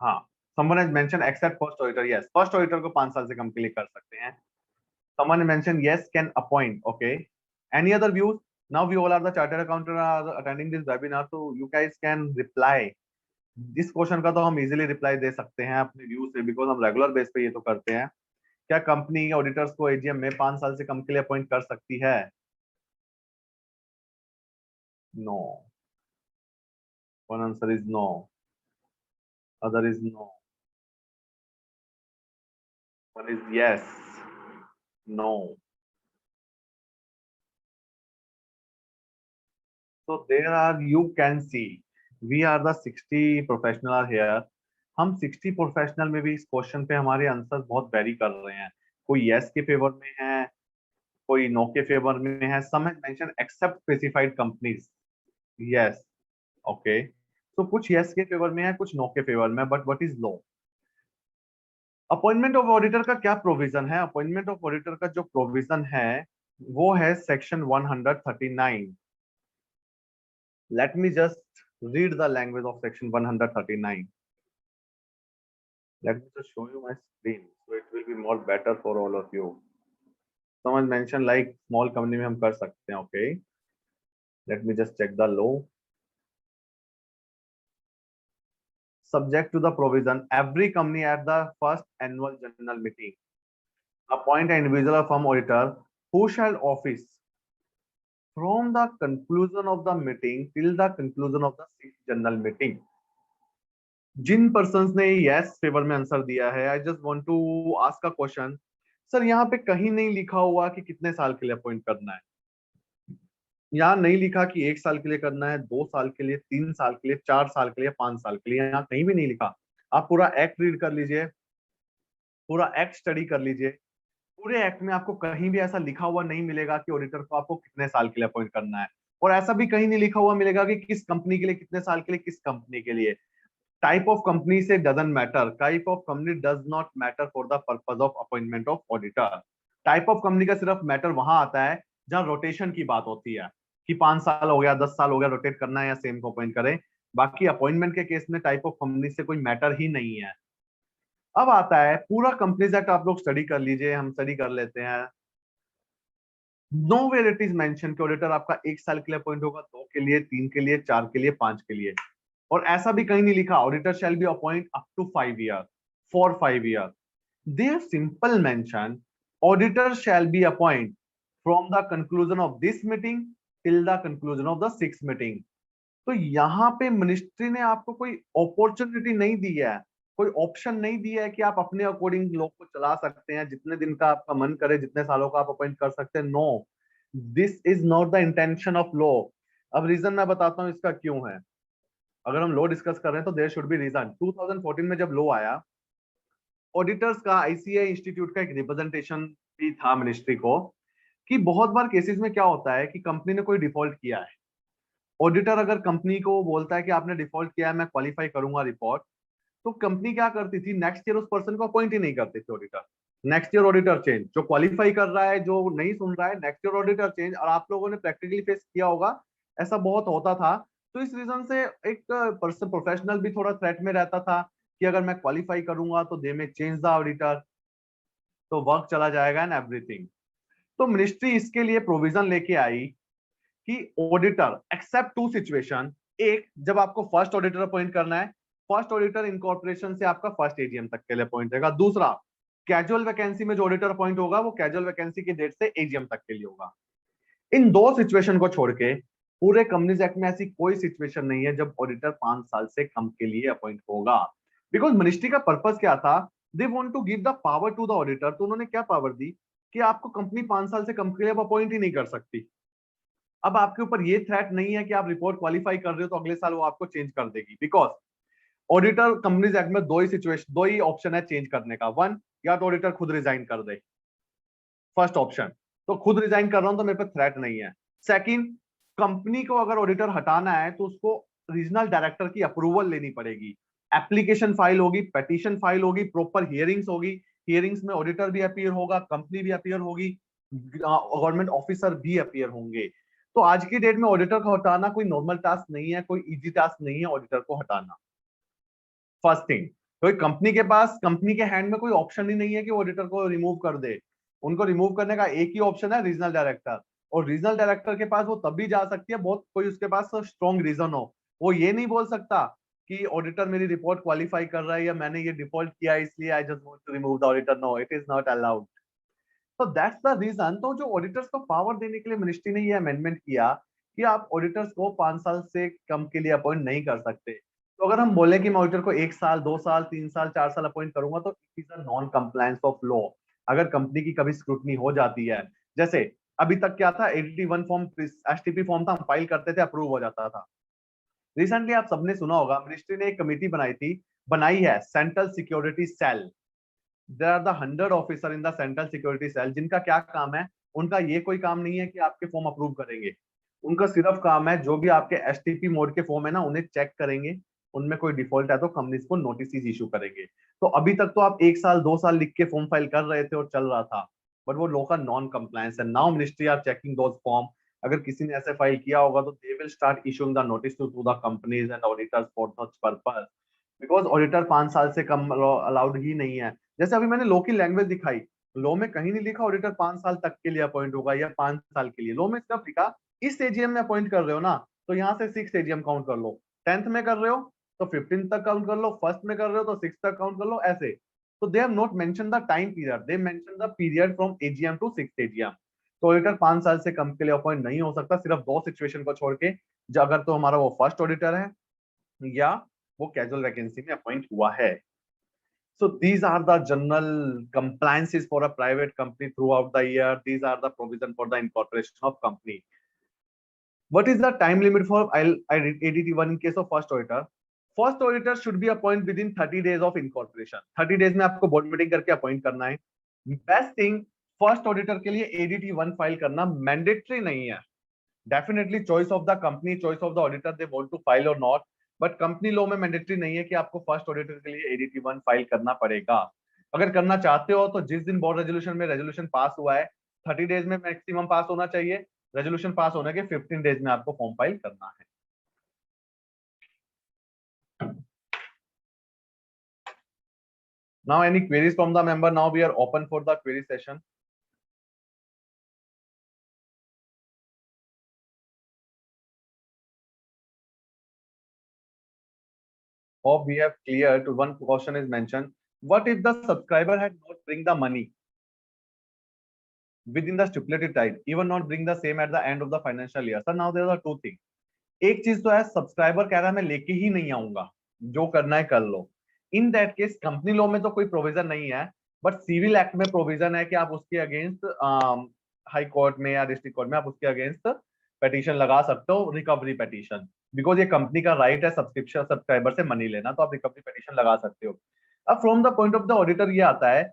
हाँ. Someone has mentioned except first auditor. Yes, first auditor को 5 साल से कम के लिए कर सकते हैं. Someone mentioned yes, can appoint. Okay. Any other views? Now we all are the chartered accountant are attending this webinar, so you guys can reply. इस question का तो हम इजीली रिप्लाई दे सकते हैं अपने व्यू से, बिकॉज हम रेगुलर बेस पे ये तो करते हैं. क्या कंपनी ऑडिटर्स को एजीएम में 5 साल से कम के लिए अपॉइंट कर सकती है? No. One answer is no. Other is no. One is yes. No. So there are, you can see, we are the 60 professional are here. हम 60 प्रोफेशनल में भी इस क्वेश्चन पे हमारे आंसर बहुत वेरी कर रहे हैं. कोई यस के फेवर में है, कोई नो के फेवर में है. Some has mention except specified companies. Yes. Okay. तो कुछ यस के फेवर में है, कुछ नो के फेवर में. But what is low? Appointment of auditor का क्या प्रोविजन है? अपॉइंटमेंट ऑफ ऑडिटर का जो प्रोविजन है वो है section 139. Let me just read the language of section 139. Let me just show you my screen, so it will be more better for all of you. Someone mentioned like small company में हम कर सकते हैं. Okay. Let me just check the law. Subject to the provision, every company at the first annual general meeting appoint an individual firm auditor who shall office from the conclusion of the meeting till the conclusion of the sixth general meeting. जिन persons ने yes favour में answer दिया है, I just want to ask a question. Sir यहाँ पे कहीं नहीं लिखा हुआ कि कितने साल के लिए अपॉइंट करना है. यहाँ नहीं लिखा कि 1 साल के लिए करना है, 2 साल के लिए, 3 साल के लिए, 4 साल के लिए, 5 साल के लिए. यहाँ कहीं भी नहीं लिखा. आप पूरा एक्ट रीड कर लीजिए, पूरा एक्ट स्टडी कर लीजिए. पूरे एक्ट में आपको कहीं भी ऐसा लिखा हुआ नहीं मिलेगा कि ऑडिटर को आपको कितने साल के लिए अपॉइंट करना है. और ऐसा भी कहीं नहीं लिखा हुआ मिलेगा कि किस कंपनी के लिए कितने साल के लिए, किस कंपनी के लिए. टाइप ऑफ कंपनी से doesn't matter. Type of company does not matter for the purpose of appointment of auditor. Type of company का सिर्फ मैटर वहां आता है जहां रोटेशन की बात होती है कि 5 साल हो गया, 10 साल हो गया, रोटेट करना है या सेम को अपॉइंट करें. बाकी अपॉइंटमेंट के केस में टाइप ऑफ कंपनी से कोई मैटर ही नहीं है. अब आता है पूरा कंपनीज एक्ट. आप लोग स्टडी कर लीजिए, हम स्टडी कर लेते हैं. Nowhere it is mention कि ऑडिटर आपका 1 साल के लिए अपॉइंट होगा, 2 के लिए, 3 के लिए, 4 के लिए, 5 के लिए. और ऐसा भी कहीं नहीं लिखा auditor shall be appoint up to 5 year, for 5 year. There simple mention auditor shall be appoint from the conclusion of this meeting till the conclusion of the 6th meeting. तो यहाँ पे मिनिस्ट्री ने आपको कोई अपॉर्चुनिटी नहीं दी है, कोई option नहीं दिया है कि आप अपने अकॉर्डिंग लॉ को चला सकते हैं, जितने दिन का आपका मन करे, जितने सालों का आप अपॉइंट कर सकते हैं. No, this is not the intention of law. अब रीजन मैं बताता हूँ इसका क्यों है. अगर हम लॉ डिस्कस कर रहे हैं तो देयर शुड बी रीजन. 2014 में जब लॉ आया, ऑडिटर्स का आईसीए इंस्टीट्यूट का एक रिप्रेजेंटेशन भी था मिनिस्ट्री को कि बहुत बार केसेस में क्या होता है कि कंपनी ने कोई डिफॉल्ट किया है. ऑडिटर अगर कंपनी को बोलता है कि आपने डिफॉल्ट किया है, मैं क्वालिफाई करूंगा रिपोर्ट, तो कंपनी क्या करती थी, नेक्स्ट ईयर उस पर्सन को अपॉइंट ही नहीं करते थे auditor. Next year auditor change. जो क्वालिफाई कर रहा है, जो नहीं सुन रहा है, नेक्स्ट ईयर ऑडिटर चेंज. और आप लोगों ने प्रैक्टिकली फेस किया होगा ऐसा बहुत होता था। तो इस रीजन से एक पर्सन प्रोफेशनल भी थोड़ा थ्रेट में रहता था कि अगर मैं क्वालिफाई करूंगा तो दे में चेंज द ऑडिटर, तो वर्क चला जाएगा एंड एवरीथिंग। तो मिनिस्ट्री इसके लिए प्रोविजन लेके आई कि ऑडिटर एक्सेप्ट टू सिचुएशन, एक जब आपको फर्स्ट ऑडिटर अपॉइंट करना है, फर्स्ट ऑडिटर इनकॉर्पोरेशन से आपका फर्स्ट एजीएम तक के लिए अपॉइंट रहेगा। दूसरा, कैजुअल वैकेंसी में जो ऑडिटर अपॉइंट होगा वो कैजुअल वैकेंसी की डेट से एजीएम तक के लिए होगा। इन दो सिचुएशन को छोड़ के पूरे कंपनीज एक्ट में ऐसी कोई सिचुएशन नहीं है जब ऑडिटर 5 साल से कम के लिए अपॉइंट होगा। बिकॉज मिनिस्ट्री का पर्पस क्या था, they want to give the power to the auditor. तो उन्होंने क्या पावर दी कि आपको कंपनी 5 साल से कम के लिए अपॉइंट ही नहीं कर सकती। अब आपके ऊपर ये थ्रेट नहीं है कि आप रिपोर्ट क्वालिफाई कर रहे हो तो अगले साल वो आपको चेंज कर देगी। बिकॉज ऑडिटर कंपनीज एक्ट में दो ही सिचुएशन, दो ही ऑप्शन है चेंज करने का। वन, या तो ऑडिटर खुद रिजाइन कर दे, फर्स्ट ऑप्शन, तो खुद रिजाइन कर रहा हूं तो मेरे पे थ्रेट नहीं है। सेकंड, कंपनी को अगर ऑडिटर हटाना है तो उसको रीजनल डायरेक्टर की अप्रूवल लेनी पड़ेगी, एप्लीकेशन फाइल होगी, पेटिशन फाइल होगी, प्रॉपर हियरिंग्स होगी। हियरिंग्स में ऑडिटर भी अपीयर होगा, कंपनी भी अपीयर होगी, गवर्नमेंट ऑफिसर भी अपीयर होंगे। तो आज की डेट में ऑडिटर को हटाना कोई नॉर्मल टास्क नहीं है, कोई इजी टास्क नहीं है ऑडिटर को हटाना। फर्स्ट थिंग, कोई कंपनी के पास, कंपनी के हैंड में कोई ऑप्शन ही नहीं है कि ऑडिटर को रिमूव कर दे। उनको रिमूव करने का एक ही ऑप्शन है, रीजनल डायरेक्टर। और रीजनल डायरेक्टर के पास वो तब भी जा सकती है बहुत कोई उसके पास स्ट्रॉन्ग रीजन हो। वो ये नहीं बोल सकता कि ऑडिटर मेरी रिपोर्ट क्वालिफाई कर रहा है या मैंने ये डिफॉल्ट किया इसलिए I just want to remove the auditor. No, it is not allowed. तो दैट्स द रीजन। तो जो ऑडिटर्स को पावर देने के लिए मिनिस्ट्री ने ये अमेंडमेंट किया कि आप ऑडिटर्स को 5 साल से कम के लिए अपॉइंट नहीं कर सकते। तो अगर हम बोले कि मैं ऑडिटर को 1 साल, 2 साल, 3 साल, 4 साल अपॉइंट करूंगा तो it is a non compliance of law. अगर कंपनी की कभी स्क्रूटनी हो जाती है, जैसे अभी तक क्या था, एडीटी 1 फॉर्म, एसटीपी फॉर्म था, हम फाइल करते थे, अप्रूव हो जाता था। रिसेंटली आप सबने सुना होगा मिनिस्ट्री ने एक कमेटी बनाई है, central security cell. There are the 100 officer in the central security cell, जिनका क्या काम है, उनका ये कोई काम नहीं है कि आपके फॉर्म अप्रूव करेंगे। उनका सिर्फ काम है जो भी आपके एसटीपी मोड के फॉर्म है ना, उन्हें चेक करेंगे, उनमें कोई डिफॉल्ट है तो कंपनीज को नोटिस इशू करेंगे। तो अभी तक तो आप 1 साल 2 साल लिख के फॉर्म फाइल कर रहे थे और चल रहा था, बट वो लॉ का नॉन कंप्लायंस है। Now ministry are checking those form. अगर किसी ने ऐसे फाइल किया होगा तो they will start issuing the notice to the companies and auditors for such purpose. Because auditor 5 साल से कम अलाउड ही नहीं है। जैसे अभी मैंने लॉ की लैंग्वेज दिखाई, लॉ में कहीं नहीं लिखा ऑडिटर 5 साल तक के लिए अपॉइंट होगा या 5 साल के लिए। लॉ में सिर्फ लिखा इस एजीएम में अपॉइंट कर रहे हो ना, तो यहाँ से 6 एजीएम काउंट कर लो, 10th में कर रहे हो तो 15 तक काउंट कर लो, फर्स्ट में कर रहे हो तो 6 तक काउंट कर लो, ऐसे। तो they have not mention the time period, they mention the period from AGM to 6th AGM. तो ऑडिटर 5 साल से कम के लिए अपॉइंट नहीं हो सकता, सिर्फ दो सिचुएशन को छोड़ के, जो अगर तो हमारा वो फर्स्ट ऑडिटर है या वो कैजुअल वैकेंसी में अपॉइंट हुआ है। So these are the general compliances for a private company throughout the year. These are the provision for the incorporation of company. What is the time limit for ADT1 in case of first auditor? First auditor should be appointed within 30 days of incorporation. 30 days में आपको board meeting करके appoint करना है। Best thing, first auditor के लिए ADT1 file करना mandatory नहीं है। Definitely choice of the company, choice of the auditor, they want to file और नॉट, बट कंपनी लॉ में मैंडेटरी नहीं है कि आपको फर्स्ट ऑडिटर के लिए ADT1 फाइल करना पड़ेगा। अगर करना चाहते हो तो जिस दिन बोर्ड रेजोल्यूशन में रेजोल्यूशन पास हुआ है, 30 डेज में मैक्सिमम पास होना चाहिए, रेजोल्यूशन पास होने के 15 डेज में आपको फॉर्म फाइल करना है। Now any queries from the member? Now we are open for the query session. Hope we have cleared. One question is mentioned. What if the subscriber had not bring the money within the stipulated time, even not bring the same at the end of the financial year? So now there are two things. एक चीज तो है, subscriber कह रहा है मैं लेके ही नहीं आऊंगा, जो करना है कर लो। In that case company law में तो कोई प्रोविजन नहीं है, बट सिविल एक्ट में प्रोविजन है कि आप उसके अगेंस्ट हाई कोर्ट में या डिस्ट्रिक्ट कोर्ट में आप उसके अगेंस्ट पिटीशन लगा सकते हो, रिकवरी पिटीशन। बिकॉज ये कंपनी का राइट है सब्सक्रिप्शन सब्सक्राइबर से मनी लेना, तो आप रिकवरी पिटीशन लगा सकते हो। अब from the point of the auditor ये आता है,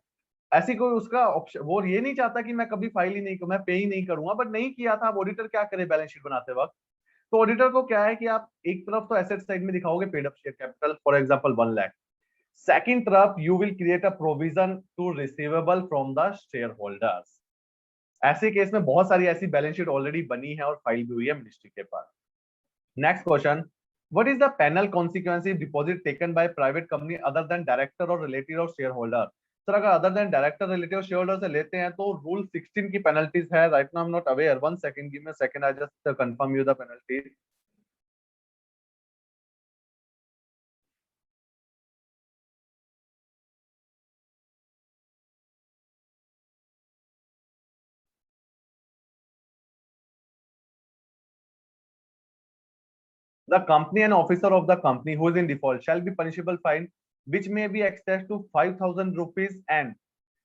ऐसी कोई उसका ऑप्शन, वो ये नहीं चाहता कि मैं कभी फाइल ही नहीं करूँ, मैं पे ही नहीं करूंगा, बट नहीं किया था। अब ऑडिटर क्या करे बैलेंस शीट बनाते वक्त? तो ऑडिटर को क्या है कि आप एक तरफ तो एसेट साइड में दिखाओगे paid up share capital, for example 1 lakh. Second तरफ you will create a provision to receivable from the shareholders. ऐसे केस में बहुत सारी ऐसी बैलेंस शीट ऑलरेडी बनी है और फाइल भी हुई है मिनिस्ट्री के पास। Next question. What is the penal consequence if deposit taken by private company other than director or relative or shareholder? Sir अगर other then director relative shareholder से लेते हैं तो रूल 16 की पेनल्टीज है. Right now I am not aware. 1 second, give me a second. I just confirm you the penalties. The company and officer of the company who is in default shall be punishable fine which may be excess to 5,000 rupees and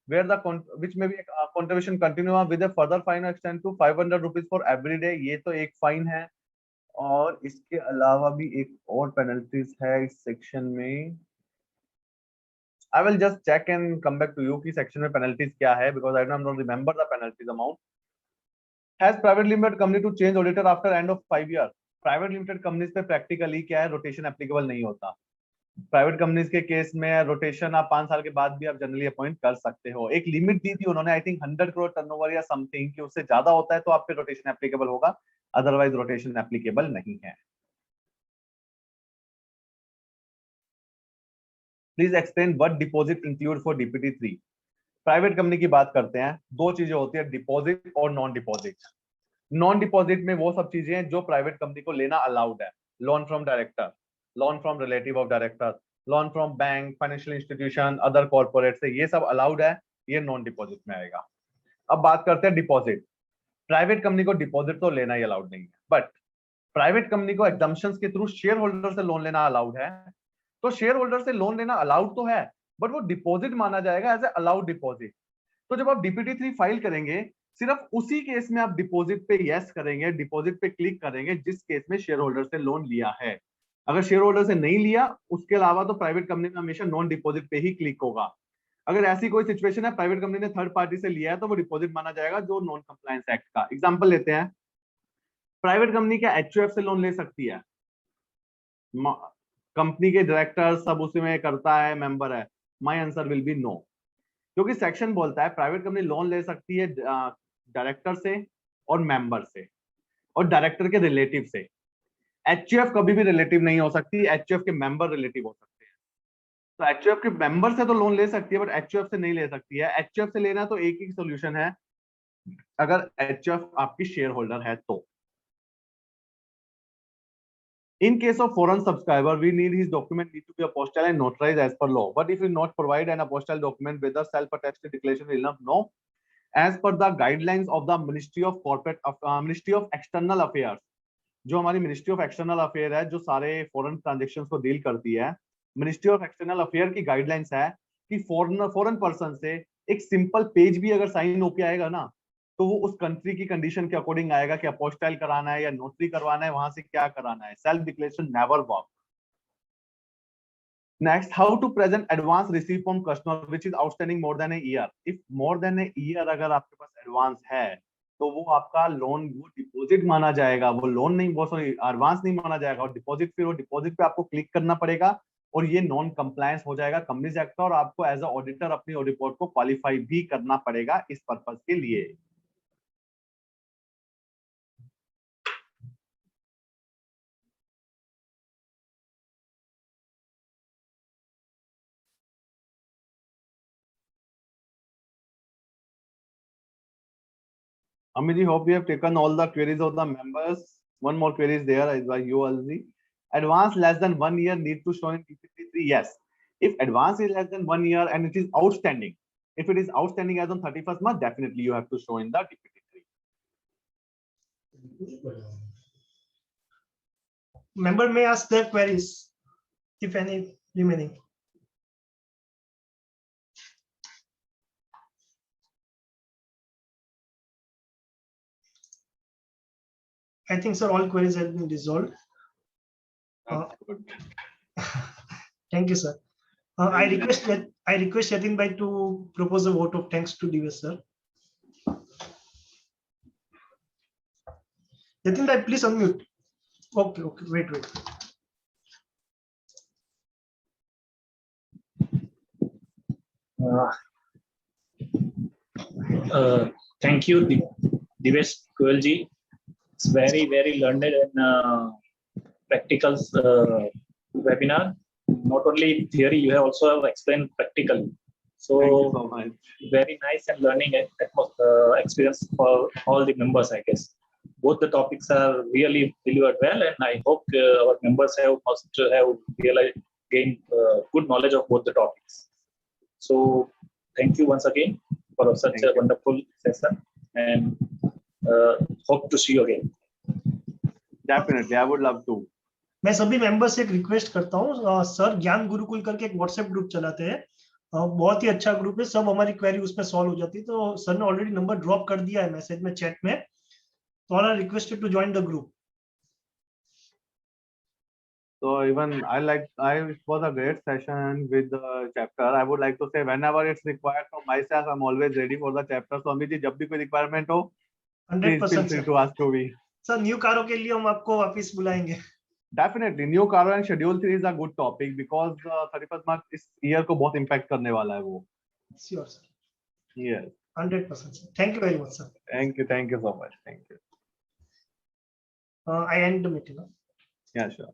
where the which may be contribution continue with a further fine extend to 500 rupees for every day. ये तो एक fine है और इसके अलावा भी एक और पेनल्टीज है इस सेक्शन में. I will just check and come back to you कि सेक्शन में पेनल्टीज क्या है because I don't remember the penalties amount. Has private limited company to change auditor after end of 5 years? Private limited companies पे practically क्या है, rotation applicable नहीं होता. Private companies के केस में रोटेशन आप 5 साल के बाद भी आप जनरली अपॉइंट कर सकते हो. एक लिमिट दी थी उन्होंने, आई थिंक 100 करोड़ टर्नओवर या समथिंग, कि उससे ज्यादा होता है तो आप पे रोटेशन एप्लीकेबल होगा, अदरवाइज रोटेशन एप्लीकेबल नहीं है. Please explain what deposit include for DPT 3. Private company की बात करते हैं, दो चीजें होती है, डिपॉजिट और नॉन डिपॉजिट. नॉन डिपॉजिट में वो सब चीजें हैं जो प्राइवेट कंपनी को लेना अलाउड है. Loan from director, loan from relative of director, loan from bank, financial institution, other corporate से, ये सब अलाउड है, ये नॉन डिपॉजिट में आएगा. अब बात करते हैं डिपॉजिट. प्राइवेट कंपनी को डिपॉजिट तो लेना ही अलाउड नहीं है, बट प्राइवेट कंपनी को एग्जम्पशंस के थ्रू शेयर होल्डर से लोन लेना अलाउड है. तो शेयर होल्डर से लोन लेना अलाउड तो है, बट वो डिपॉजिट माना जाएगा एज ए अलाउड डिपॉजिट. तो जब आप डीपीटी 3 फाइल करेंगे, सिर्फ उसी केस में आप डिपॉजिट पे यस करेंगे, डिपॉजिट पे क्लिक करेंगे जिस केस में शेयर होल्डर से लोन लिया है. अगर शेयर होल्डर से नहीं लिया, उसके अलावा तो प्राइवेट कंपनी में हमेशा नॉन डिपॉजिट पे ही क्लिक होगा. अगर ऐसी कोई सिचुएशन है, प्राइवेट कंपनी ने थर्ड पार्टी से लिया है, तो वो डिपॉजिट माना जाएगा, जो नॉन कंप्लायंस एक्ट का. एग्जांपल लेते हैं, प्राइवेट कंपनी क्या एचयूएफ से लोन ले सकती है? कंपनी के डायरेक्टर सब उसी में करता है, मेंबर है. My answer will be no, क्योंकि सेक्शन बोलता है प्राइवेट कंपनी लोन ले सकती है डायरेक्टर से और मेंबर से और डायरेक्टर के रिलेटिव से. एचयूएफ कभी भी रिलेटिव नहीं हो सकती, एचयूएफ के मेंबर रिलेटिव हो सकते हैं. तो एचयूएफ के मेंबर से तो लोन ले सकती है, बट एचयूएफ से नहीं ले सकती है. एचयूएफ से लेना तो एक ही सोल्यूशन है, अगर एचयूएफ आपकी शेयर होल्डर है तो. In case of foreign subscriber, we need his document need to be apostilled and notarized as per law. But if you not provide an apostilled document with a self-attested declaration, will not know. As per the guidelines of the Ministry of Ministry of External Affairs, जो हमारी ministry of external affair है, जो सारे foreign transactions को deal करती है, ministry of external affair की guidelines है कि फॉरेन पर्सन से एक सिंपल पेज भी अगर साइन होके आएगा ना, तो वो उस कंट्री की कंडीशन के अकॉर्डिंग आएगा कि अपोस्टाइल कराना है या नोटरी करवाना है, वहां से क्या कराना है. Self declaration never work. Next, how to present advance receive from customer which is outstanding more than a year. If more than a year अगर आपके पास एडवांस है, तो वो आपका लोन, वो डिपॉजिट माना जाएगा, वो लोन नहीं, वो सॉरी एडवांस नहीं माना जाएगा. और डिपॉजिट, फिर वो डिपॉजिट पे आपको क्लिक करना पड़ेगा और ये नॉन कंप्लायंस हो जाएगा कंपनीज एक्ट का, और आपको एज अ ऑडिटर अपनी रिपोर्ट को क्वालिफाई भी करना पड़ेगा इस पर्पज के लिए. Amiji, hope you have taken all the queries of the members. One more query is there is by you, Alzi. Advance less than 1 year need to show in DPT3. Yes. If advance is less than 1 year and it is outstanding, if it is outstanding as on 31st March, definitely you have to show in the DPT3. Member may ask their queries, if any remaining. I think, sir, all queries have been resolved. Thank you, sir. I request Yatin Bhai to propose a vote of thanks to Divesh, sir. Yatin Bhai, please unmute. Okay, wait. Thank you, Divesh Goyal ji. It's very learned and practical webinar. Not only theory, you have also explained practical. So, Thank you so much. very nice and learning experience for all the members, I guess. Both the topics are really delivered well, and I hope our members must have realized, gained good knowledge of both the topics. So, thank you once again for such Thank a you. wonderful session, and hope to see you again. Definitely, I would love to. मैं सभी member से एक request करता हूँ, sir ज्ञान गुरुकुल करके एक WhatsApp group चलाते हैं, बहुत ही अच्छा ग्रुप है, सब हमारी क्वेरी उसमें सॉल्व हो जाती है, तो सर ने ऑलरेडी नंबर ड्रॉप कर दिया है मैसेज में, चैट में, तो all are requested to join the group. So even it was a great session with the chapter. I would like to say whenever it's required from myself, I'm always ready for the chapter. So Amit ji, जब भी कोई requirement हो, please feel 100% free sir. to ask to me. Sir new कारों के लिए हम आपको वापस बुलाएंगे. Definitely, new car and schedule 3 is a good topic because 31st March इस year को बहुत impact करने वाला है वो. Sure sir. Yes. 100% sir. Thank you very much sir. Thank you so much. Thank you. I end the meeting. Yeah, sure.